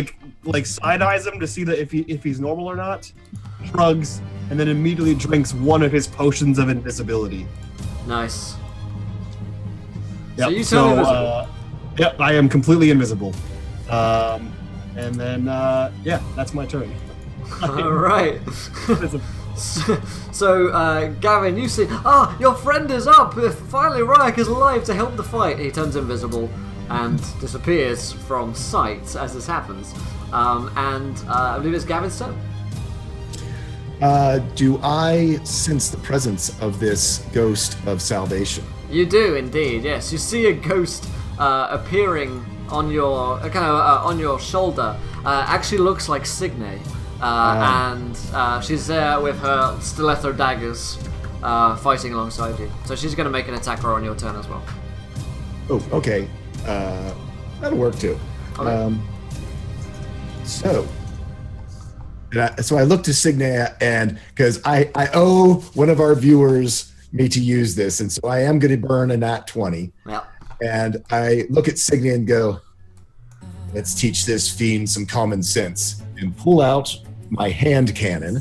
side eyes him to see that if he's normal or not. Shrugs and then immediately drinks one of his potions of invisibility. Nice. Yep. So you turn invisible. Yep, I am completely invisible. And then that's my turn. All right. So, Gavin, you see, your friend is up. Finally, Ryuk is alive to help the fight. He turns invisible and disappears from sight as this happens. I believe it's Gavin's turn. Do I sense the presence of this ghost of salvation? You do indeed. Yes, you see a ghost appearing on your on your shoulder. Actually, looks like Signe, and she's there with her stiletto daggers, fighting alongside you. So she's going to make an attack roll on your turn as well. Oh, okay. That'll work too. Okay. So I look to Signe, and because I owe one of our viewers me to use this, and so I am going to burn a nat 20. Yeah. And I look at Signe and go, let's teach this fiend some common sense, and pull out my hand cannon,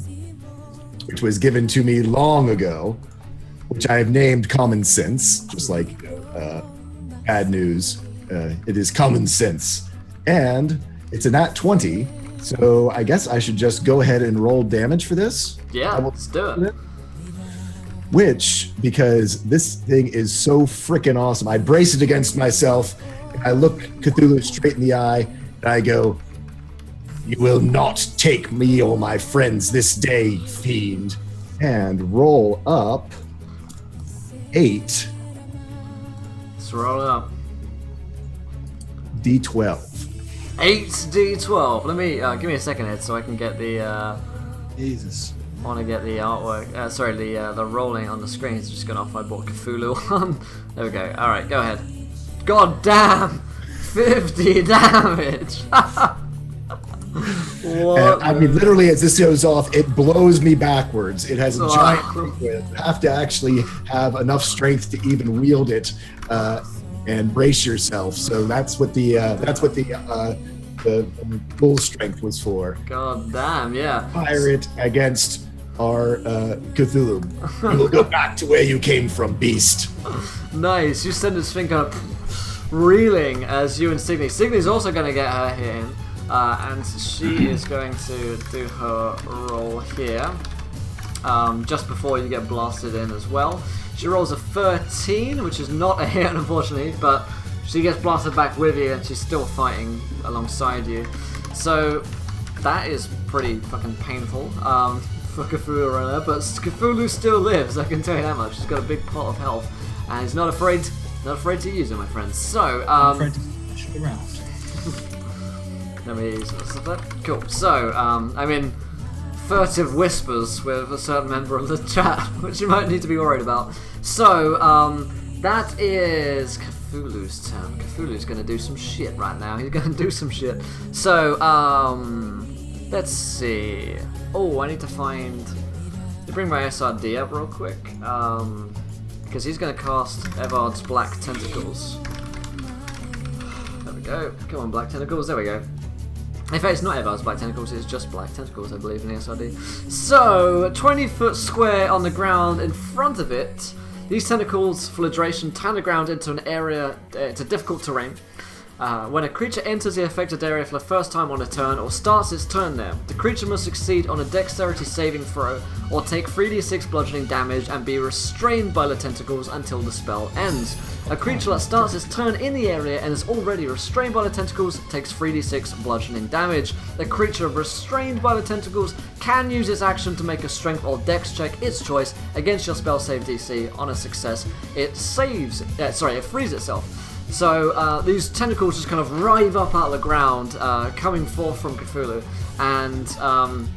which was given to me long ago, which I have named Common Sense, just like bad news. It is common sense. And it's a nat 20, so I guess I should just go ahead and roll damage for this. Yeah, let's do it. which, because this thing is so freaking awesome, I brace it against myself, and I look Cthulhu straight in the eye, and I go, "You will not take me or my friends this day, fiend," and roll up 8 Let's roll it up. D12. 8d12. Let me give me a second here so I can get the. Jesus. I want to get the artwork. Sorry, the rolling on the screen. It's just gone off. I bought Cthulhu on. There we go. All right, go ahead. God damn, 50 damage. What? I mean, literally, as this goes off, it blows me backwards. It has a giant whip. You have to actually have enough strength to even wield it and brace yourself. So that's what the full strength was for. God damn, yeah. Fire it against our Cthulhu. You will go back to where you came from, beast. Nice. You send this thing kind of reeling as you and Signy. Signy's also going to get her hit in. And she is going to do her roll here, just before you get blasted in as well. She rolls a 13, which is not a hit, unfortunately, but she gets blasted back with you, and she's still fighting alongside you. So that is pretty fucking painful for Cthulhu right there, but Cthulhu still lives, I can tell you that much. He's got a big pot of health, and he's not afraid to use it, my friends. So, afraid to push it around. let me use that. Cool. So, I'm in furtive whispers with a certain member of the chat, which you might need to be worried about. So, that is Cthulhu's turn. Cthulhu's going to do some shit right now. He's going to do some shit. So, let's see. Oh, I need to bring my SRD up real quick. Because he's going to cast Evard's Black Tentacles. There we go. Come on, Black Tentacles. There we go. In fact, it's not Evard's Black Tentacles, it's just Black Tentacles, I believe, in the SRD. So, 20-foot square on the ground in front of it. These tentacles, full of duration, turn the ground into an area, to difficult terrain. When a creature enters the affected area for the first time on a turn or starts its turn there, the creature must succeed on a dexterity saving throw or take 3d6 bludgeoning damage and be restrained by the tentacles until the spell ends. A creature that starts its turn in the area and is already restrained by the tentacles takes 3d6 bludgeoning damage. The creature restrained by the tentacles can use its action to make a strength or dex check, its choice, against your spell save DC. On a success, it frees itself. So these tentacles just kind of rise up out of the ground, coming forth from Cthulhu, and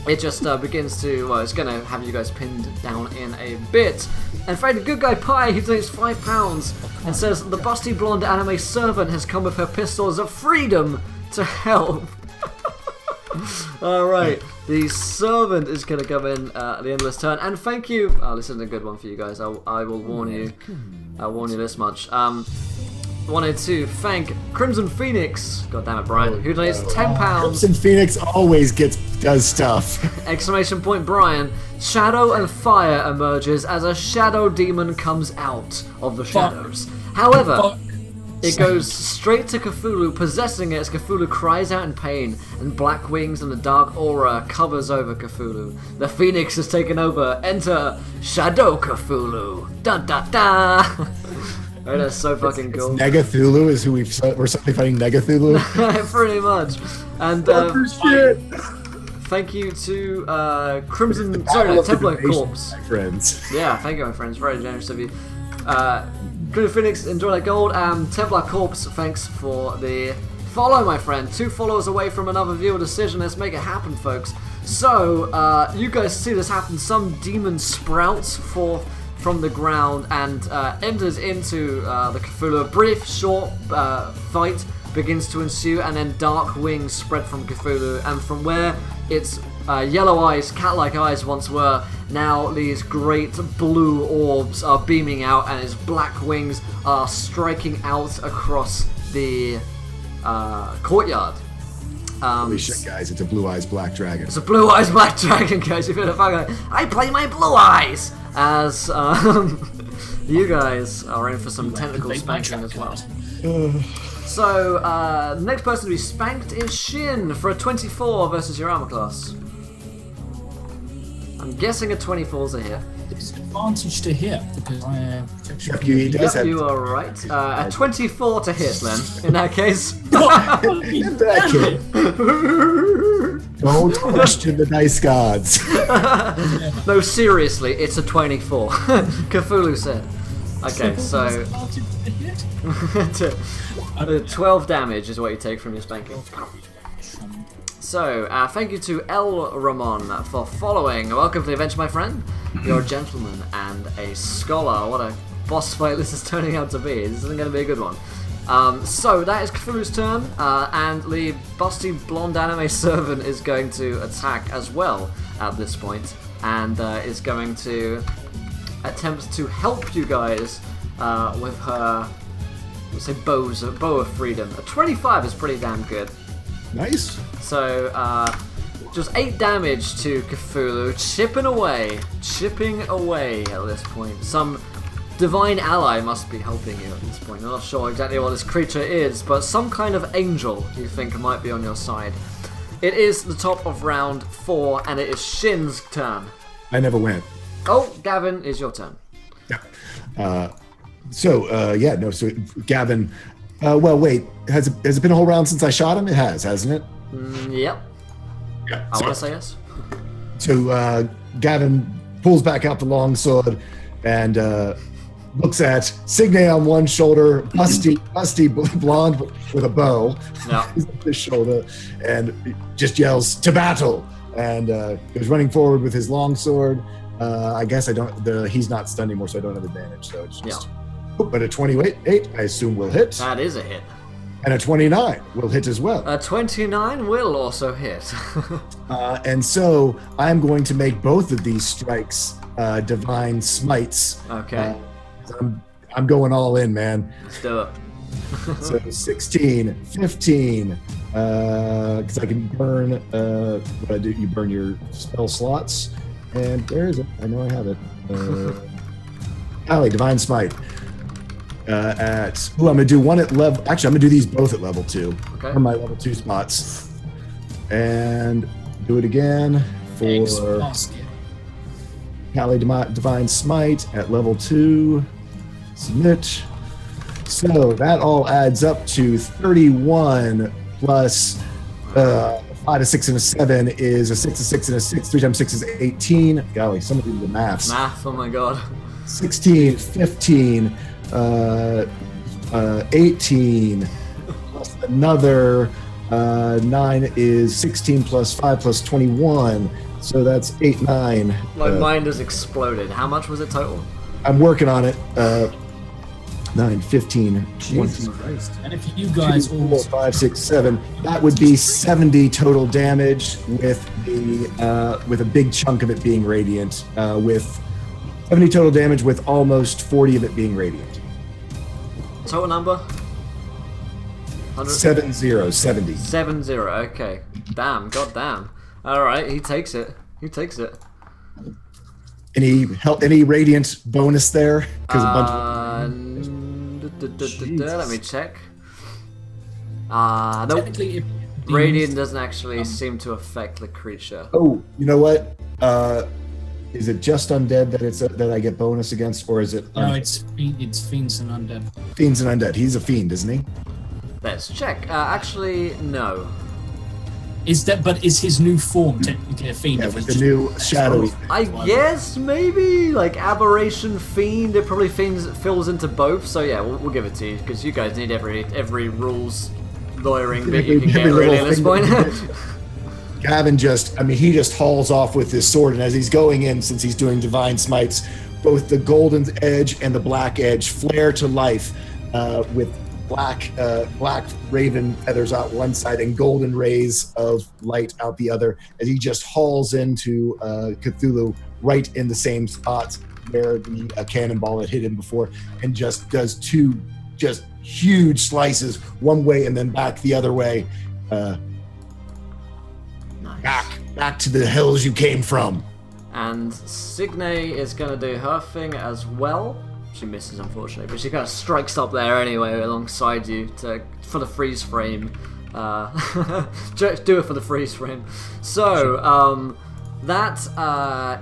it just begins to, well, it's going to have you guys pinned down in a bit. In fact, the good guy Pie, he donates £5 and says, the busty blonde anime servant has come with her pistols of freedom to help. Alright, the servant is going to come in at the end of this turn, and thank you, this isn't a good one for you guys, I will warn you. I'll warn you this much. Wanted to thank Crimson Phoenix, god damn it Brian, who donates £10. Crimson Phoenix always does stuff. Exclamation point Brian. Shadow and fire emerges as a shadow demon comes out of the shadows. However, it goes straight to Cthulhu, possessing it as Cthulhu cries out in pain, and black wings and a dark aura covers over Cthulhu. The Phoenix has taken over. Enter Shadow Cthulhu. Da da da. Oh, that's so fucking cool. Negathulu is who we're suddenly fighting. Negathulu. Pretty much. And thank you to Crimson. Sorry, Templar Corpse. My friends. Yeah, thank you, my friends. Very generous of you. Crimson Phoenix, enjoy that gold. Templar Corpse, thanks for the follow, my friend. 2 followers away from another viewer decision. Let's make it happen, folks. So, you guys see this happen. Some demon sprouts forth from the ground and enters into the Cthulhu. A brief, short fight begins to ensue, and then dark wings spread from Cthulhu, and from where its yellow eyes, cat-like eyes once were, now these great blue orbs are beaming out, and his black wings are striking out across the courtyard. Holy shit, guys, it's a blue eyes black dragon. It's a blue eyes black dragon, guys. If you're the fuck, I play my blue eyes! As you guys are in for some tentacle spanking as well. So, next person to be spanked is Shin for a 24 versus your armor class. I'm guessing a 24 is a hit. disadvantage to hit because I am protection. Yep, he does have. You are right. A 24 to hit then, in that case. In that case, don't question the dice gods. No, seriously, it's a 24. Cthulhu said. Okay, so 12 damage is what you take from your spanking. So, thank you to El Ramon for following. Welcome to the adventure, my friend. You're a gentleman and a scholar. What a boss fight this is turning out to be. This isn't going to be a good one. So, that is Cthulhu's turn, and the busty blonde anime servant is going to attack as well at this point, and is going to attempt to help you guys with her, let's say, bow of freedom. A 25 is pretty damn good. Nice. So, just 8 damage to Cthulhu, chipping away at this point. Some divine ally must be helping you at this point. I'm not sure exactly what this creature is, but some kind of angel you think might be on your side. It is the top of round 4, and it is Shin's turn. I never went. Oh, Gavin, is your turn. Yeah. So Gavin. Well, wait. Has it been a whole round since I shot him? It has, hasn't it? Yep. Yeah. I want to say yes. So Gavin pulls back out the long sword and looks at Signe on one shoulder, busty blonde with a bow Yeah. on his shoulder, and just yells to battle. And goes running forward with his long sword. I guess he's not stunned anymore, so I don't have advantage. So it's just. Yeah. But a 28, I assume, will hit. That is a hit. And a 29 will hit as well. A 29 will also hit. And so I'm going to make both of these strikes divine smites. Okay. I'm going all in, man. Let's do it. So 16, 15, because I can burn, what I do, you burn your spell slots. And where is it? I know I have it. Divine Smite. I'm going to do one at level, actually I'm going to do these both at level 2. Okay. For my level 2 spots. And do it again for Pally Divine Smite at level 2. Submit. So that all adds up to 31 plus 5, a 6, and a 7 is a 6, a 6, and a 6. 3 times 6 is 18. Golly, some of the maths. Math, oh my god. 16, 15, 18, plus another 9 is 16 plus 5 plus 21. So that's 8, 9. My mind has exploded. How much was it total? I'm working on it. 9, 15, 20. And if you guys 2, 4, 5, 6, 7, that would be 70 total damage with a big chunk of it being radiant, with 70 total damage with almost 40 of it being radiant. Total number? 70. 70, okay. Damn, goddamn. Alright, he takes it. Any radiant bonus there? Let me check. Nope. technically, Radiant doesn't actually seem to affect the creature. Oh, you know what? Is it just undead that I get bonus against, or is it? No, it's fiends and undead. Fiends and undead. He's a fiend, isn't he? Let's check. Actually, no. Is his new form technically a fiend? Yeah, if with it's the new shadowy. I guess maybe like aberration fiend. It probably fills into both. So yeah, we'll give it to you because you guys need every rules lawyering bit you can get Every really little at this thing point. Gavin he just hauls off with his sword, and as he's going in, since he's doing divine smites, both the golden edge and the black edge flare to life with black raven feathers out one side and golden rays of light out the other, as he just hauls into Cthulhu right in the same spot where the cannonball had hit him before, and just does 2 just huge slices one way and then back the other way. Back to the hills you came from. And Signe is going to do her thing as well. She misses, unfortunately, but she kind of strikes up there anyway alongside you for the freeze frame. Do it for the freeze frame. So, That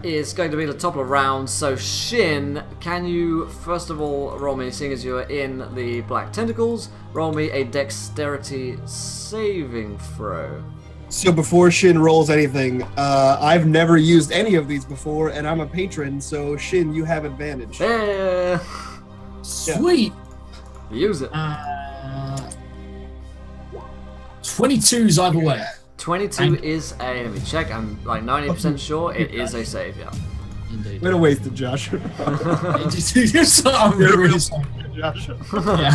is going to be the top of the round. So Shin, can you first of all roll me, seeing as you are in the black tentacles, roll me a dexterity saving throw. So before Shin rolls anything, I've never used any of these before, and I'm a patron, so Shin, you have advantage. Yeah. Sweet. Use it. 22's either way. 22 is a, let me check, I'm like 90% sure it is a save, yeah. Indeed. Way to waste it, Josh. I'm really sorry. Josh. Yeah.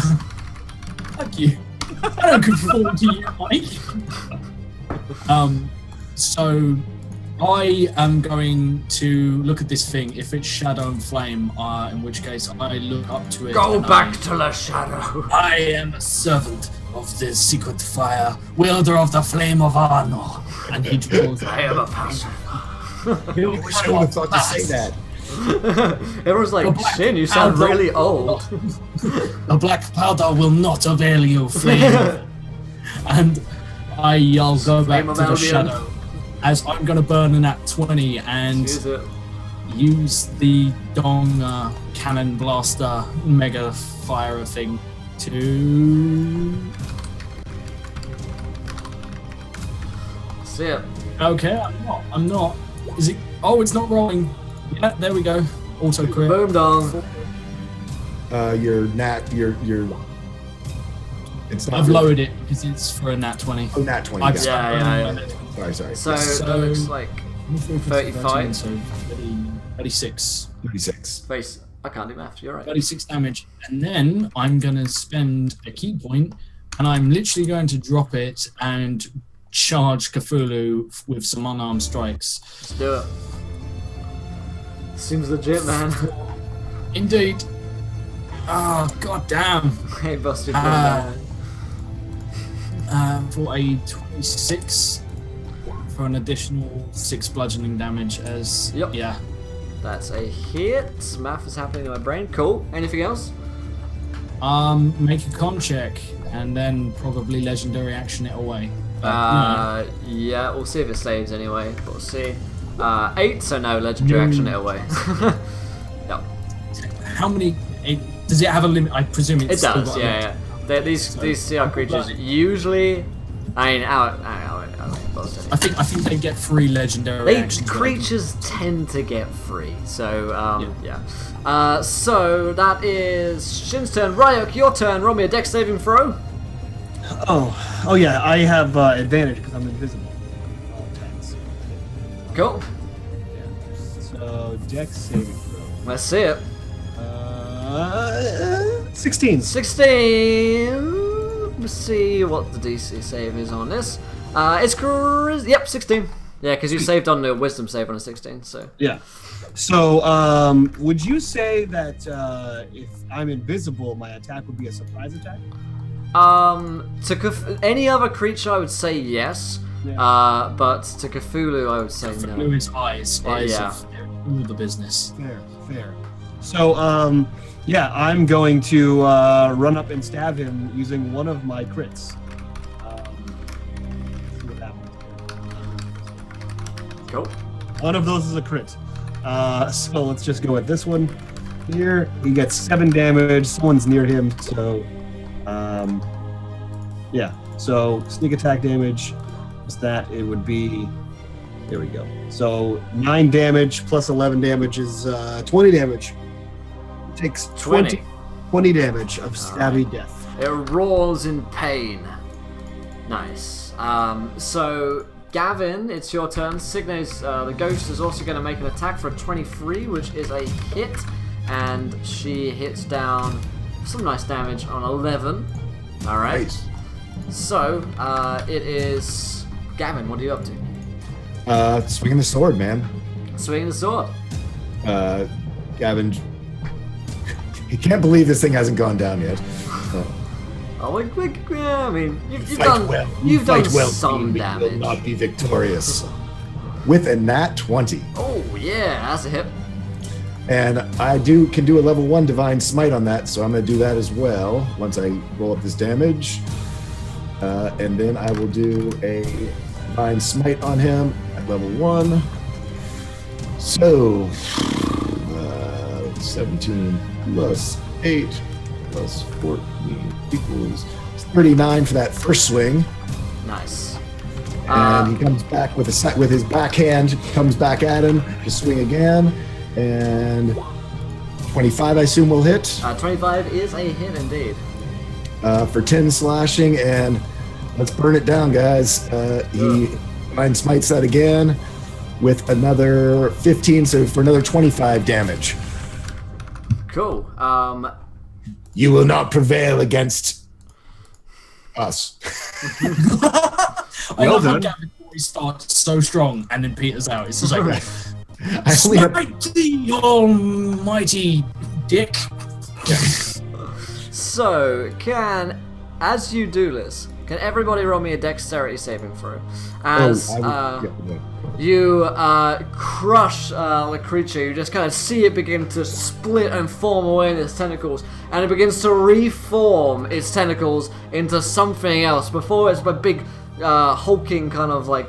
Fuck you. I don't conform to you, Mike. So I am going to look at this thing. If it's shadow and flame, in which case I look up to it. Go back to the shadow. I am a servant of the secret fire, wielder of the flame of honor. And he draws. I am a passion. I wish I would have thought to say that. Everyone's like, Shin, you sound really old. The black powder will not avail you, flame. And I'll go back to the shadow, as I'm going to burn a nat 20 and use the Dong cannon blaster mega fire thing to... See it. Okay, I'm not. Is it? Oh, it's not rolling. Yeah, there we go. Auto crit. Boom dong. Your it's not. I've lowered it because it's for a nat 20. Oh, nat 20. I've Yeah. Sorry. So that looks like 35. So 36. 36. face. I can't do math. You're right. 36 damage, and then I'm gonna spend a key point, and I'm literally going to drop it and charge Cthulhu with some unarmed strikes. Let's do it. Seems legit, man. Indeed. Oh, god damn. Hey, busted. For a 26 for an additional 6 bludgeoning damage as... Yep. Yeah. That's a hit. Math is happening in my brain. Cool. Anything else? Make a con check, and then probably legendary action it away. Yeah, we'll see if it saves anyway, but we'll see. 8, so no, legendary action it away. Yep. How many... does it have a limit? I presume it's It does, yeah. These CR creatures usually... I think they get 3 legendary actions. Creatures tend to get 3, so yeah. So that is Shin's turn. Ryuk, your turn. Roll me a dex saving throw. Oh yeah, I have advantage because I'm invisible. Thanks. Cool. Yeah. So dex saving throw. Let's see it. 16. 16. Let's see what the DC save is on this. It's yep, 16. Yeah, because you saved on the wisdom save on a 16. So yeah. So would you say that if I'm invisible, my attack would be a surprise attack? To any other creature, I would say yes. Yeah. But to Cthulhu, I would say no. Cthulhu's eyes yeah. of all the business. Fair. So yeah, I'm going to run up and stab him using one of my crits. See what happens. Cool. One of those is a crit. So let's just go with this one here. He gets 7 damage. Someone's near him, so yeah. So sneak attack damage. What's that? It would be. There we go. So 9 damage plus 11 damage is 20 damage. It takes 20 damage of stabby death. It roars in pain. Nice. So Gavin, it's your turn. Signe's the ghost is also going to make an attack for a 23, which is a hit, and she hits down some nice damage on 11. All right. Nice. So it is Gavin. What are you up to? Swinging the sword, man. Swinging the sword. Gavin, he can't believe this thing hasn't gone down yet. Oh, yeah, I mean, you've Fight done well. You've Fight done well, some but you damage. will not be victorious. With a nat 20. Oh yeah, that's a hit. And I can do a level 1 divine smite on that, so I'm going to do that as well once I roll up this damage. And then I will do a divine smite on him at level 1. So, 17 plus 8 plus 14 equals 39 for that first swing. Nice. And he comes back with his backhand, comes back at him to swing again. And 25, I assume, will hit. 25 is a hit indeed. For 10 slashing, and let's burn it down, guys. He Mind Smites that again with another 15, so for another 25 damage. Cool. You will not prevail against us. I love how Gavin always starts so strong and then peters out. It's just like, I only have smite the almighty dick. So, as you do this, can everybody roll me a dexterity saving throw? As you crush the creature, you just kind of see it begin to split and form away in its tentacles, and it begins to reform its tentacles into something else. Before it's a big hulking kind of like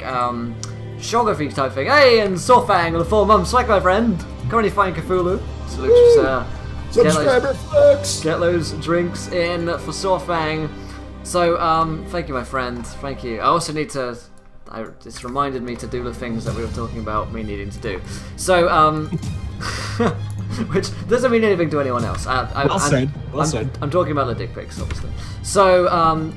geography type thing. Hey, and Sofang, the full mum, swag my friend. Currently find Cthulhu. Salute you, sir. subscriber flex. Get those drinks in for Sofang. So, thank you, my friend. Thank you. I also need to. This reminded me to do the things that we were talking about me needing to do. So, which doesn't mean anything to anyone else. Well said. I'm talking about the dick pics, obviously. So,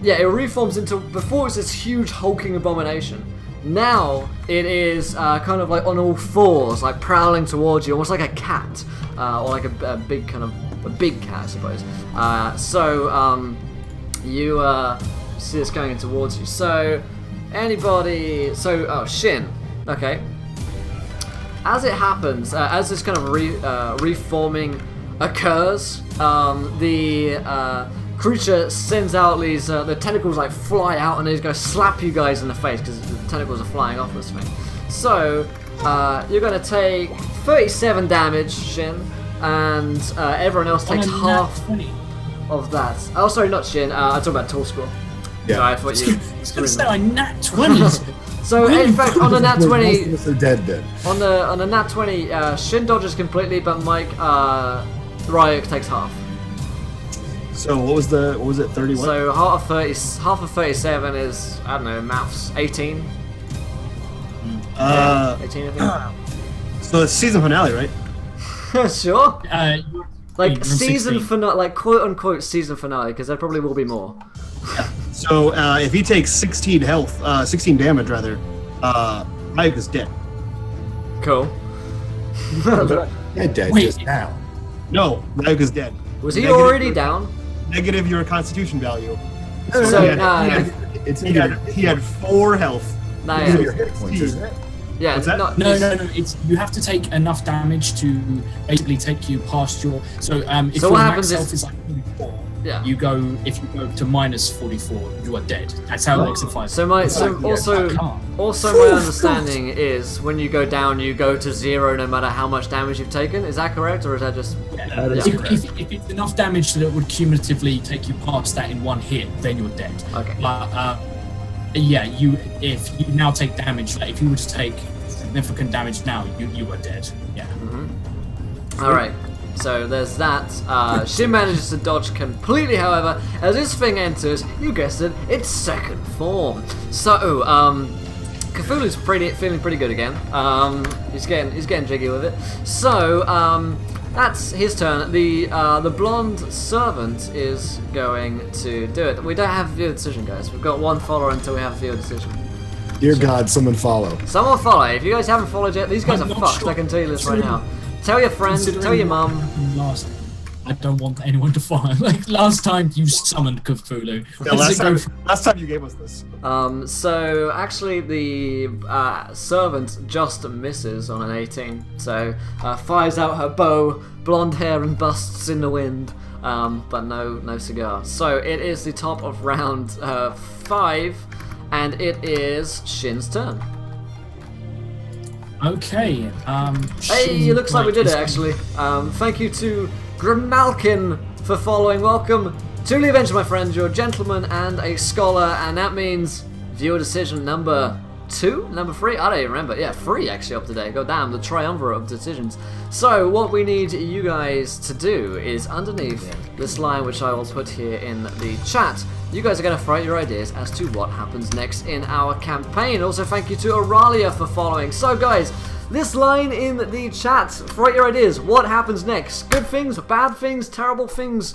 yeah, it reforms into. Before it was this huge hulking abomination. Now it is kind of like on all fours, like prowling towards you, almost like a cat, or like a big kind of a big cat, I suppose. You see this going towards you. So, anybody? So, Shin. Okay. As it happens, as this kind of reforming occurs, the creature sends out these. The tentacles like fly out, and they're going to slap you guys in the face because the tentacles are flying off this thing. So, you're going to take 37 damage, Shin, and everyone else takes half of that. Oh, sorry, not Shin. I'm talking about Tall Squirrel. Yeah. Sorry, I thought you. It's going to sound like nat 20s. So in fact, on the nat 20, Most of us are dead then. on the nat 20, Shin dodges completely, but Mike Ryuk takes half. So what was it? 31. So half of 37 is, I don't know, maths, 18. 18, I So it's season finale, right? think. Sure. Like you're season 16. finale, like quote unquote season finale, because there probably will be more. So if he takes 16 damage rather, Ryuk is dead. Cool. Dead Wait. just now. No, Ryuk is dead. Was he Negative already your- down? Negative your Constitution value. So It's He had 4 health. no, These are yeah. your hit points, isn't it? Yeah, What's that? not- No. It's you have to take enough damage to basically take you past your. So if So your what max happens if- health is like 44, Yeah. if you go to minus 44, you are dead. That's how it works in 5. So my also my understanding is when you go down, you go to 0 no matter how much damage you've taken. Is that correct, or is that just? That is Yeah. correct. If it's enough damage that it would cumulatively take you past that in one hit, then you're dead. Okay. But yeah, if you now take damage, like if you were to take significant damage now, you are dead. Yeah. All right. So there's that. Shin manages to dodge completely, however, as this thing enters. You guessed it. Its second form. So Cthulhu's feeling pretty good again. He's getting jiggy with it. So that's his turn. The blonde servant is going to do it. We don't have viewer decision, guys. We've got one follower until we have viewer decision. Dear God, someone follow. Someone follow. If you guys haven't followed yet, these guys I'm are not fucked. sure. I can tell you this right now. Tell your friend. Tell your mum. I don't want anyone to follow. Like last time you summoned Cthulhu. Yeah, How does it go from- last time you gave us this. So actually the servant just misses on an 18. So fires out her bow, blonde hair and busts in the wind, but no cigar. So it is the top of round 5, and it is Shin's turn. Okay. Hey, it looks like we did it actually. Thank you to Grimalkin for following. Welcome to the adventure, my friend. You're a gentleman and a scholar, and that means viewer decision number 2, number 3. I don't even remember. Yeah, 3 actually up to date. God damn, the triumvirate of decisions. So what we need you guys to do is underneath this line, which I will put here in the chat. You guys are going to throw out your ideas as to what happens next in our campaign. Also, thank you to Auralia for following. So, guys, this line in the chat, throw out your ideas. What happens next? Good things, bad things, terrible things,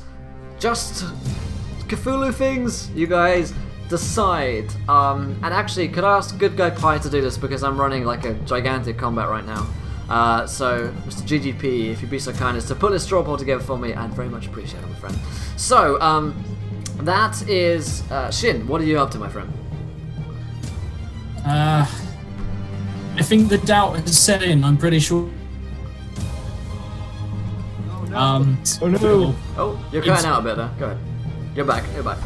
just Cthulhu things? You guys decide. And actually, could I ask Good Guy Pie to do this because I'm running like a gigantic combat right now. So, Mr. GGP, if you'd be so kind as to put this straw poll together for me, I'd very much appreciate it, my friend. So, that is Shin. What are you up to, my friend? I think the doubt has set in. I'm pretty sure. Oh no! Oh no! Oh, you're cutting out a bit there. Go ahead. You're back. You're back.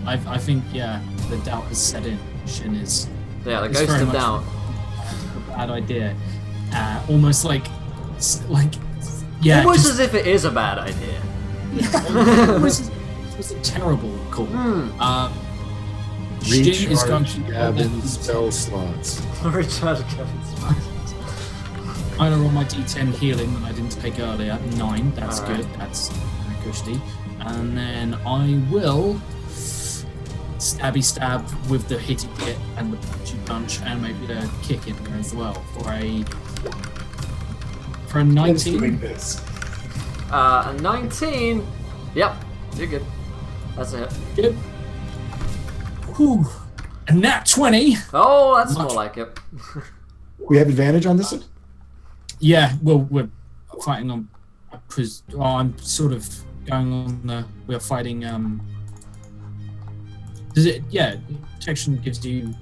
I think the doubt has set in. Shin is. Yeah, the it's ghost very of much doubt. a bad idea. Almost like. Yeah. Almost as if it is a bad idea. It was a terrible call. Shin is going to Gavin's spell slots. Recharge Kevin's. I'm gonna roll my D10 healing that I didn't take earlier. 9. That's Alright. good. That's very gusty. And then I will stabby stab with the hitty hit and the punchy punch and maybe the kick in there as well for a 19. A 19. Yep, you're good. That's it. Good. Whew. And that 20. Oh, that's Much. more like it. We have advantage on this one? Yeah, well, we're fighting on. I'm sort of going on the. We're fighting. Does it? Yeah, protection gives you.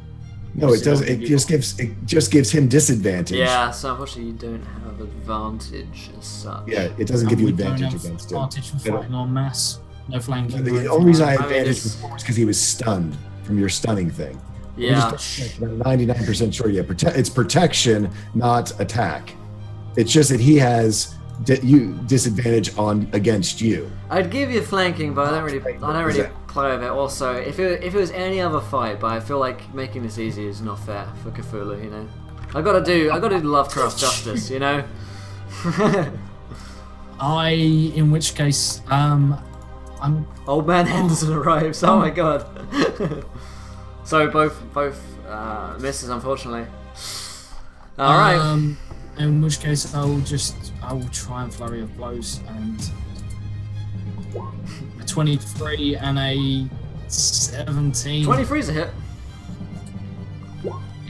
No, it does. It just gives him disadvantage. Yeah, so unfortunately you don't have advantage as such. Yeah, it doesn't give you We don't advantage have against him. advantage for fighting en masse. No flanking. The or only reason I anything had I mean, advantage it's- before was because he was stunned from your stunning thing. Yeah. I'm 99% sure. Yeah, it's protection, not attack. It's just that he has disadvantage on against you. I'd give you flanking, but I don't really play with it. Also, if it was any other fight, but I feel like making this easy is not fair for Cthulhu. You know, I gotta do Lovecraft justice. You know. in which case, I'm. Old man Henderson arrives. Oh my god. So both misses, unfortunately. All right. In which case, I will try and flurry of blows and a 23 and a 17. 23's a hit.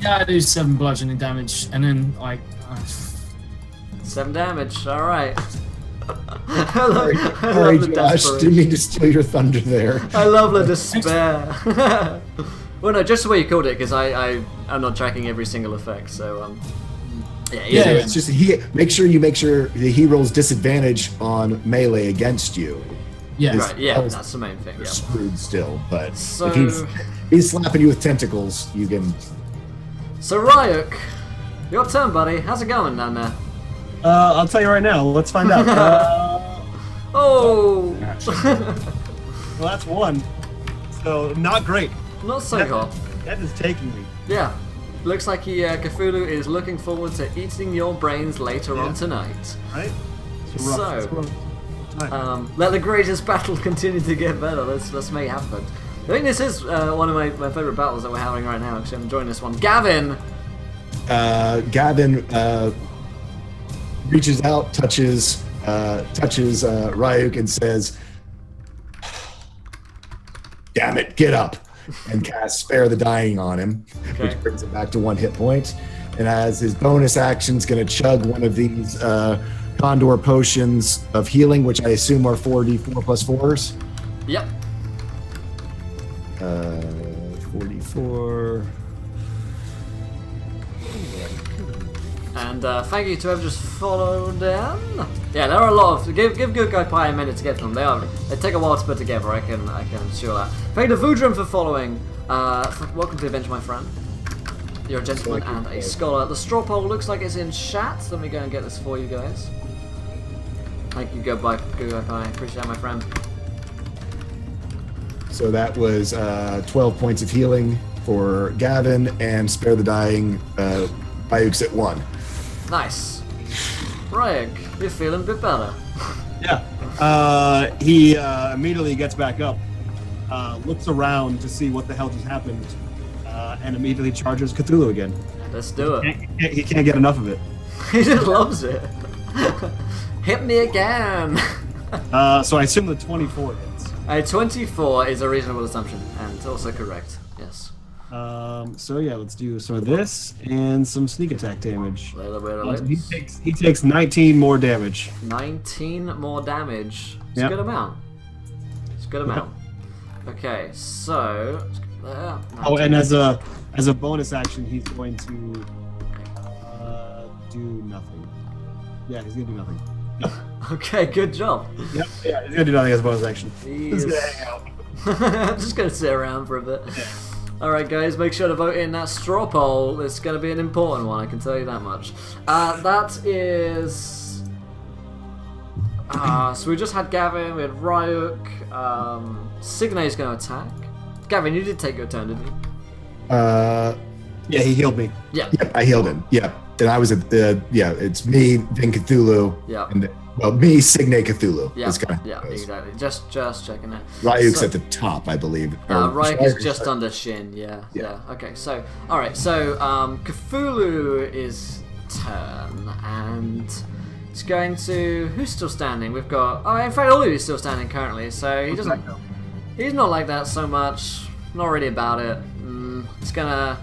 Yeah, I do 7 bludgeoning damage, and then 7 damage. All right. Sorry, Josh, didn't mean to steal your thunder there. I love the despair. Well, no, just the way you called it, because I'm not tracking every single effect. So Yeah. It's just make sure that he rolls disadvantage on melee against you. Yeah. Right, yeah, that's the main thing. You're Yeah. screwed still, but So- if he's slapping you with tentacles, you can. So Ryuk, your turn, buddy. How's it going down there? I'll tell you right now. Let's find out. Oh, Well, that's 1. So not great. not so hot. That is taking me. Yeah, looks like Cthulhu is looking forward to eating your brains later on Yeah. tonight. Right. It's So, rough. It's rough. Right. Let the greatest battle continue to get better. Let's make it happen. I think this is one of my favorite battles that we're having right now. Actually, I'm enjoying this one. Gavin. Gavin reaches out, touches Ryuk, and says, "Damn it, get up!" and casts Spare the Dying on him, Okay. which brings him back to 1 hit point. And as his bonus action, is going to chug one of these Condor potions of healing, which I assume are 4d4 plus 4s. Yep. 44. And thank you to whoever just followed down. Yeah, there are a lot of. Give Good Guy Pie a minute to get to them. They take a while to put together. I can assure that. Thank you to Vudram for following. Welcome to the adventure, my friend. You're a gentleman and a scholar. The straw poll looks like it's in chat. Let me go and get this for you guys. Thank you, Good Guy Pie. Appreciate that, my friend. So that was 12 points of healing for Gavin, and Spare the Dying, Ryuk's at 1. Nice. Ryuk, you're feeling a bit better. Yeah. He immediately gets back up, looks around to see what the hell just happened, and immediately charges Cthulhu again. Let's do it. He can't get enough of it. He just loves it. Hit me again. So I assume the 24 hits. A 24 is a reasonable assumption, and it's also correct. Yes. So yeah, let's do some of this and some sneak attack damage. He takes 19 more damage. 19 more damage. It's a good amount. It's a good amount. Okay, so. And as a bonus action, he's going to do nothing. Yeah, he's gonna do nothing. Okay, good job. Yep. Yeah, he's gonna do nothing as a bonus action. He's gonna hang out. Just gonna sit around for a bit. Yeah. Alright guys, make sure to vote in that straw poll. It's gonna be an important one, I can tell you that much. That is... so we just had Gavin, we had Ryuk, Signe's gonna attack. Gavin, you did take your turn, didn't you? Yeah, he healed me. Yeah. Yep, I healed him. Yep. And I was at the, it's me, then Cthulhu. Yeah. And me, Signe, Cthulhu. Yeah, goes. Exactly. Just checking that. Ryuk's at the top, I believe. Ryuk is just under Shin, yeah. Okay, so, alright, so, Cthulhu's turn, and it's going to, who's still standing? We've got, in fact, all of you are still standing currently, so he doesn't, he's not like that so much, not really about it. It's gonna,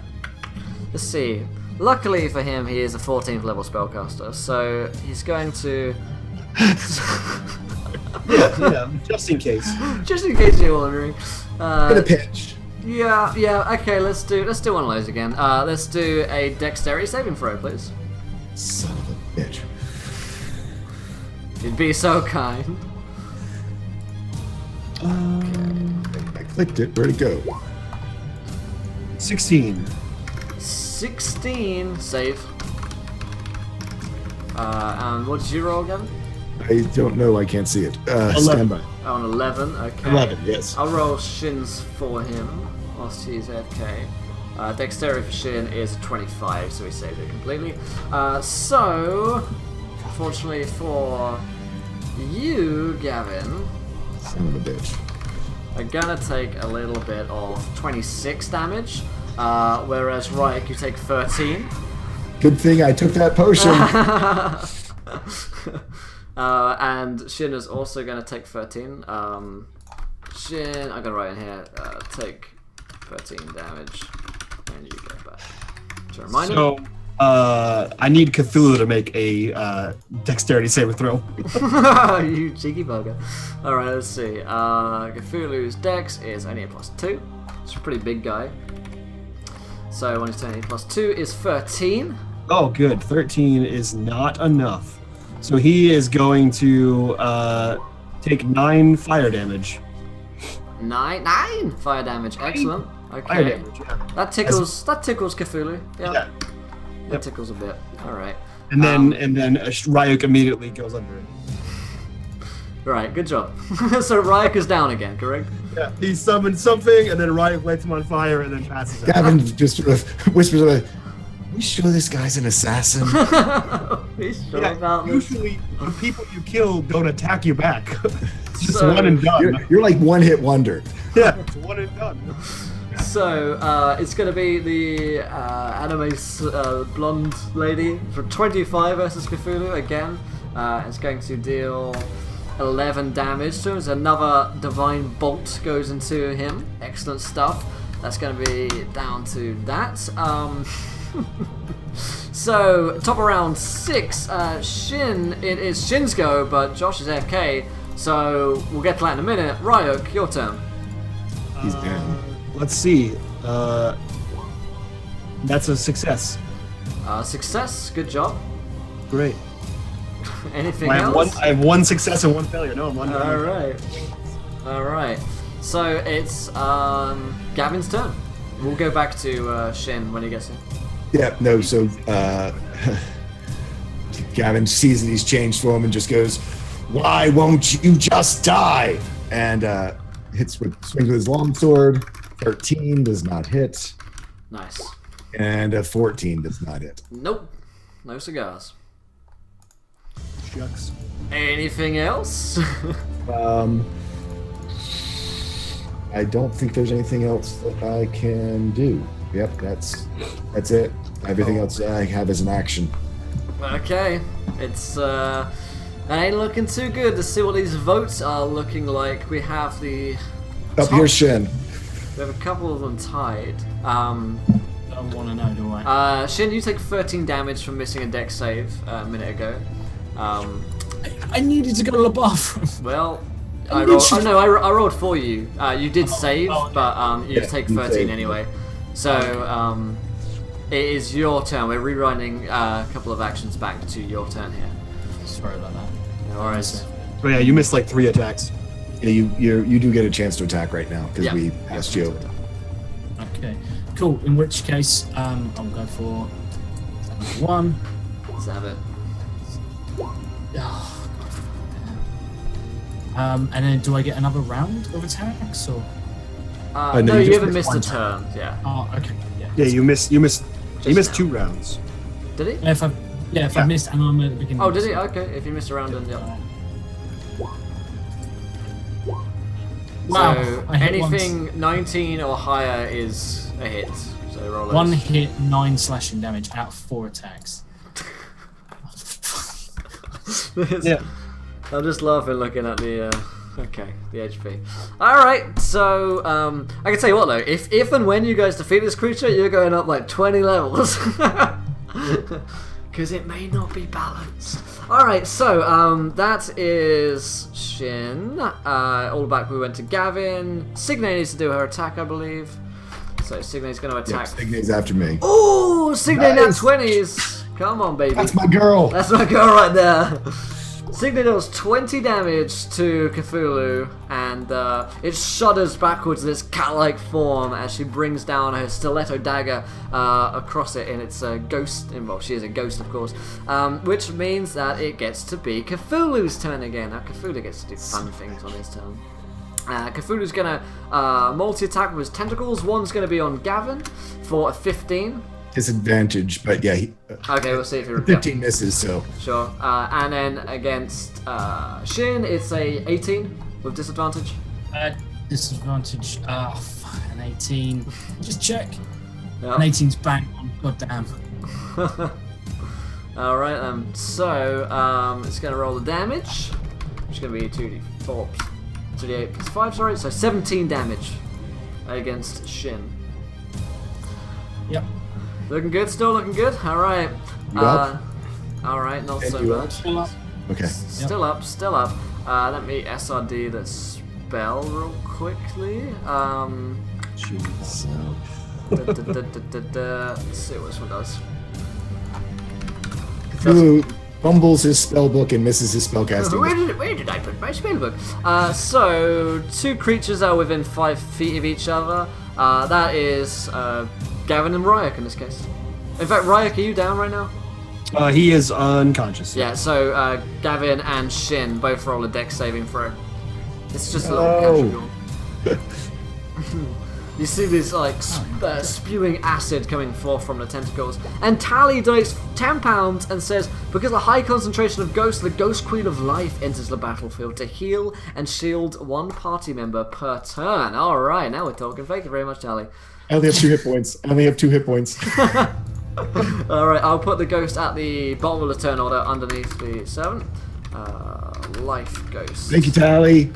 let's see. Luckily for him, he is a 14th level spellcaster, so he's going to... yeah, just in case. Just in case you're wondering. In a pinch. Yeah, okay, let's do one of those again. Let's do a dexterity saving throw, please. Son of a bitch. You'd be so kind. I clicked it. Where'd it go? 16. 16 save. And what did you roll again? I don't know. I can't see it. 11. Stand by. Oh, an 11. Okay. 11. Yes. I'll roll Shin's for him whilst he's AFK. Dexterity for Shin is 25, so he saved it completely. So, fortunately for you, Gavin, Son of a bitch. I'm gonna take a little bit of 26 damage, whereas Ryuk, you take 13. Good thing I took that potion. And Shin is also going to take 13. Shin, I'm going to write in here, take 13 damage. And you go back. To remind him. I need Cthulhu to make a dexterity saving throw. You cheeky bugger. Alright, let's see. Cthulhu's dex is only a +2. It's a pretty big guy. So when he's turning +2 is 13. Oh, good. 13 is not enough. So he is going to take 9 fire damage. 9 fire damage. Excellent. Okay. Fire damage, yeah. That tickles Cthulhu. Yeah. That tickles a bit. All right. And then Ryuk immediately goes under it. Right. Good job. So Ryuk is down again, correct? Yeah. He summons something, and then Ryuk lights him on fire, and then passes out. Gavin just sort of whispers away, "We sure this guy's an assassin?" We sure about this? Usually, the people you kill don't attack you back. It's just one and done. You're like one hit wonder. Yeah, it's one and done. So, it's going to be the anime blonde lady for 25 versus Cthulhu again. It's going to deal 11 damage to him. So another divine bolt goes into him. Excellent stuff. That's going to be down to that. So, top of round 6, Shin, it is Shin's go, but Josh is AFK, so we'll get to that in a minute. Ryuk, your turn. He's down. Let's see. That's a success. Success, good job. Great. Anything I have else? I have 1 success and 1 failure. No, I'm 1 failure. Alright. So, it's Gavin's turn. We'll go back to Shin when he gets in. Yeah, no, so Gavin sees that he's changed form and just goes, "Why won't you just die?" And swings with his longsword. 13 does not hit. Nice. And a 14 does not hit. Nope. No cigars. Shucks. Anything else? I don't think there's anything else that I can do. Yep, that's it. Everything else I have is an action. Okay. It's ain't looking too good to see what these votes are looking like. We have the Up here, Shin. We have a couple of them tied. I don't want to know, do I? Shin, you take 13 damage from missing a dex save a minute ago. I needed to go to the bathroom. Well, I rolled for you. You did save, but you take 13 saved. anyway. So it is your turn. We're rerunning a couple of actions back to your turn here. Sorry about that. No worries. But yeah, you missed like 3 attacks. Yeah, you do get a chance to attack right now because Yeah. we asked you. Okay, cool. In which case, I'll go for 1. Let's have it. Oh, God. And then do I get another round of attacks or? No, no, you you just haven't missed missed a one turn. Yeah. Oh, okay. Yeah. Yeah, you missed now. 2 rounds. Did he? If I missed and I'm at the beginning. Oh, did he? Okay. If you missed a round, then yeah. Wow. So I hit anything 19 or higher is a hit. So roll those. 1 hit, 9 slashing damage out of 4 attacks. Yeah. I'm just laughing looking at the the HP. Alright, so I can tell you what though, if and when you guys defeat this creature, you're going up like 20 levels. Because it may not be balanced. Alright, so that is Shin. All back we went to Gavin. Signe needs to do her attack, I believe. So Signe's going to Yeah, attack. Signe's after me. Oh, Signe nat Nice. 20s. Come on, baby. That's my girl. That's my girl right there. Signe does 20 damage to Cthulhu, and it shudders backwards in its cat-like form as she brings down her stiletto dagger across it in its ghost. Well, she is a ghost, of course, which means that it gets to be Cthulhu's turn again. Now, Cthulhu gets to do fun things on his turn. Cthulhu's gonna multi-attack with his tentacles. One's gonna be on Gavin for a 15. Disadvantage, but yeah, Okay, we'll see if he 15 misses, so. Sure. And then against Shin, it's a 18 with disadvantage. Disadvantage. Oh, fuck, an 18. Just check. Yeah. An 18's bang on. God damn. Alright, so it's going to roll the damage, which is going to be 2d4, 2d8 plus 5, sorry, so 17 damage against Shin. Yep. Looking good, still looking good. Alright. You up? Alright, not And so you much. Fill up. Okay. Still up, still up. Let me SRD the spell real quickly. Jeez. Let's see what this one does. Cthulhu fumbles his spell book and misses his spellcasting. Where did I put my spellbook? So, 2 creatures are within 5 feet of each other. That is Gavin and Ryak in this case. In fact, Ryak, are you down right now? He is unconscious. Yeah, so Gavin and Shin both roll a dex saving throw. It's just a little casual. You see this like spewing acid coming forth from the tentacles, and Tally donates £10 and says, because a high concentration of ghosts, the Ghost Queen of Life enters the battlefield to heal and shield 1 party member per turn. Alright, now we're talking. Thank you very much, Tally. I only have 2 hit points. Alright, I'll put the ghost at the bottom of the turn order underneath the 7. Life ghost. Thank you, Tally.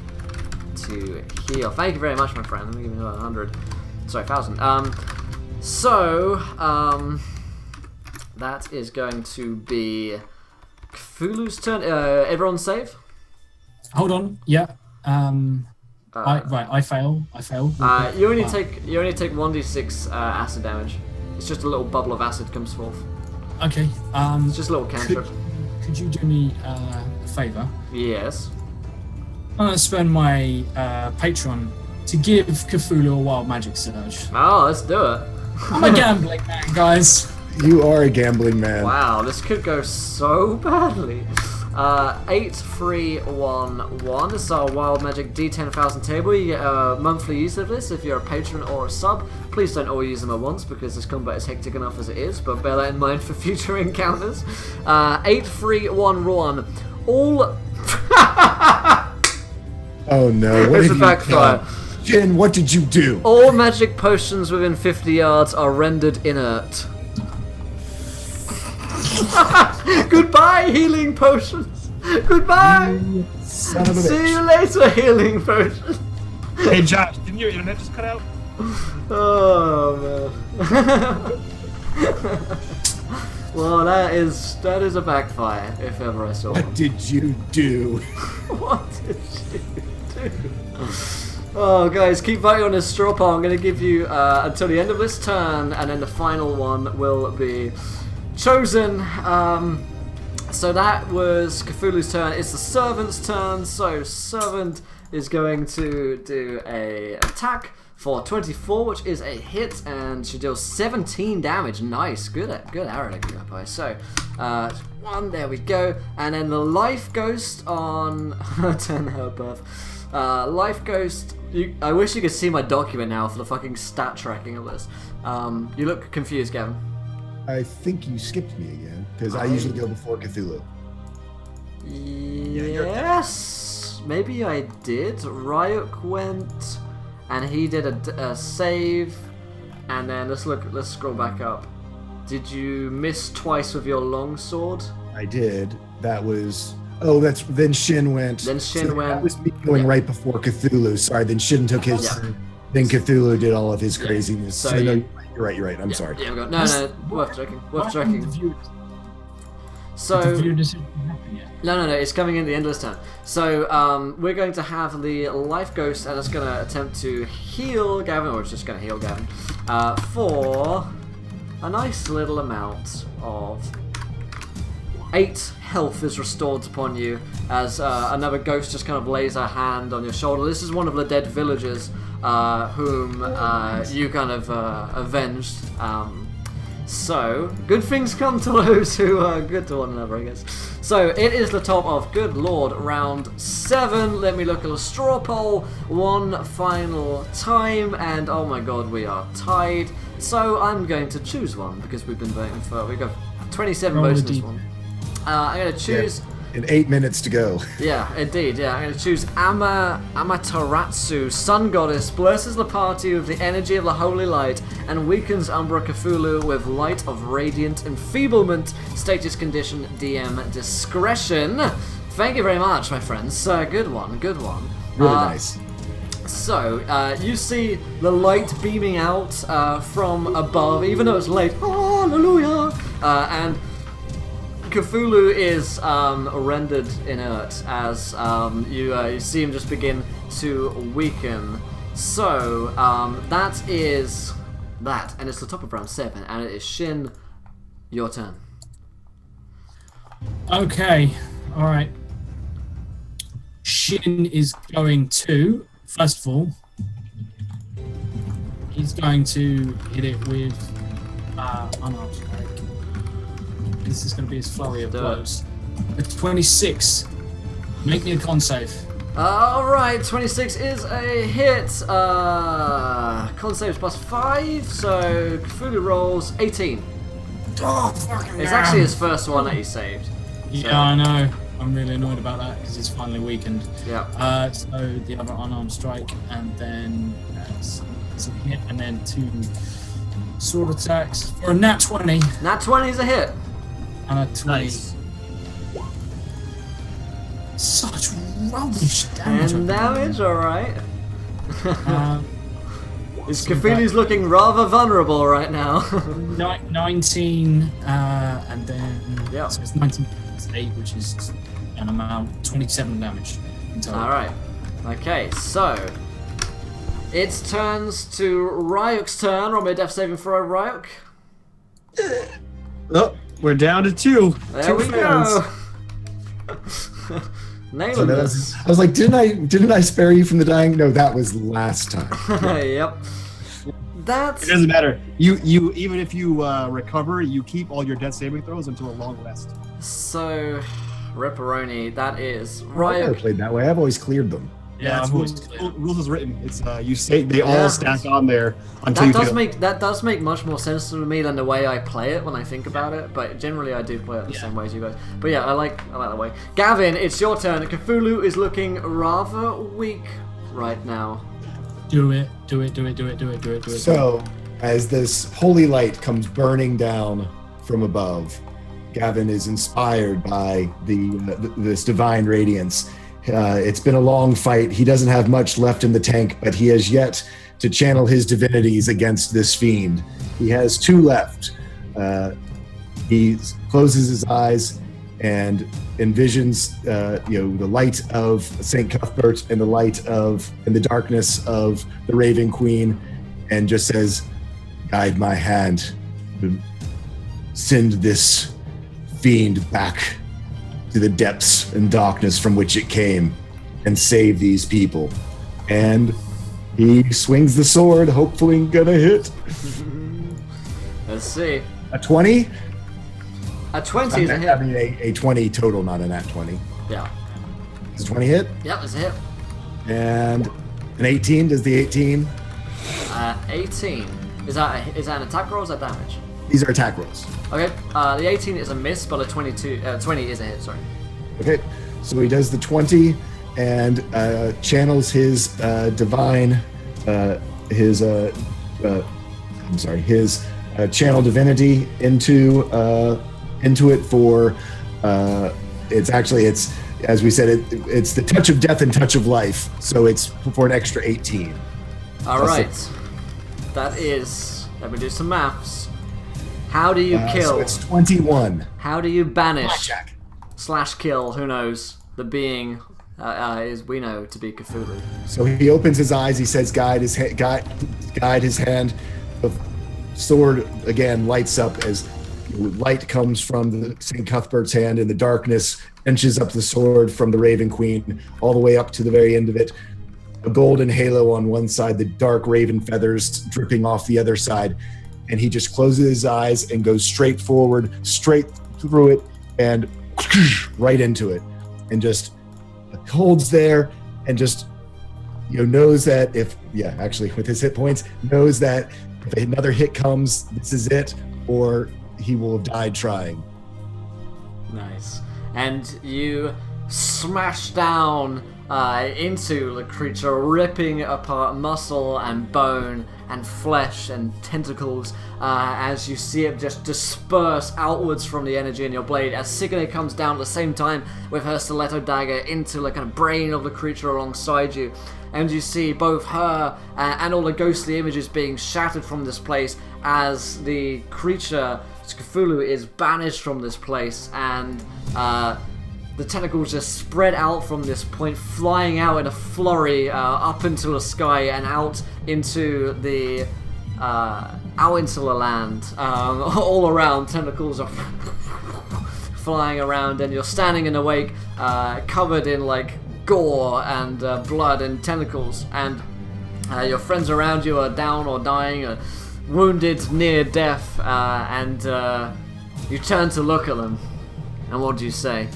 To heal. Thank you very much, my friend. Let me give you 100. Sorry, 1,000. So, that is going to be Cthulhu's turn. Everyone save? Hold on. Yeah. I fail. You only take 1d6 acid damage. It's just a little bubble of acid comes forth. Okay. It's just a little cantrip. Could you do me a favour? Yes. I'm gonna spend my Patreon to give Cthulhu a wild magic surge. Oh, let's do it. I'm a gambling man, guys. You are a gambling man. Wow, this could go so badly. 8311. This is our Wild Magic D10,000 table. You get monthly use of this if you're a patron or a sub. Please don't all use them at once because this combat is hectic enough as it is, but bear that in mind for future encounters. 8311. All... Oh no, what It's did a you backfire. do? Jin, what did you do? All magic potions within 50 yards are rendered inert. Goodbye, healing potions. Goodbye. Son of a See bitch. you later, healing potions. Hey Josh, didn't your internet just cut out? Oh man. Well, that is a backfire if ever I saw one. What did you do? What did you do? Oh, guys, keep voting on this straw poll. I'm going to give you until the end of this turn, and then the final one will be chosen. So that was Cthulhu's turn. It's the Servant's turn. So Servant is going to do a attack for 24, which is a hit, and she deals 17 damage. Nice, good arrow to go by. So, one, there we go, and then the Life Ghost on turn her above. Life Ghost. I wish you could see my document now for the fucking stat tracking of this. You look confused, Gavin. I think you skipped me again, because I usually go before Cthulhu. Yes, maybe I did. Ryuk went. And he did a save, and then let's scroll back up. Did you miss twice with your longsword? I did. That was... then Shin went. Then Shin So went. That was me going right before Cthulhu. Sorry, then Shin took his turn. Then Cthulhu did all of his craziness. So So you- no, you're right. I'm sorry. Yeah, we got no, worth joking. So The view decision happen yet? no, it's coming in the end of this turn. So we're going to have the Life Ghost, and it's going to attempt to heal Gavin, or it's just going to heal Gavin, for a nice little amount of 8 health is restored upon you as another ghost just kind of lays her hand on your shoulder. This is one of the dead villagers whom you kind of avenged. So, good things come to those who are good to one another, I guess. So, it is the top of, good lord, round 7. Let me look at the straw poll one final time, and oh my god, we are tied. So, I'm going to choose one, because we've been voting for, we've got 27 Roll votes a in this D. one. I'm going to choose... In 8 minutes to go. Yeah, indeed, yeah. I'm going to choose Amaterasu, Sun Goddess, blesses the party with the energy of the holy light, and weakens Umbra Cthulhu with light of radiant enfeeblement. Status condition, DM discretion. Thank you very much, my friends. Good one. Really nice. So, you see the light beaming out from above, even though it's late. Hallelujah! And Cthulhu is rendered inert as you see him just begin to weaken. So that is that, and it's the top of round 7, and it is Shin. Your turn. Okay, all right. Shin is going to, first of all, he's going to hit it with unarmed strike. This is going to be his flurry of blows. A 26. Make me a con save. Alright, 26 is a hit. Con saves plus 5, so Cthulhu rolls 18. Oh, fucking It's actually his first one that he saved. Yeah, I know. I'm really annoyed about that because he's finally weakened. Yeah. So the other unarmed strike, and then it's a hit, and then 2 sword attacks for a nat 20 Nat 20 is a hit. and a 20. Nice. Such rubbish damage. 10 damage, alright. Um, Cthulhu's looking rather vulnerable right now. 19, and then Yeah. so it's 19 plus 8, which is an amount 27 damage in total. Alright. Okay, so it turns to Ryuk's turn. Roll me a death saving throw, Ryuk. Oh, we're down to 2. There 2 we fails. go. So Nailing that this. I was like, didn't I spare you from the dying? No, that was last time. Yep. That's It doesn't matter. You even if you recover, you keep all your death saving throws until a long rest. so. Ripperoni. That is I've right. never played that way. I've always cleared them. Yeah, it's I've always rules is written. It's you say they all Yeah. stack on there until That does make much more sense to me than the way I play it when I think about it. But generally, I do play it the same way as you guys. But yeah, I like that way. Gavin, it's your turn. Cthulhu is looking rather weak right now. do it. So, as this holy light comes burning down from above, Gavin is inspired by this divine radiance. It's been a long fight. He doesn't have much left in the tank, but he has yet to channel his divinities against this fiend. He has 2 left. He closes his eyes and envisions, the light of Saint Cuthbert and the darkness of the Raven Queen, and just says, "Guide my hand. Send this fiend back to the depths and darkness from which it came, and save these people." And he swings the sword, hopefully gonna hit. Let's see. A 20? A 20 is a I hit. mean, a 20 total, not a nat 20. Yeah. Is a 20 hit? Yep, it's a hit. And an 18, does the 18? 18. Is that an attack roll or is that damage? These are attack rolls. Okay, the 18 is a miss, but a 20 is a hit, sorry. Okay, so he does the 20 and channels his divine, his channel divinity into it for, it's as we said, it's the touch of death and touch of life, so it's for an extra 18. Alright. That is, let me do some maths. How do you kill? So it's 21. How do you banish Blackjack. / kill, who knows, the being is we know to be Cthulhu. So he opens his eyes. He says, "Guide his hand." The sword again lights up as light comes from the Saint Cuthbert's hand in the darkness, inches up the sword from the Raven Queen all the way up to the very end of it. A golden halo on one side, the dark raven feathers dripping off the other side, and he just closes his eyes and goes straight forward, straight through it, and right into it, and just holds there, and just knows that with his hit points, knows that if another hit comes, this is it, or he will have died trying. Nice. And you smash down into the creature, ripping apart muscle and bone and flesh and tentacles as you see it just disperse outwards from the energy in your blade as Sigil comes down at the same time with her stiletto dagger into the kind of brain of the creature alongside you. And you see both her and all the ghostly images being shattered from this place as the creature, Cthulhu, is banished from this place, and the tentacles just spread out from this point, flying out in a flurry up into the sky and out into the land. All around, tentacles are flying around, and you're standing in the wake, covered in gore and blood and tentacles, and your friends around you are down or dying, wounded near death, and you turn to look at them, and what do you say?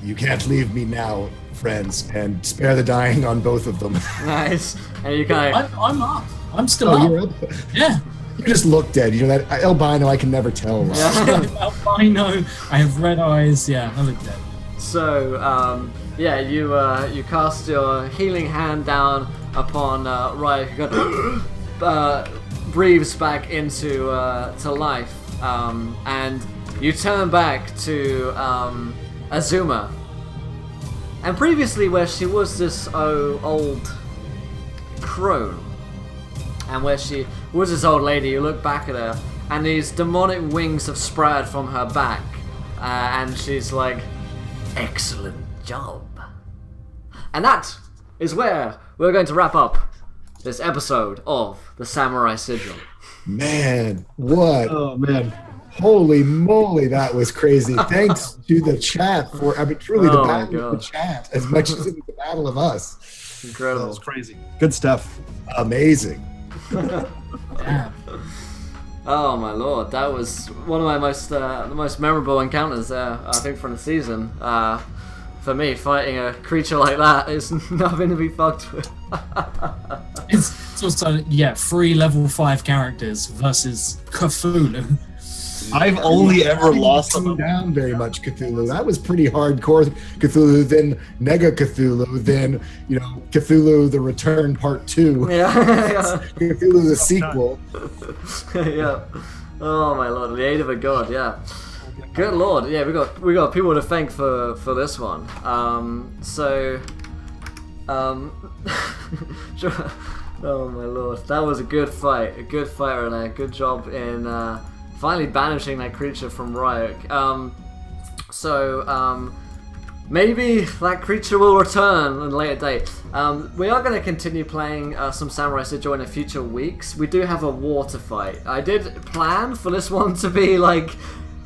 You can't leave me now, friends, and spare the dying on both of them. Nice. And you kind of... I'm up. I'm still up. You're up? Yeah. You just look dead. That albino, I can never tell. Albino. I have red eyes. Yeah, I look dead. So, you cast your healing hand down upon Riot, who breathes back into to life, and you turn back to Azuma. And previously, where she was this old crone, and where she was this old lady, you look back at her, and these demonic wings have spread from her back, and she's like, "Excellent job." And that is where we're going to wrap up this episode of the Samurai Sigil. Man, what? Oh man. Holy moly, that was crazy. Thanks to the chat for, truly the battle of the chat as much as it was the battle of us. Incredible. That was crazy. Good stuff. Amazing. Yeah. Oh my lord, that was one of my the most memorable encounters I think from the season. For me, fighting a creature like that is nothing to be fucked with. It's also, 3 level 5 characters versus Cthulhu. I've only ever lost Come down very much Cthulhu. That was pretty hardcore Cthulhu, then Nega Cthulhu, then Cthulhu the Return Part 2. Yeah. Cthulhu the sequel. Yeah. Oh my lord, the aid of a god, yeah. Good lord, yeah, we got people to thank for this one. Sure. Oh my lord, that was a good fight, Renee. Good job in finally banishing that creature from Ryuk. Maybe that creature will return in a later date. We are going to continue playing some Samurai Sigil in the future weeks. We do have a war to fight. I did plan for this one to be like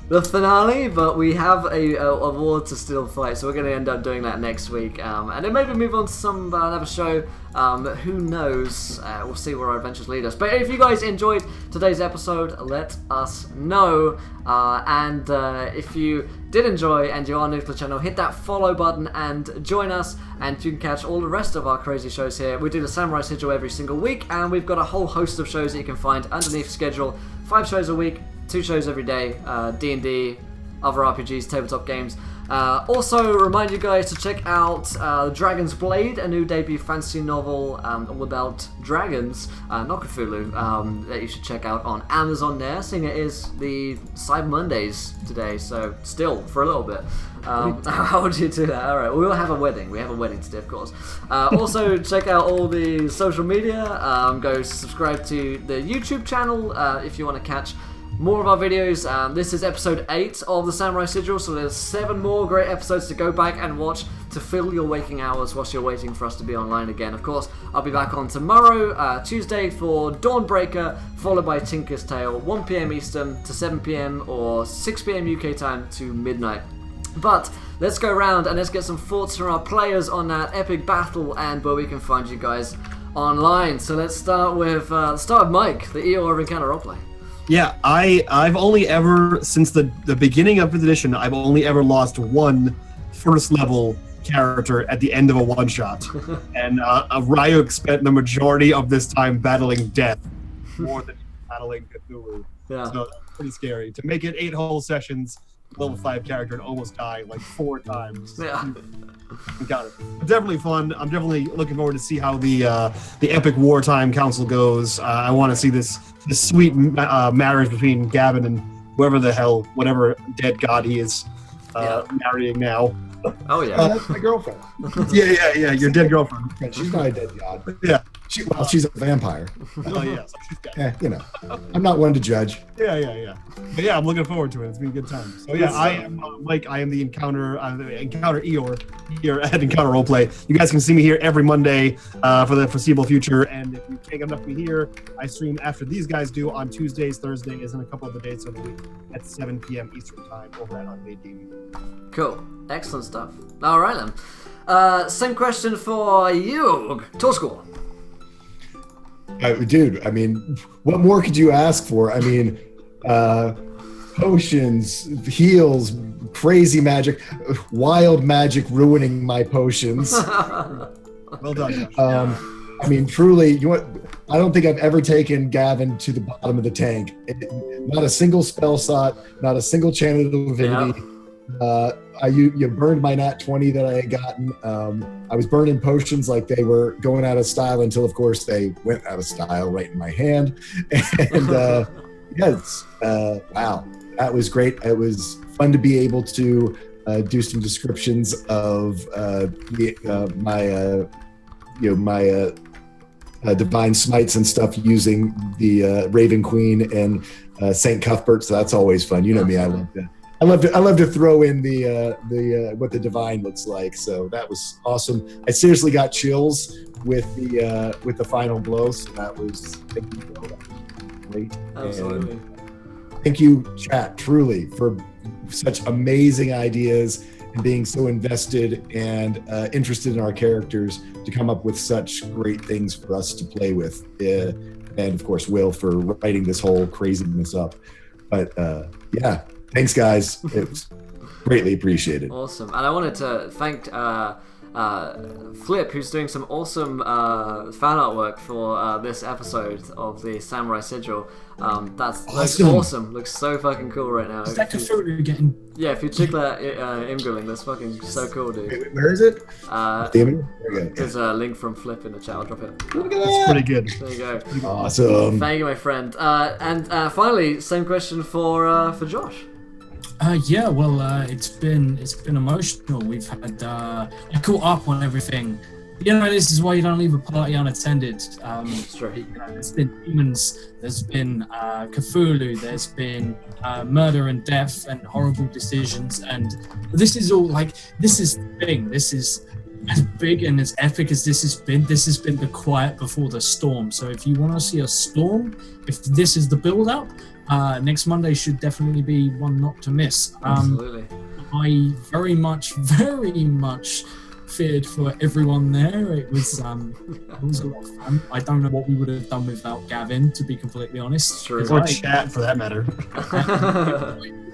the finale, but we have a war to still fight, so we're going to end up doing that next week. And then maybe move on to some another show. Who knows? We'll see where our adventures lead us. But if you guys enjoyed today's episode, let us know. And if you did enjoy and you are new to the channel, hit that follow button and join us, and you can catch all the rest of our crazy shows here. We do the Samurai Sigil every single week, and we've got a whole host of shows that you can find underneath schedule. 5 shows a week, 2 shows every day, D&D, other RPGs, tabletop games. Also, remind you guys to check out Dragon's Blade, a new debut fantasy novel all about dragons, not Cthulhu, that you should check out on Amazon there, seeing it is the Cyber Mondays today, so still, for a little bit. How would you do that? Alright, we will have a wedding. We have a wedding today, of course. Also, check out all the social media. Go subscribe to the YouTube channel if you want to catch more of our videos. This is episode 8 of the Samurai Sigil, so there's 7 more great episodes to go back and watch to fill your waking hours whilst you're waiting for us to be online again. Of course, I'll be back on tomorrow, Tuesday, for Dawnbreaker, followed by Tinker's Tale, 1 PM Eastern to 7 PM or 6 PM UK time to midnight. But let's go around and let's get some thoughts from our players on that epic battle and where we can find you guys online. So let's start with Mike, the EO of Encounter Roleplay. Yeah, I've only ever, since the beginning of the edition, I've only ever lost 1 first level character at the end of a one-shot. And Ryuk spent the majority of this time battling death more than battling Cthulhu. Yeah. So that's pretty scary. To make it 8 whole sessions, level 5 character, and almost die like 4 times. Yeah. Got it. Definitely fun. I'm definitely looking forward to see how the epic wartime council goes. I want to see this sweet marriage between Gavin and whatever dead god he is marrying now. Oh yeah. That's my girlfriend. Yeah. Your dead girlfriend. She's not a dead god. Yeah. She's a vampire. Oh yeah. So she's dead. I'm not one to judge. Yeah. But yeah, I'm looking forward to it. It's been a good time. So yeah, I am Mike. I am the Encounter Eeyore here at Encounter Roleplay. You guys can see me here every Monday for the foreseeable future. And if you can't get enough of me here, I stream after these guys do on Tuesdays, Thursdays, and a couple of the days of the week at 7 PM Eastern Time over at Unmade Gaming. Cool. Excellent stuff. All right then. Same question for you, Torscore. Dude, I mean, what more could you ask for? I mean, potions, heals, crazy magic, wild magic ruining my potions. Well done. I mean, truly, I don't think I've ever taken Gavin to the bottom of the tank. Not a single spell slot, not a single channel of divinity. You burned my nat 20 that I had gotten. I was burning potions like they were going out of style until, of course, they went out of style right in my hand. And wow, that was great. It was fun to be able to do some descriptions of my divine smites and stuff using the Raven Queen and Saint Cuthbert. So that's always fun. You know me, I love that. I love to throw in the what the divine looks like. So that was awesome. I seriously got chills with the final blow. So that was great. Absolutely. And thank you, chat, truly, for such amazing ideas and being so invested and interested in our characters to come up with such great things for us to play with. and of course Will for writing this whole craziness up. But yeah, thanks guys. It was greatly appreciated. Awesome. And I wanted to thank Flip, who's doing some awesome fan artwork for this episode of the Samurai Sigil. Looks awesome. Looks so fucking cool right now. Is that Cthulhu getting? Yeah, if you check that Imgrilling, that's fucking so cool, dude. Wait, where is it? There's a link from Flip in the chat. I'll drop it. Look at that. That's pretty good. There you go. Awesome. Thank you, my friend. And finally, same question for Josh. Yeah, well, it's been emotional. We've had I caught up on everything. You know, this is why you don't leave a party unattended. It's true. You know, there's been demons, there's been Cthulhu, there's been murder and death and horrible decisions, and this is all like this is the thing. This is as big and as epic as this has been. This has been the quiet before the storm. So if you want to see a storm, if this is the build-up. Next Monday should definitely be one not to miss. Absolutely. I very much feared for everyone there. It was a lot of fun. I don't know what we would have done without Gavin, to be completely honest. True. Or chat, for that matter.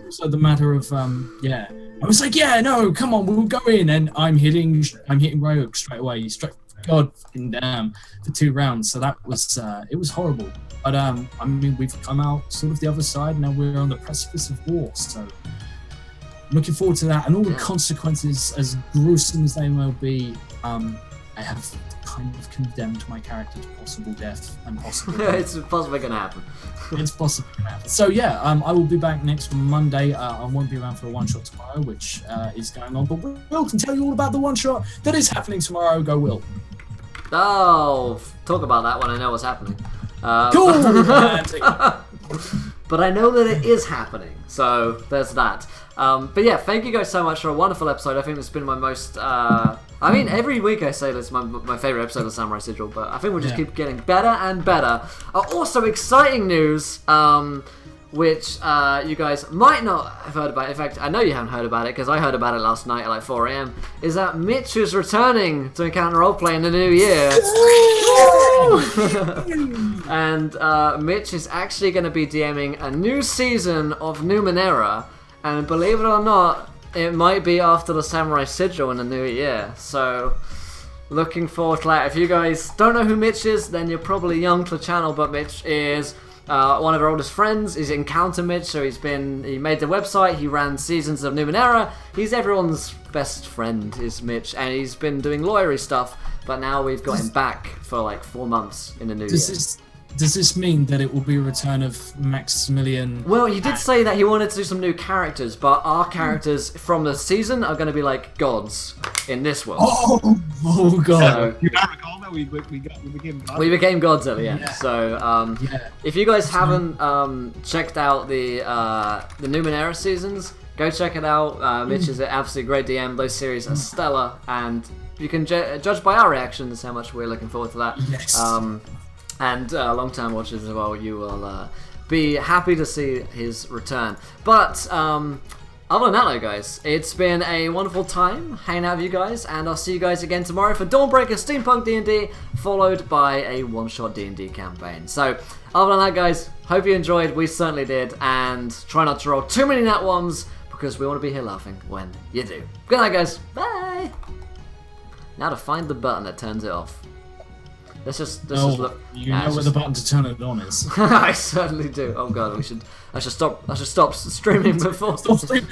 Also, the matter of I was like, yeah, no, come on, we'll go in, and I'm hitting Rogue straight away. God damn, for 2 rounds. So that was it was horrible. But I mean, we've come out sort of the other side. Now we're on the precipice of war. So looking forward to that, and all the consequences, as gruesome as they will be. I have kind of condemned my character to possible death and possible. It's possibly gonna happen. It's possibly gonna happen. So yeah, I will be back next Monday. I won't be around for a one shot tomorrow, which is going on. But Will can tell you all about the one shot that is happening tomorrow. Go, Will. Oh, talk about that when I know what's happening. Cool. But I know that it is happening, so there's that. But yeah, thank you guys so much for a wonderful episode. I think it's been my most... I mean, every week I say this, my favourite episode of Samurai Sigil, but I think we'll just keep getting better and better. Also, exciting news, which you guys might not have heard about. In fact, I know you haven't heard about it, because I heard about it last night at like 4 a.m, is that Mitch is returning to Encounter Roleplay in the new year. And Mitch is actually going to be DMing a new season of Numenera, and believe it or not, it might be after the Samurai Sigil in the new year. So, looking forward to that. If you guys don't know who Mitch is, then you're probably young to the channel, but Mitch is one of our oldest friends. He's Encounter Mitch, so he made the website, he ran seasons of Numenera. He's everyone's best friend, is Mitch, and he's been doing lawyery stuff, but now we've got him back for like 4 months in the new year. Does this mean that it will be a return of Maximilian? Well, he did say that he wanted to do some new characters, but our characters from the season are going to be like gods in this world. Oh God! So, you might recall that we became gods. We became gods at the end. Yeah. So, if you guys haven't checked out the Numenera seasons, go check it out. Mitch is an absolutely great DM. Those series are stellar, and you can judge by our reactions how much we're looking forward to that. Yes. And long-time watchers as well, you will be happy to see his return. But other than that though, guys, it's been a wonderful time hanging out with you guys, and I'll see you guys again tomorrow for Dawnbreaker Steampunk D&D, followed by a one-shot D&D campaign. So, other than that, guys, hope you enjoyed. We certainly did, and try not to roll too many nat ones, because we want to be here laughing when you do. Good night, guys. Bye! Now to find the button that turns it off. Let's just look. You know where the button to turn it on is. I certainly do. Oh god, I should stop streaming before. Stop streaming.